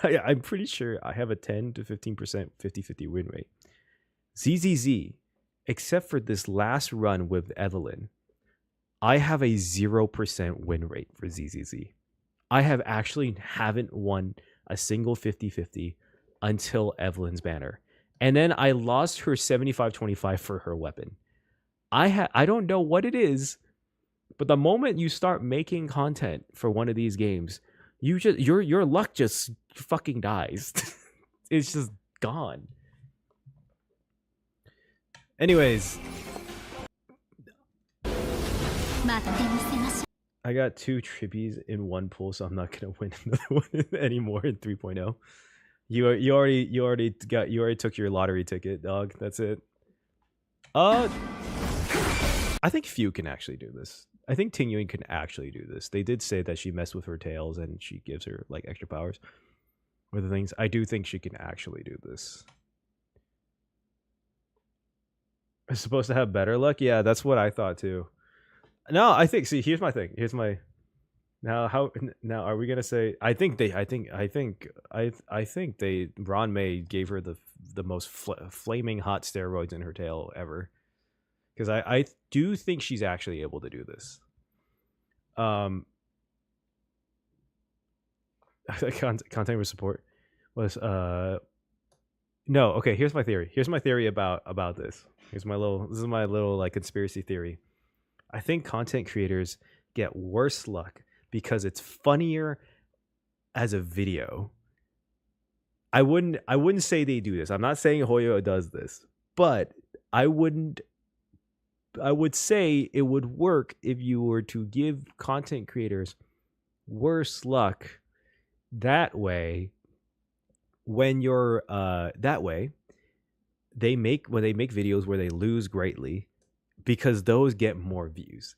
I'm pretty sure I have a 10 to 15% 50-50 win rate. ZZZ, except for this last run with Evelyn, I have a 0% win rate for ZZZ. I haven't won a single 50-50 until Evelyn's banner. And then I lost her 75-25 for her weapon. I don't know what it is, but the moment you start making content for one of these games, your luck just fucking dies. It's just gone. Anyways, I got 2 tribbies in one pool, so I'm not gonna win another one anymore in 3.0. You already took your lottery ticket, dog. That's it. I I think Few can actually do this. I think Ting Yun can actually do this. They did say that she messed with her tails and she gives her like extra powers with the things. I do think she can actually do this. It's supposed to have better luck. Yeah, that's what I thought too. No, I think. See, here's my thing. Here's my. Now are we gonna say? I think they. I think they. Ron May gave her the most flaming hot steroids in her tail ever. Because I do think she's actually able to do this. Content with support was no. Okay, here's my theory. Here's my theory about this. This is my little like conspiracy theory. I think content creators get worse luck because it's funnier as a video. I wouldn't say they do this. I'm not saying Hoyo does this, but I would say it would work if you were to give content creators worse luck. That way, when you're that way, when they make videos where they lose greatly, because those get more views.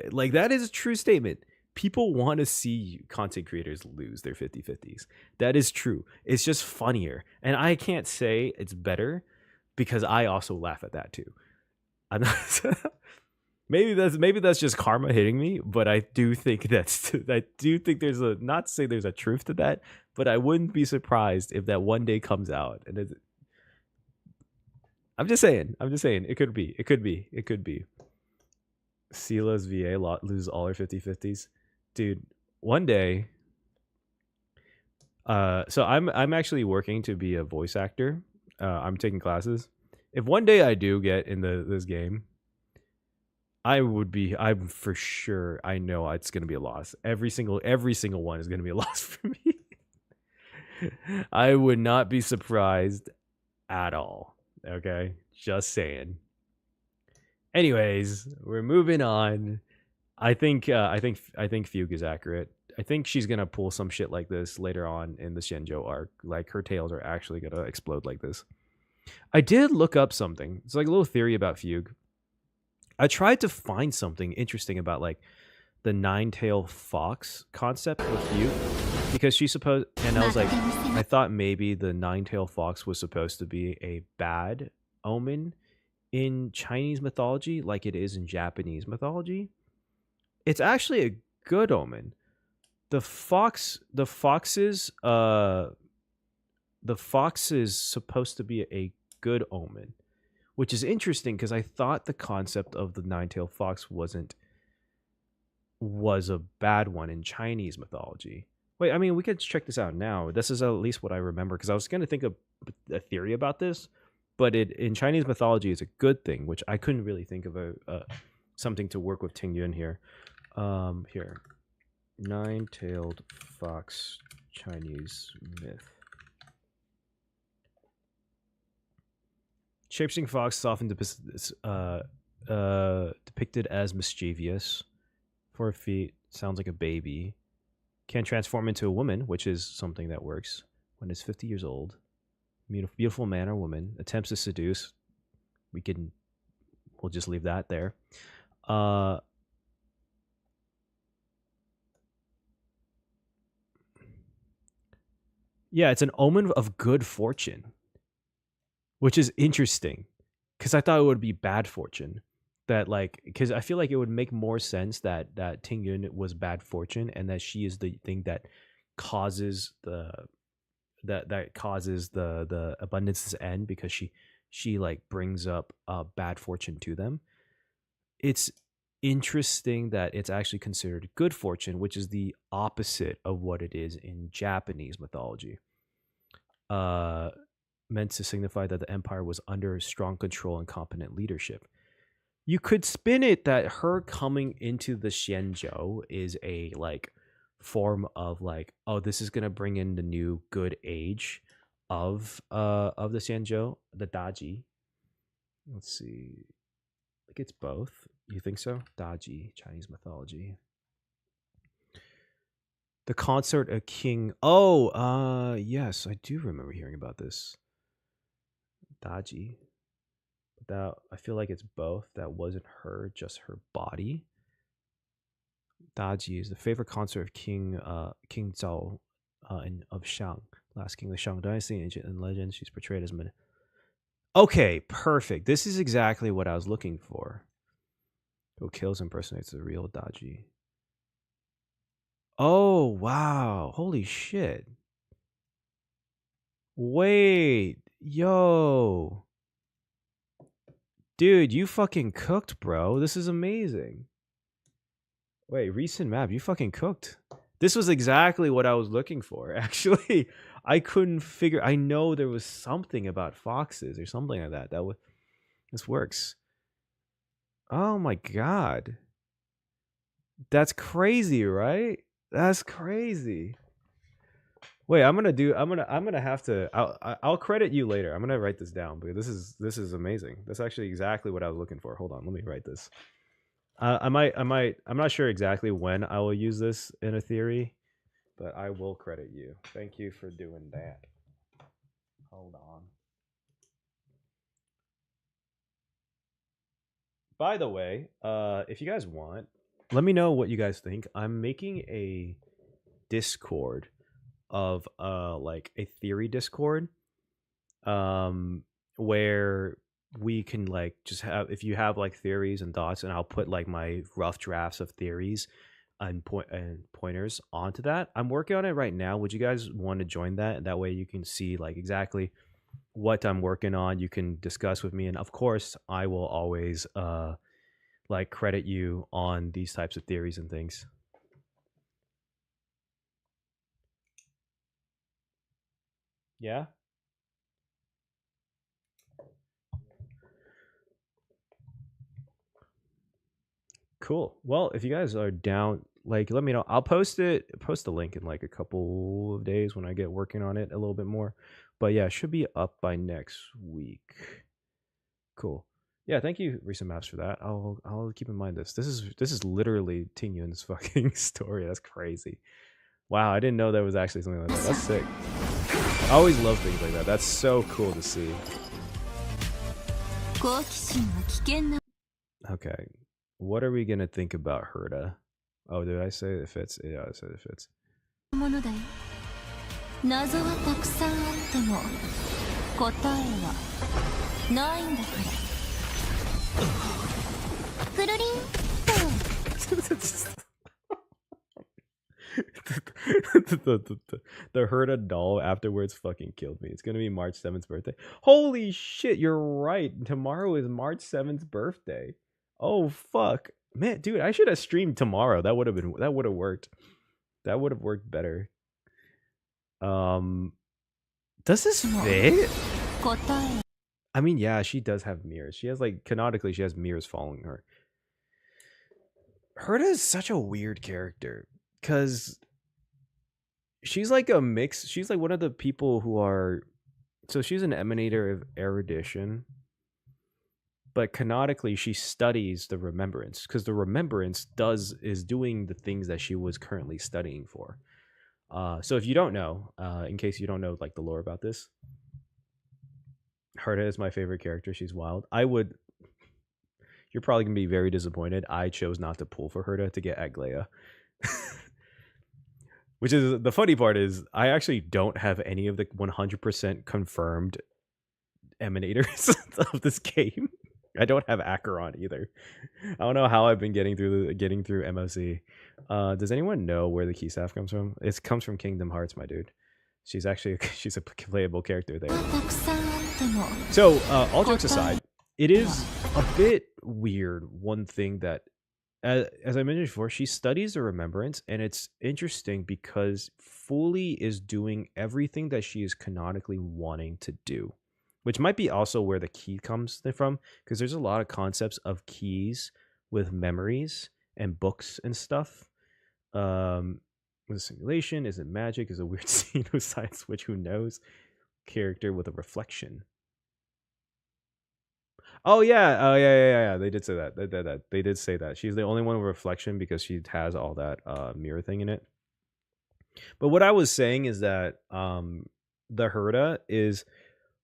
Like, that is a true statement. People want to see content creators lose their 50-50s. That is true. It's just funnier. And I can't say it's better because I also laugh at that too. I'm not maybe that's just karma hitting me, but I do think there's a, not to say there's a truth to that, but I wouldn't be surprised if that one day comes out and I'm just saying it could be Sila's VA lose all her 50-50s. Dude, one day so I'm actually working to be a voice actor. I'm taking classes. If one day I do get in this game, I'm for sure, I know it's going to be a loss. Every single one is going to be a loss for me. I would not be surprised at all. Okay? Just saying. Anyways, we're moving on. I think Fugue is accurate. I think she's going to pull some shit like this later on in the Shenzhou arc. Like, her tails are actually going to explode like this. I did look up something. It's like a little theory about Fugue. I tried to find something interesting about like the nine-tailed fox concept with Fugue, because she's supposed, and I was like, I thought maybe the nine-tailed fox was supposed to be a bad omen in Chinese mythology, like it is in Japanese mythology. It's actually a good omen. The fox is supposed to be a good omen, which is interesting because I thought the concept of the nine-tailed fox was a bad one in Chinese mythology. Wait, I mean, we could check this out now. This is at least what I remember, because I was going to think of a theory about this, but in Chinese mythology is a good thing, which I couldn't really think of something to work with Ting Yun here. Here, nine-tailed fox Chinese myth. Shapeshifting fox is often depicted as mischievous. 4 feet, sounds like a baby. Can transform into a woman, which is something that works when it's 50 years old. Beautiful man or woman. Attempts to seduce. We'll just leave that there. Yeah, it's an omen of good fortune, which is interesting, because I thought it would be bad fortune. That, like, because I feel like it would make more sense that Ting Yun was bad fortune, and that she is the thing that causes the abundance's end, because she like brings up bad fortune to them. It's interesting that it's actually considered good fortune, which is the opposite of what it is in Japanese mythology. Meant to signify that the empire was under strong control and competent leadership. You could spin it that her coming into the Shenzhou is a like form of like, oh, this is gonna bring in the new good age of the Shenzhou, the Daji. Let's see, like, it's both. You think so? Daji, Chinese mythology. The Consort of King. Oh, yes, I do remember hearing about this. Daji. That I feel like it's both. That wasn't her, just her body. Daji is the favorite consort of King Zhao of Shang, last king of the Shang dynasty. In legend, she's portrayed as Okay, perfect. This is exactly what I was looking for. Who kills impersonates the real Daji. Oh, wow. Holy shit. Wait. Yo. Dude, you fucking cooked, bro. This is amazing. Wait, recent map. You fucking cooked. This was exactly what I was looking for, actually. I couldn't figure... I know there was something about foxes or something like that. This works. Oh my god. That's crazy, right? That's crazy. Wait, I'm gonna have to. I'll credit you later. I'm gonna write this down, but this is amazing. That's actually exactly what I was looking for. Hold on, let me write this. I'm not sure exactly when I will use this in a theory, but I will credit you. Thank you for doing that. Hold on. By the way, if you guys want, let me know what you guys think. I'm making a Discord of like a theory Discord where we can like just have, if you have like theories and thoughts, and I'll put like my rough drafts of theories and pointers onto that. I'm working on it right now. Would you guys want to join that? That way you can see like exactly what I'm working on. You can discuss with me, and of course I will always like credit you on these types of theories and things. Yeah. Cool. Well, if you guys are down, like, let me know. I'll post the link in like a couple of days when I get working on it a little bit more. But yeah, it should be up by next week. Cool. Yeah, thank you, Recent Maps, for that. I'll keep in mind this. This is literally Ting Yun's fucking story. That's crazy. Wow, I didn't know there was actually something like that. That's sick. I always love things like that. That's so cool to see. Okay. What are we gonna think about Herta? Oh, did I say it fits? Yeah, I said it fits. The Herta doll afterwards fucking killed me. It's gonna be March 7th's birthday. Holy shit, you're right. Tomorrow is March 7th's birthday. Oh fuck. Man, dude, I should have streamed tomorrow. That would have worked. That would have worked better. Does this fit? I mean, yeah, she does have mirrors. She has like canonically she has mirrors following her. Herta is such a weird character cuz she's like a mix. She's like one of the people who are, so she's an emanator of erudition, but canonically she studies the remembrance, because the remembrance is doing the things that she was currently studying for. So if you don't know, in case you don't know like the lore about this, Herta is my favorite character. She's wild. You're probably gonna be very disappointed. I chose not to pull for Herta to get Aglaia. Which is the funny part is I actually don't have any of the 100% confirmed emanators of this game. I don't have Acheron either. I don't know how I've been getting through MOC. Does anyone know where the key staff comes from? It comes from Kingdom Hearts, my dude. She's a playable character there. So all jokes aside, it is a bit weird. One thing that, as I mentioned before, she studies the remembrance, and it's interesting because Foley is doing everything that she is canonically wanting to do, which might be also where the key comes from, because there's a lot of concepts of keys with memories and books and stuff. With a simulation, is it magic? Is a weird scene with side switch? Who knows? Character with a reflection. Oh yeah. They did say that. They did say that she's the only one with reflection because she has all that mirror thing in it. But what I was saying is that the Herta is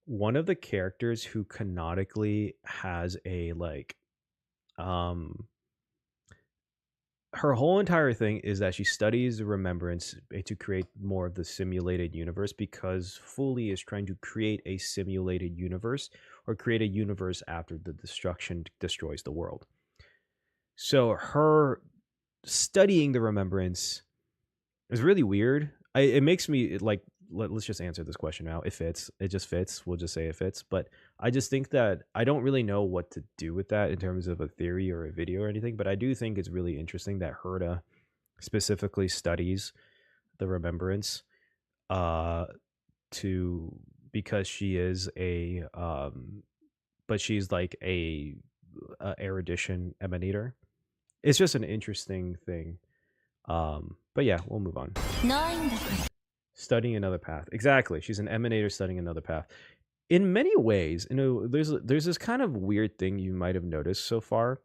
one of the characters who canonically has a like her whole entire thing is that she studies remembrance to create more of the simulated universe, because Fully is trying to create a simulated universe, or create a universe after the destruction destroys the world. So her studying the remembrance is really weird. It makes me like, let's just answer this question now. It fits. It just fits. We'll just say it fits. But I just think that I don't really know what to do with that in terms of a theory or a video or anything. But I do think it's really interesting that Herta specifically studies the remembrance, to because she is a but she's like a erudition emanator. It's just an interesting thing. But yeah, we'll move on. ないんだから Studying another path. Exactly. She's an emanator studying another path. In many ways, there's this kind of weird thing you might have noticed so far,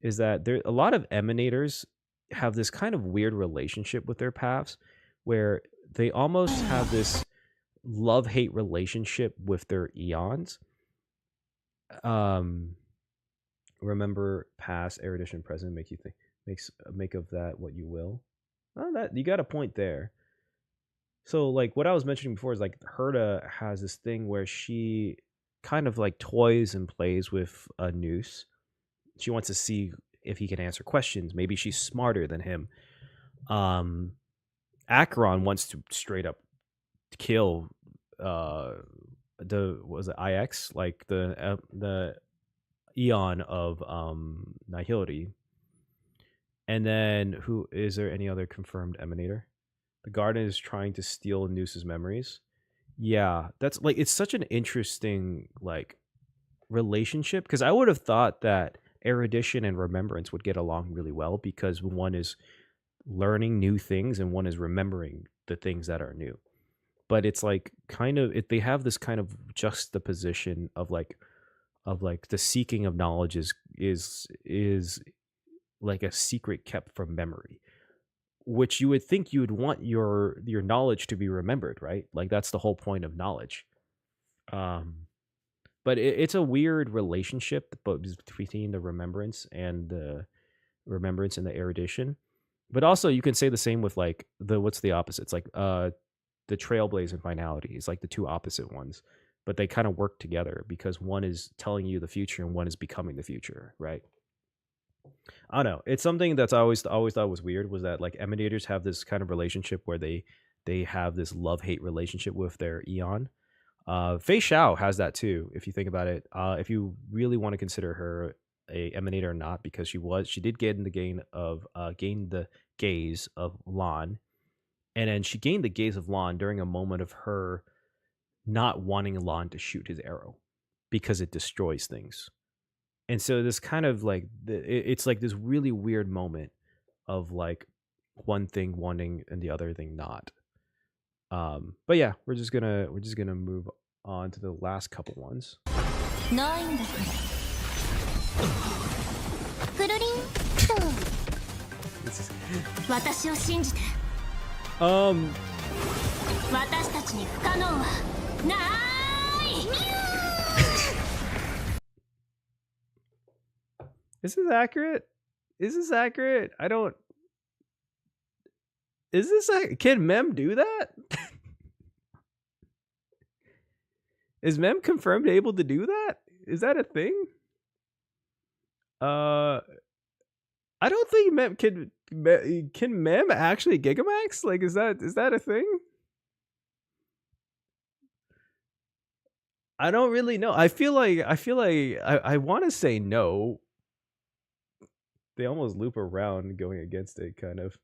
is that there a lot of emanators have this kind of weird relationship with their paths, where they almost have this love-hate relationship with their eons. Remember, past, erudition, present, make you think, make of that what you will. Oh, that you got a point there. So like what I was mentioning before is like Herta has this thing where she kind of like toys and plays with a noose. She wants to see if he can answer questions. Maybe she's smarter than him. Acheron wants to straight up kill was it IX, like the Eon of Nihility. And then who is there any other confirmed emanator? The Garden is trying to steal Noose's memories. Yeah, that's like, it's such an interesting like relationship, because I would have thought that erudition and remembrance would get along really well, because one is learning new things and one is remembering the things that are new. But it's like kind of they have this kind of juxtaposition of like the seeking of knowledge is like a secret kept from memory, which you would think you would want your knowledge to be remembered, right? Like that's the whole point of knowledge. But it's a weird relationship between the remembrance and the erudition. But also you can say the same with like what's the opposite? It's like the trailblaze and finality is like the two opposite ones, but they kind of work together because one is telling you the future and one is becoming the future, right? I don't know. It's something that's always thought was weird, was that like emanators have this kind of relationship where they have this love-hate relationship with their Eon. Fei Xiao has that too, if you think about it. If you really want to consider her a emanator or not, because she did get in the gain the gaze of Lan, and then she gained the gaze of Lan during a moment of her not wanting Lan to shoot his arrow because it destroys things. And so this kind of like it's like this really weird moment of like one thing wanting and the other thing not. But yeah, we're just gonna move on to the last couple ones. ないんだからくるりんと私を信じて私たちに不可能はない Is this accurate? Is this accurate? I don't. Is this can Mem do that? Is Mem confirmed able to do that? Is that a thing? I don't think Mem can Mem actually Gigamax? Like, is that a thing? I don't really know. I feel like I want to say no. They almost loop around going against it, kind of.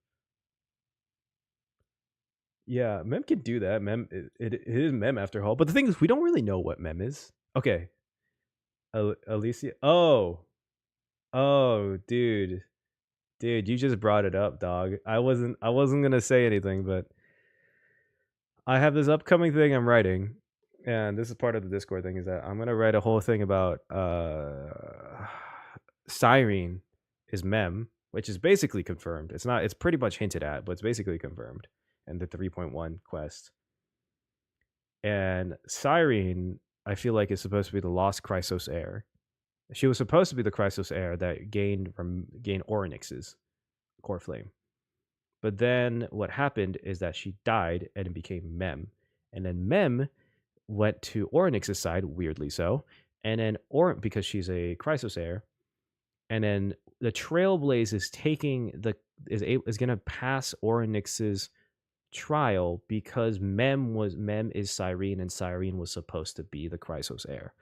Yeah, Mem can do that. Mem, it is Mem after all. But the thing is, we don't really know what Mem is. Okay. Alicia. Oh, dude, you just brought it up, dog. I wasn't gonna say anything, but I have this upcoming thing I'm writing, and this is part of the Discord thing. Is that I'm gonna write a whole thing about Cyrene is Mem, which is basically confirmed. It's not. It's pretty much hinted at, but it's basically confirmed. And the 3.1 quest. And Cyrene I feel like it's supposed to be the lost Chrysos heir. She was supposed to be the Chrysos heir that gained Orynyx's core flame. But then what happened is that she died and it became Mem. And then Mem went to Orynyx's side, weirdly so. And then because she's a Chrysos heir. And then the Trailblaze is is gonna pass Orynyx's trial because Mem is Cyrene and Cyrene was supposed to be the Chrysos heir.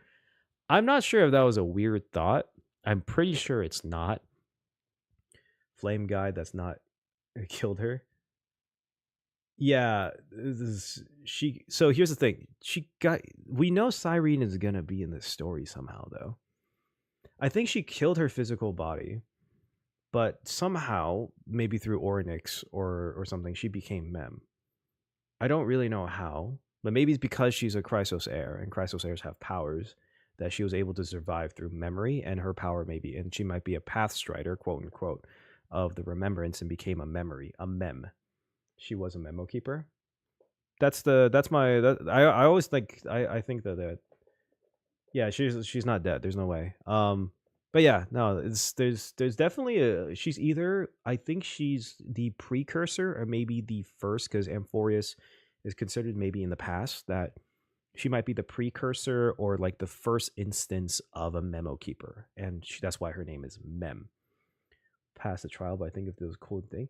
I'm not sure if that was a weird thought. I'm pretty sure it's not. Flame guy that's not killed her. Yeah, so here's the thing. We know Cyrene is gonna be in this story somehow though. I think she killed her physical body, but somehow, maybe through Orynyx or something, she became Mem. I don't really know how, but maybe it's because she's a Chrysos heir, and Chrysos heirs have powers that she was able to survive through memory, and her power maybe, and she might be a path strider, quote unquote, of the remembrance and became a memory, a mem. She was a memo keeper. I always think I think that yeah, she's not dead. There's no way. But yeah, no, there's definitely she's either, I think she's the precursor or maybe the first, because Amphorius is considered maybe in the past that she might be the precursor or like the first instance of a memo keeper, and that's why her name is Mem. Pass the trial, but I think if there was a cool thing.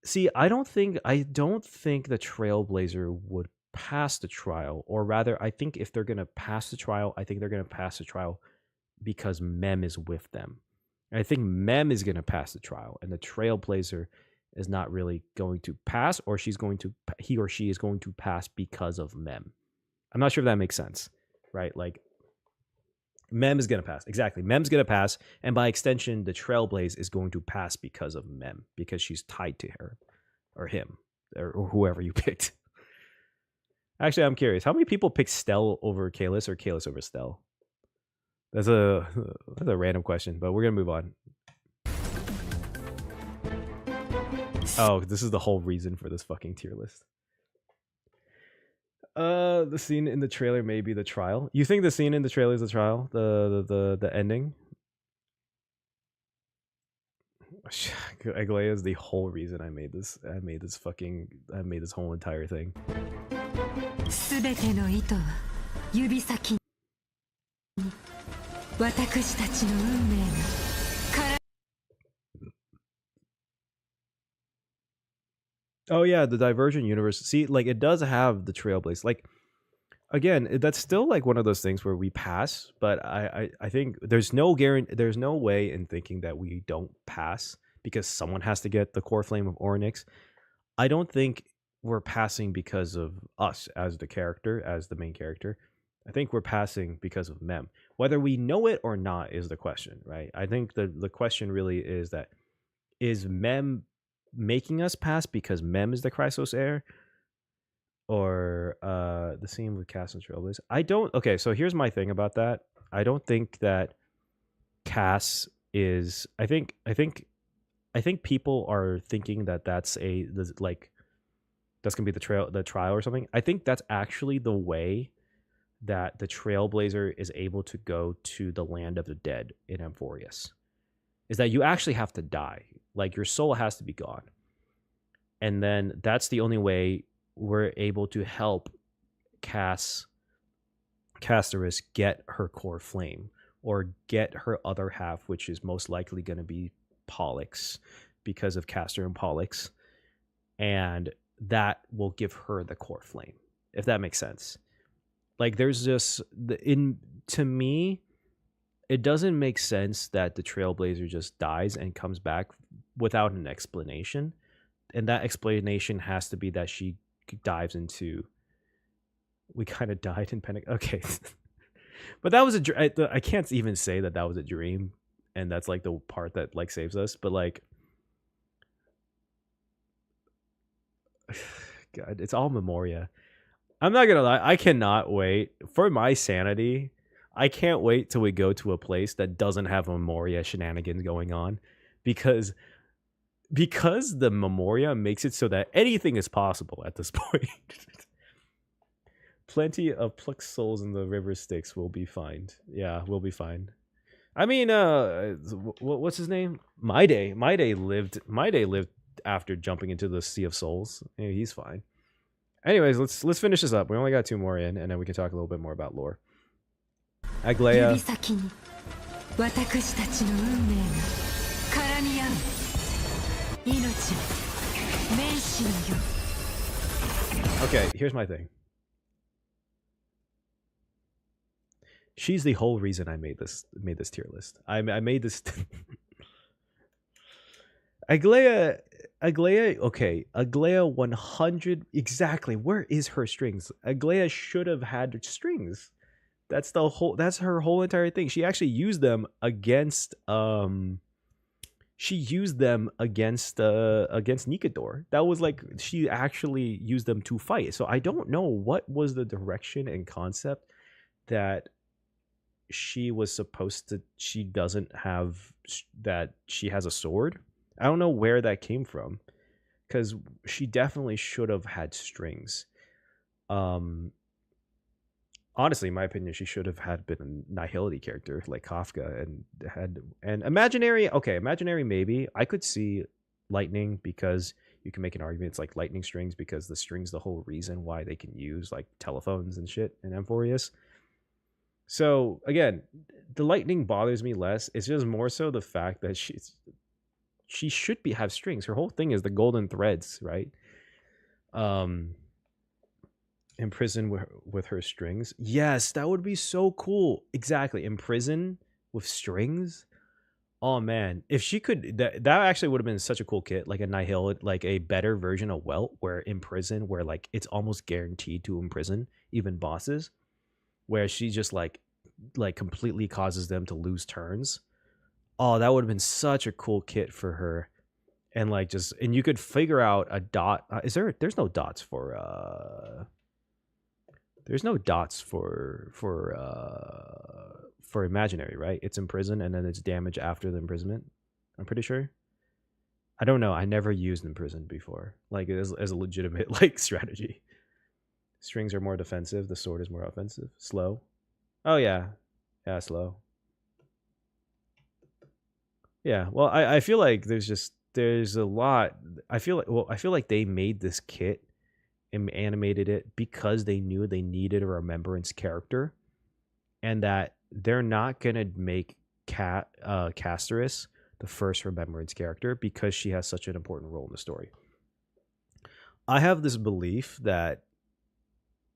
See, I don't think the Trailblazer would pass the trial, or rather, I think if they're gonna pass the trial, I think they're gonna pass the trial because Mem is with them. And I think Mem is gonna pass the trial, and the Trailblazer is not really going to pass, or he or she is going to pass because of Mem. I'm not sure if that makes sense, right? Like, Mem is gonna pass. Exactly, Mem's gonna pass, and by extension, the Trailblaze is going to pass because of Mem, because she's tied to her, or him, or whoever you picked. Actually, I'm curious, how many people pick Stell over Kalis or Kalis over Stell? That's a random question, but we're gonna move on. Oh, this is the whole reason for this fucking tier list. The scene in the trailer may be the trial. You think the scene in the trailer is the trial? The ending? Aglaya is the whole reason I made this whole entire thing. Oh yeah, the Divergent universe. See, like, it does have the Trailblaze. Like, again, that's still like one of those things where we pass, but I think there's no way in thinking that we don't pass because someone has to get the core flame of Orynyx. I don't think we're passing because of us as the main character. I think we're passing because of Mem. Whether we know it or not is the question, right? I think the question really is that, is Mem making us pass because Mem is the Chrysos heir, or the scene with Cass and Trailblaze? Okay, so here's my thing about that. I don't think that Cass is. I think people are thinking that that's gonna be the trial or something. I think that's actually the way that the Trailblazer is able to go to the land of the dead in Amphorius. Is that you actually have to die. Like, your soul has to be gone. And then that's the only way we're able to help Casterus get her core flame, or get her other half, which is most likely going to be Pollux because of Castor and Pollux. And that will give her the core flame, if that makes sense. Like, there's just, to me, it doesn't make sense that the Trailblazer just dies and comes back without an explanation. And that explanation has to be that she dives into... We kind of died in Panic. Okay. But that was I can't even say that was a dream. And that's like the part that like saves us. But like... God, it's all Memoria. I'm not gonna lie, I cannot wait for my sanity. I can't wait till we go to a place that doesn't have Memoria shenanigans going on, because the Memoria makes it so that anything is possible at this point. plenty of plucked souls in the river Styx will be fine. Yeah, we'll be fine. I mean, what's his name? My Day lived after jumping into the Sea of Souls. Yeah, he's fine. Anyways, let's finish this up. We only got 2 more in, and then we can talk a little bit more about lore. Aglaya. Okay, here's my thing. She's the whole reason I made this tier list. I made this. Aglaya, okay. Aglaya 100 exactly. Where is her strings? Aglaya should have had strings. That's her whole entire thing. She actually used them against against Nikador. That was like she actually used them to fight. So I don't know what was the direction and concept that she was supposed to. She doesn't have that. She has a sword. I don't know where that came from, because she definitely should have had strings. Honestly, in my opinion, she should have had been a Nihility character like Kafka and imaginary. Okay, imaginary maybe. I could see lightning, because you can make an argument it's like lightning strings, because the strings the whole reason why they can use like telephones and shit in Amphorius. So again, the lightning bothers me less. It's just more so the fact that she should have strings. Her whole thing is the golden threads, right? Imprison with her strings. Yes, that would be so cool. Exactly. Imprison with strings. Oh man, if she could, that actually would have been such a cool kit, like a Nihil, like a better version of Welt, where imprison, where like it's almost guaranteed to imprison even bosses, where she just like completely causes them to lose turns. Oh, that would have been such a cool kit for her. And like just, and you could figure out a dot. There's no dots for imaginary, right? It's imprison and then it's damage after the imprisonment. I'm pretty sure. I don't know. I never used imprison before, like as a legitimate like strategy. Strings are more defensive. The sword is more offensive. Slow. Oh yeah, slow. Yeah. Well, I feel like there's a lot. I feel like they made this kit and animated it because they knew they needed a remembrance character, and that they're not gonna make Casterus the first remembrance character because she has such an important role in the story. I have this belief that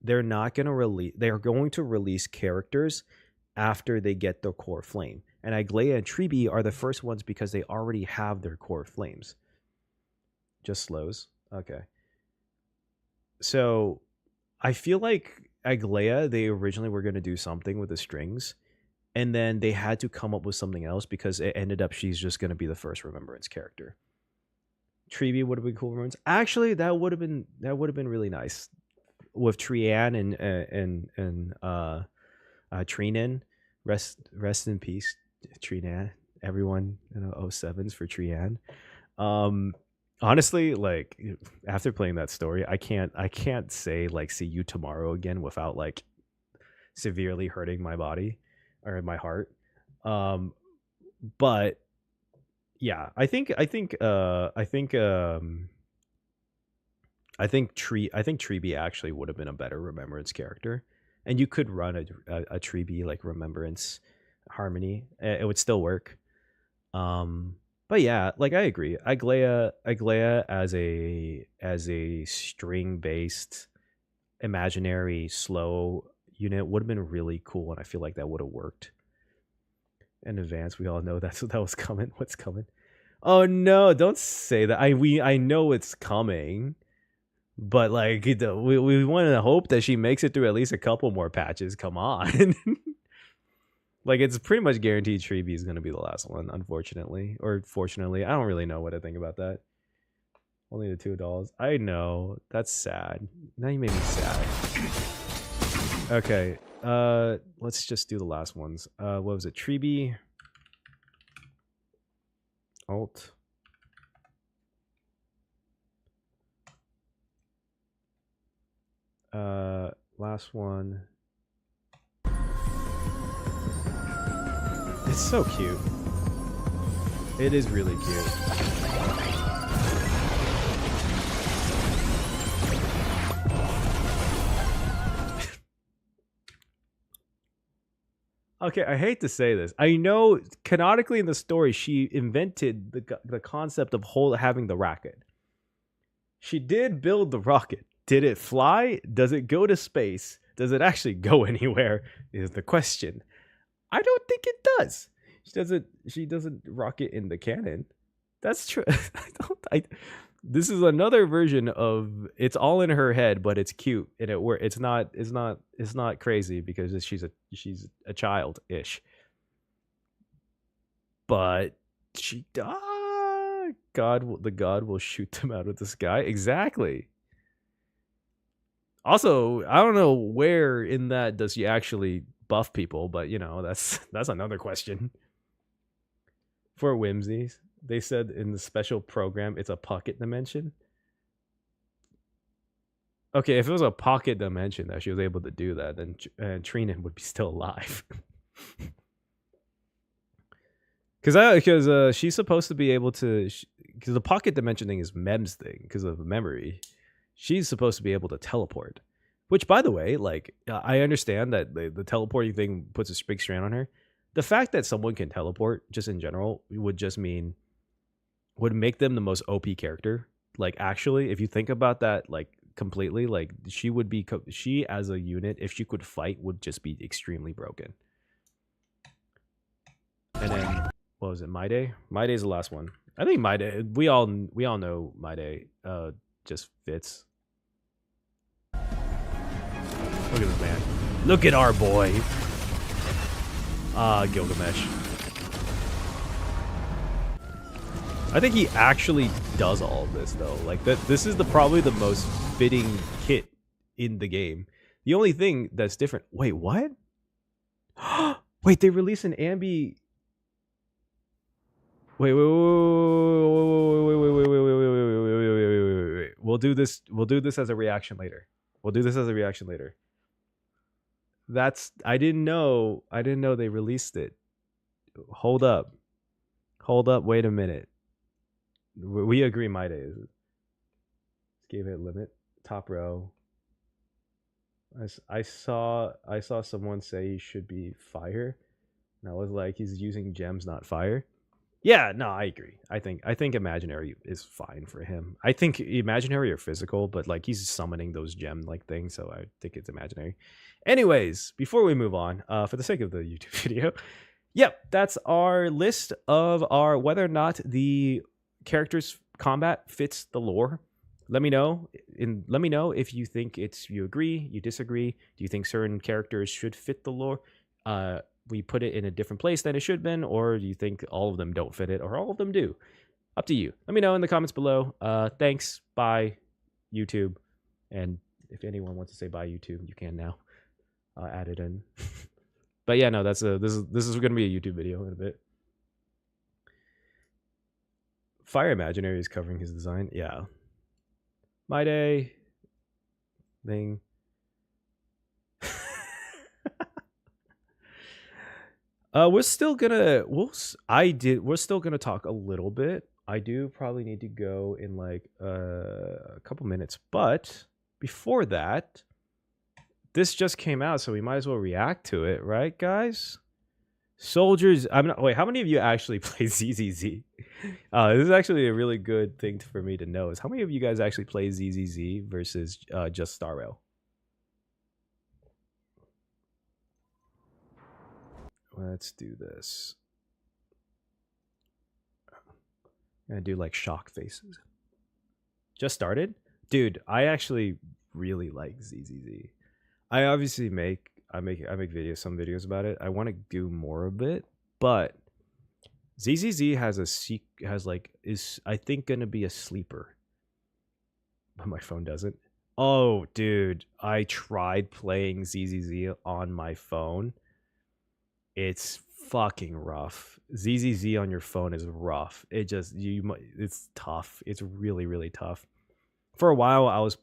they're going to release characters after they get their core flame. And Aglaya and Tribi are the first ones because they already have their core flames. Just slows. Okay. So I feel like Aglaya, they originally were going to do something with the strings, and then they had to come up with something else because it ended up she's just going to be the first remembrance character. Tribi would have been cool remembrance. Actually, that would have been really nice with Trian and Trinan. Rest in peace, Trinan. Everyone, 07s for Trian. Honestly, like after playing that story, I can't say like see you tomorrow again without like severely hurting my body or my heart. But yeah, I think Tribi actually would have been a better remembrance character, and you could run a Tribi like remembrance harmony. It would still work. But yeah, like I agree. Aglaya as a string based imaginary slow unit would have been really cool, and I feel like that would have worked. In advance, we all know that was coming. What's coming? Oh no! Don't say that. I know it's coming, but like we want to hope that she makes it through at least a couple more patches. Come on. Like, it's pretty much guaranteed Tribi is going to be the last one, unfortunately. Or fortunately. I don't really know what I think about that. Only the $2. I know. That's sad. Now you made me sad. Okay. Let's just do the last ones. What was it? Tribi. Alt. Last one. It's so cute. It is really cute. Okay, I hate to say this. I know canonically in the story, she invented the concept of having the rocket. She did build the rocket. Did it fly? Does it go to space? Does it actually go anywhere? Is the question. I don't think it does. She doesn't rocket in the canon. That's true. This is another version of it's all in her head, but it's cute and it's not crazy because she's a child-ish. But the god will shoot them out of the sky. Exactly. Also, I don't know where in that does she actually buff people, but you know, that's another question. For whimsies, they said in the special program it's a pocket dimension. Okay, if it was a pocket dimension that she was able to do that, then Trina would be still alive. Because she's supposed to be able to, because the pocket dimension thing is Mem's thing because of memory. She's supposed to be able to teleport, which, by the way, like I understand that the teleporting thing puts a big strain on her. The fact that someone can teleport, just in general, would make them the most OP character. Like, actually, if you think about that, like completely, like she as a unit, if she could fight, would just be extremely broken. And then what was it? My Day? My Day is the last one. I think My Day. We all know My Day. Just fits. Look at this man. Look at our boy. Gilgamesh. I think he actually does all of this though. Like this is probably the most fitting kit in the game. The only thing that's different. Wait, what? Wait, they released an Anby. Wait. We'll do this as a reaction later. I didn't know they released it. Hold up, wait a minute. We agree My Day is. Gave it limit. Top row. I saw someone say he should be fire. And I was like, he's using gems, not fire. Yeah, no, I agree. I think imaginary is fine for him. I think imaginary or physical, but like he's summoning those gem like things, so I think it's imaginary. Anyways, before we move on, for the sake of the YouTube video, yep, that's our list of our whether or not the character's combat fits the lore. Let me know if you think you agree, you disagree. Do you think certain characters should fit the lore? We put it in a different place than it should have been, or do you think all of them don't fit it, or all of them do? Up to you. Let me know in the comments below. Thanks. Bye, YouTube. And if anyone wants to say bye, YouTube, you can now. Add it in. But yeah, no, this is going to be a YouTube video in a bit. Fire Imaginary is covering his design. Yeah. My Day thing. We're still gonna talk a little bit. I do probably need to go in like a couple minutes, but before that, this just came out, so we might as well react to it, right, guys? Soldiers. Wait, how many of you actually play ZZZ? This is actually a really good thing for me to know. Is how many of you guys actually play ZZZ versus just Star Rail? Let's do this. I'm gonna do like shock faces. Just started? Dude, I actually really like ZZZ. I obviously make videos, some videos about it. I want to do more of it, but ZZZ is I think gonna be a sleeper. But my phone doesn't. Oh, dude, I tried playing ZZZ on my phone. It's fucking rough. ZZZ on your phone is rough. It's tough. It's really, really tough. for a while I was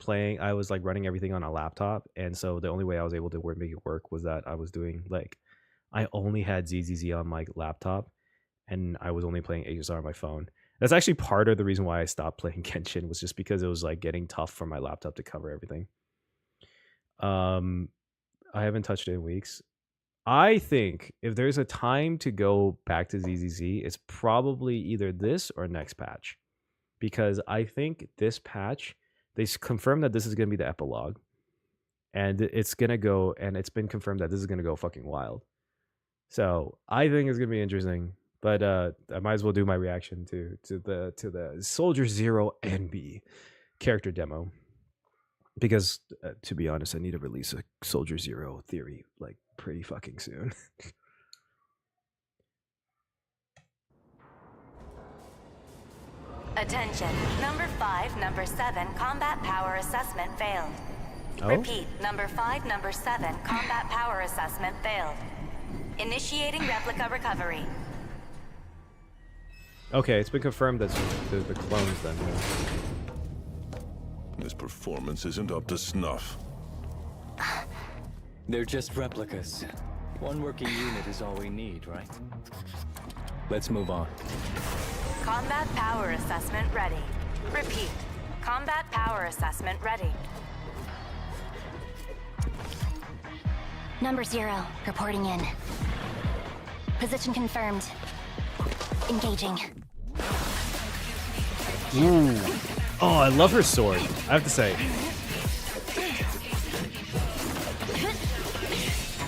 like running everything on a laptop, and so the only way I was able to make it work was that I was doing like I only had ZZZ on my laptop, and I was only playing HSR on my phone. That's actually part of the reason why I stopped playing Genshin, was just because it was like getting tough for my laptop to cover everything. I haven't touched it in weeks. I think if there's a time to go back to ZZZ, it's probably either this or next patch, because I think this patch, they confirmed that this is going to be the epilogue, and it's going to go, and it's been confirmed that this is going to go fucking wild. So I think it's going to be interesting, but I might as well do my reaction to the Soldier Zero Anby character demo, because to be honest, I need to release a Soldier Zero theory like pretty fucking soon. Attention. Number 5, number 7, combat power assessment failed. Oh? Repeat. Number 5, number 7, combat power assessment failed. Initiating replica recovery. Okay, it's been confirmed that the clones then. This performance isn't up to snuff. They're just replicas. One working unit is all we need, right? Let's move on. Combat power assessment ready. Repeat. Combat power assessment ready. Number 0, reporting in. Position confirmed. Engaging. Ooh. Oh, I love her sword, I have to say.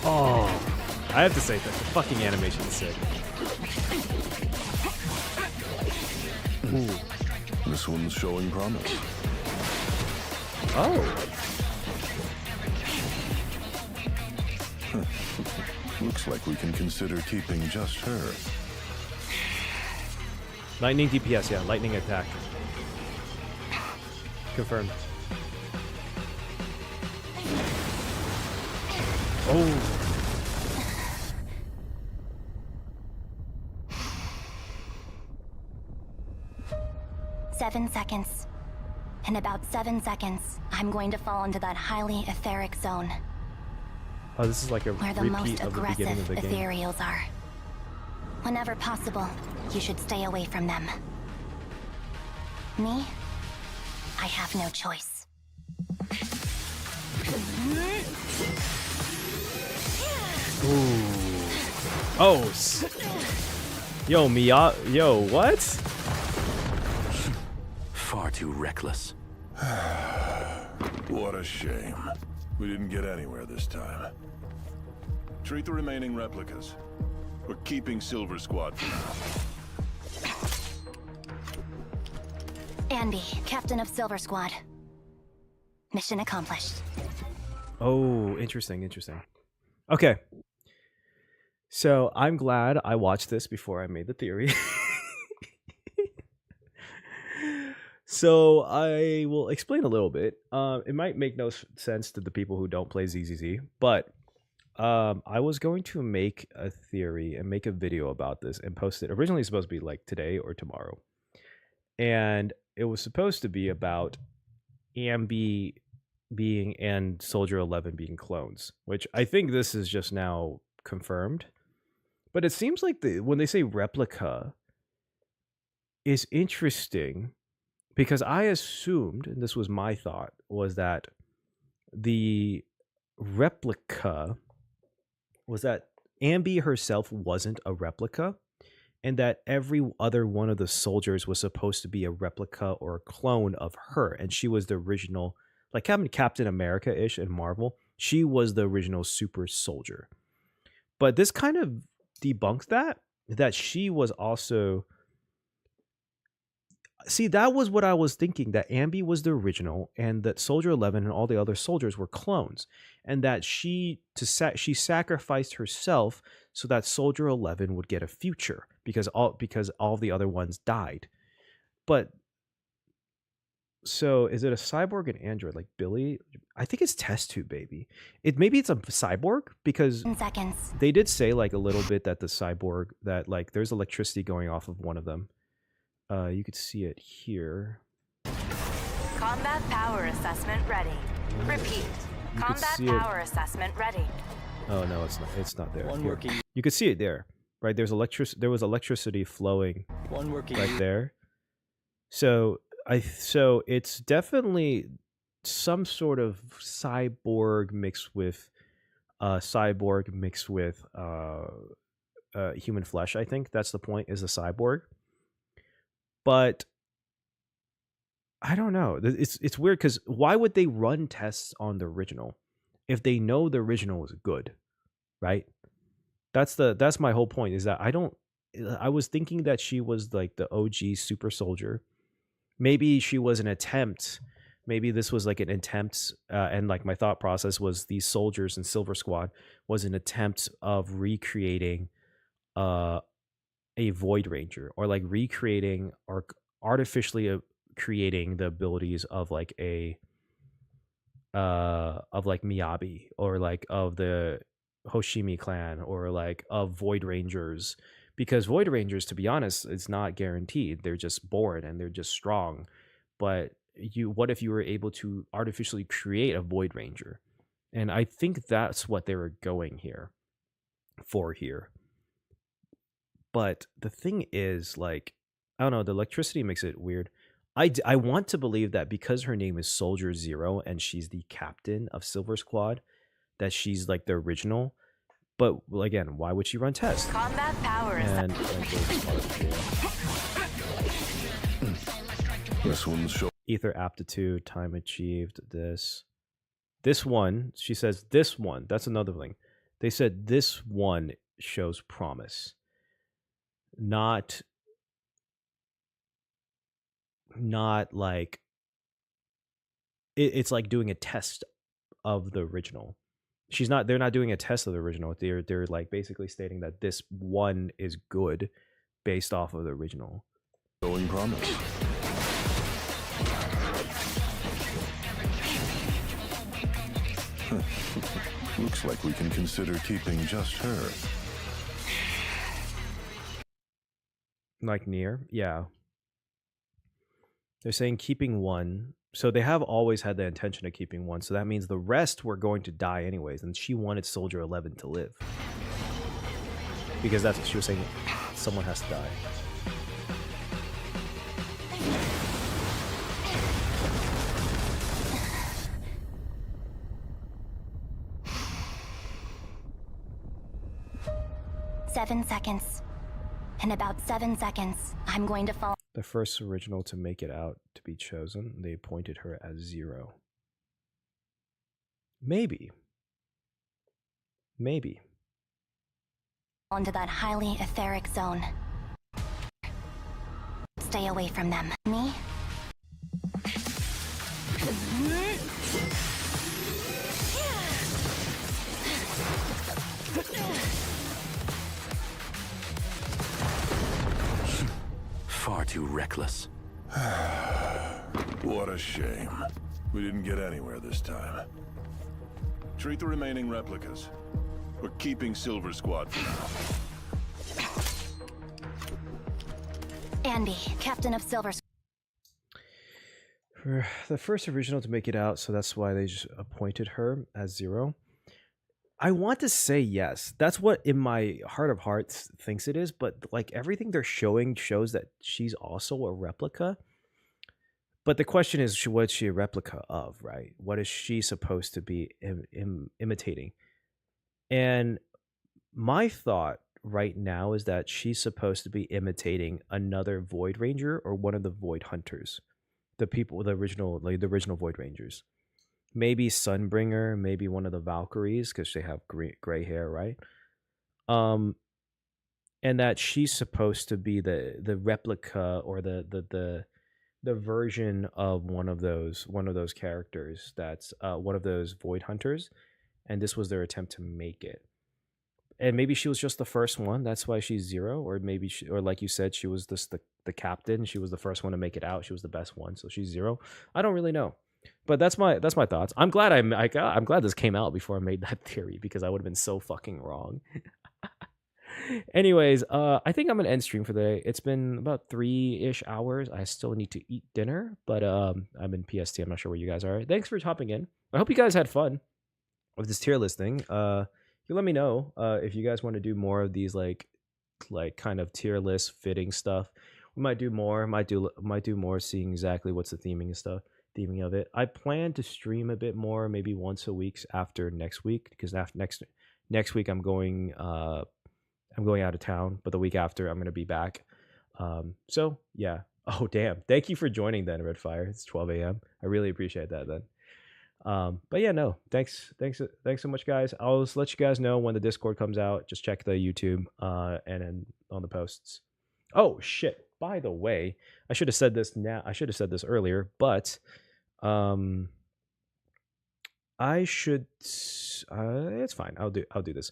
Oh, I have to say that the fucking animation is sick. Ooh. This one's showing promise. Oh. Looks like we can consider keeping just her. Lightning DPS, yeah, lightning attack. Confirmed. Oh. 7 seconds. In about 7 seconds, I'm going to fall into that highly etheric zone, Oh, this is like a where the repeat most of the beginning aggressive of the game. ethereals are. Whenever possible, you should stay away from them. Me? I have no choice. Ooh. Oh. Yo, Yo, what? Far too reckless. What a shame. We didn't get anywhere this time. Treat the remaining replicas. We're keeping Silver Squad for now. Anby, captain of Silver Squad. Mission accomplished. Oh, interesting. Okay. So I'm glad I watched this before I made the theory. So I will explain a little bit. It might make no sense to the people who don't play ZZZ, but I was going to make a theory and make a video about this and post it. Originally, it's supposed to be like today or tomorrow. And it was supposed to be about Anby being and Soldier 11 being clones, which I think this is just now confirmed. But it seems like when they say replica is interesting, because I assumed, and this was my thought, was that the replica was that Anby herself wasn't a replica, and that every other one of the soldiers was supposed to be a replica or a clone of her, and she was the original, like Captain America-ish in Marvel. She was the original super soldier. But this kind of debunks that she was also... See, that was what I was thinking, that Anby was the original and that Soldier 11 and all the other soldiers were clones, and that she sacrificed herself so that Soldier 11 would get a future because all the other ones died. But so is it a cyborg and android like Billy? I think it's test tube baby. Maybe it's a cyborg, because 10 seconds. they did say like a little bit that the cyborg, that like there's electricity going off of one of them. You could see it here. Combat power assessment ready. Repeat. You could Combat see it. power assessment ready. Oh no, it's not. It's not there. One Here. working. You could see it there, right? There was electricity flowing One working. right there. So it's definitely some sort of cyborg mixed with human flesh. I think that's the point, is a cyborg. But I don't know. It's weird because why would they run tests on the original if they know the original is good, right? That's my whole point, is that I was thinking that she was like the OG super soldier. Maybe she was an attempt. Maybe this was like an attempt, and like my thought process was these soldiers in Silver Squad was an attempt of recreating a Void Ranger, or like recreating or artificially creating the abilities of like Miyabi, or like of the Hoshimi clan, or like of Void Rangers, because Void Rangers, to be honest, it's not guaranteed. They're just born and they're just strong. But what if you were able to artificially create a Void Ranger? And I think that's what they were going for here. But the thing is, like, I don't know, the electricity makes it weird. I want to believe that because her name is Soldier Zero and she's the captain of Silver Squad, that she's like the original. But again, why would she run tests? Combat power This one's show. Ether aptitude, time achieved, this one, she says this one, that's another thing. They said this one shows promise. Not like it's like doing a test of the original. They're not doing a test of the original. They're like basically stating that this one is good based off of the original. Showing promise. Looks like we can consider keeping just her. Like Nier, yeah. They're saying keeping one. So they have always had the intention of keeping one. So that means the rest were going to die anyways. And she wanted Soldier 11 to live. Because that's what she was saying. Someone has to die. Seven seconds. In about 7 seconds, I'm going to fall. The first original to make it out to be chosen, they appointed her as Zero. Maybe. Into that highly etheric zone. Stay away from them. Me? Far too reckless. What a shame. We didn't get anywhere this time. Treat the remaining replicas. We're keeping Silver Squad for now. Anby, captain of Silver. For the first original to make it out, so that's why they just appointed her as Zero. I want to say yes. That's what in my heart of hearts thinks it is, but like everything they're showing shows that she's also a replica. But the question is, what's she a replica of, right? What is she supposed to be imitating? And my thought right now is that she's supposed to be imitating another Void Ranger or one of the Void Hunters. The original Void Rangers. Maybe Sunbringer, maybe one of the Valkyries, because they have gray hair, right? And that she's supposed to be the replica or the version of one of those characters that's one of those Void Hunters, and this was their attempt to make it. And maybe she was just the first one, that's why she's Zero, or maybe or like you said, she was just the captain. She was the first one to make it out. She was the best one, so she's Zero. I don't really know. But that's my thoughts. I'm glad I'm glad this came out before I made that theory, because I would have been so fucking wrong. Anyways, I think I'm gonna end stream for the day. It's been about 3-ish hours. I still need to eat dinner, but I'm in PST. I'm not sure where you guys are. Thanks for hopping in. I hope you guys had fun with this tier listing. You let me know if you guys want to do more of these like kind of tier list fitting stuff. We might do more. Might do more seeing exactly what's the theming and stuff. Theming of it. I plan to stream a bit more, maybe once a week after next week, because after next week I'm going out of town, but the week after I'm gonna be back. So yeah. Oh damn! Thank you for joining then, Redfire. It's 12 a.m. I really appreciate that then. But yeah, no, thanks so much, guys. I'll just let you guys know when the Discord comes out. Just check the YouTube and then on the posts. Oh shit! By the way, I should have said this now. I should have said this earlier, but I should. It's fine. I'll do this.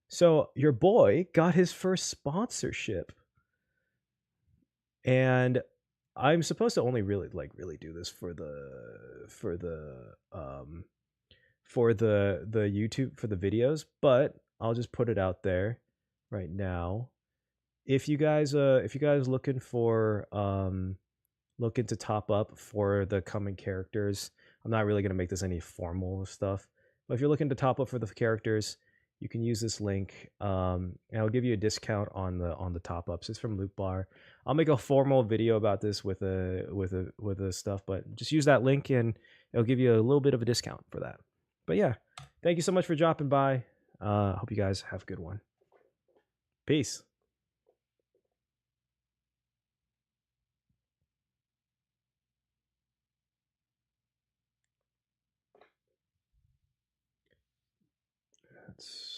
So your boy got his first sponsorship, and I'm supposed to only really do this for the YouTube for the videos, but I'll just put it out there right now. If you guys looking to top up for the coming characters, I'm not really gonna make this any formal stuff, but if you're looking to top up for the characters, you can use this link, and I'll give you a discount on the top ups. It's from Loot Bar. I'll make a formal video about this with the stuff, but just use that link and it'll give you a little bit of a discount for that. But yeah, thank you so much for dropping by. Hope you guys have a good one. Peace. That's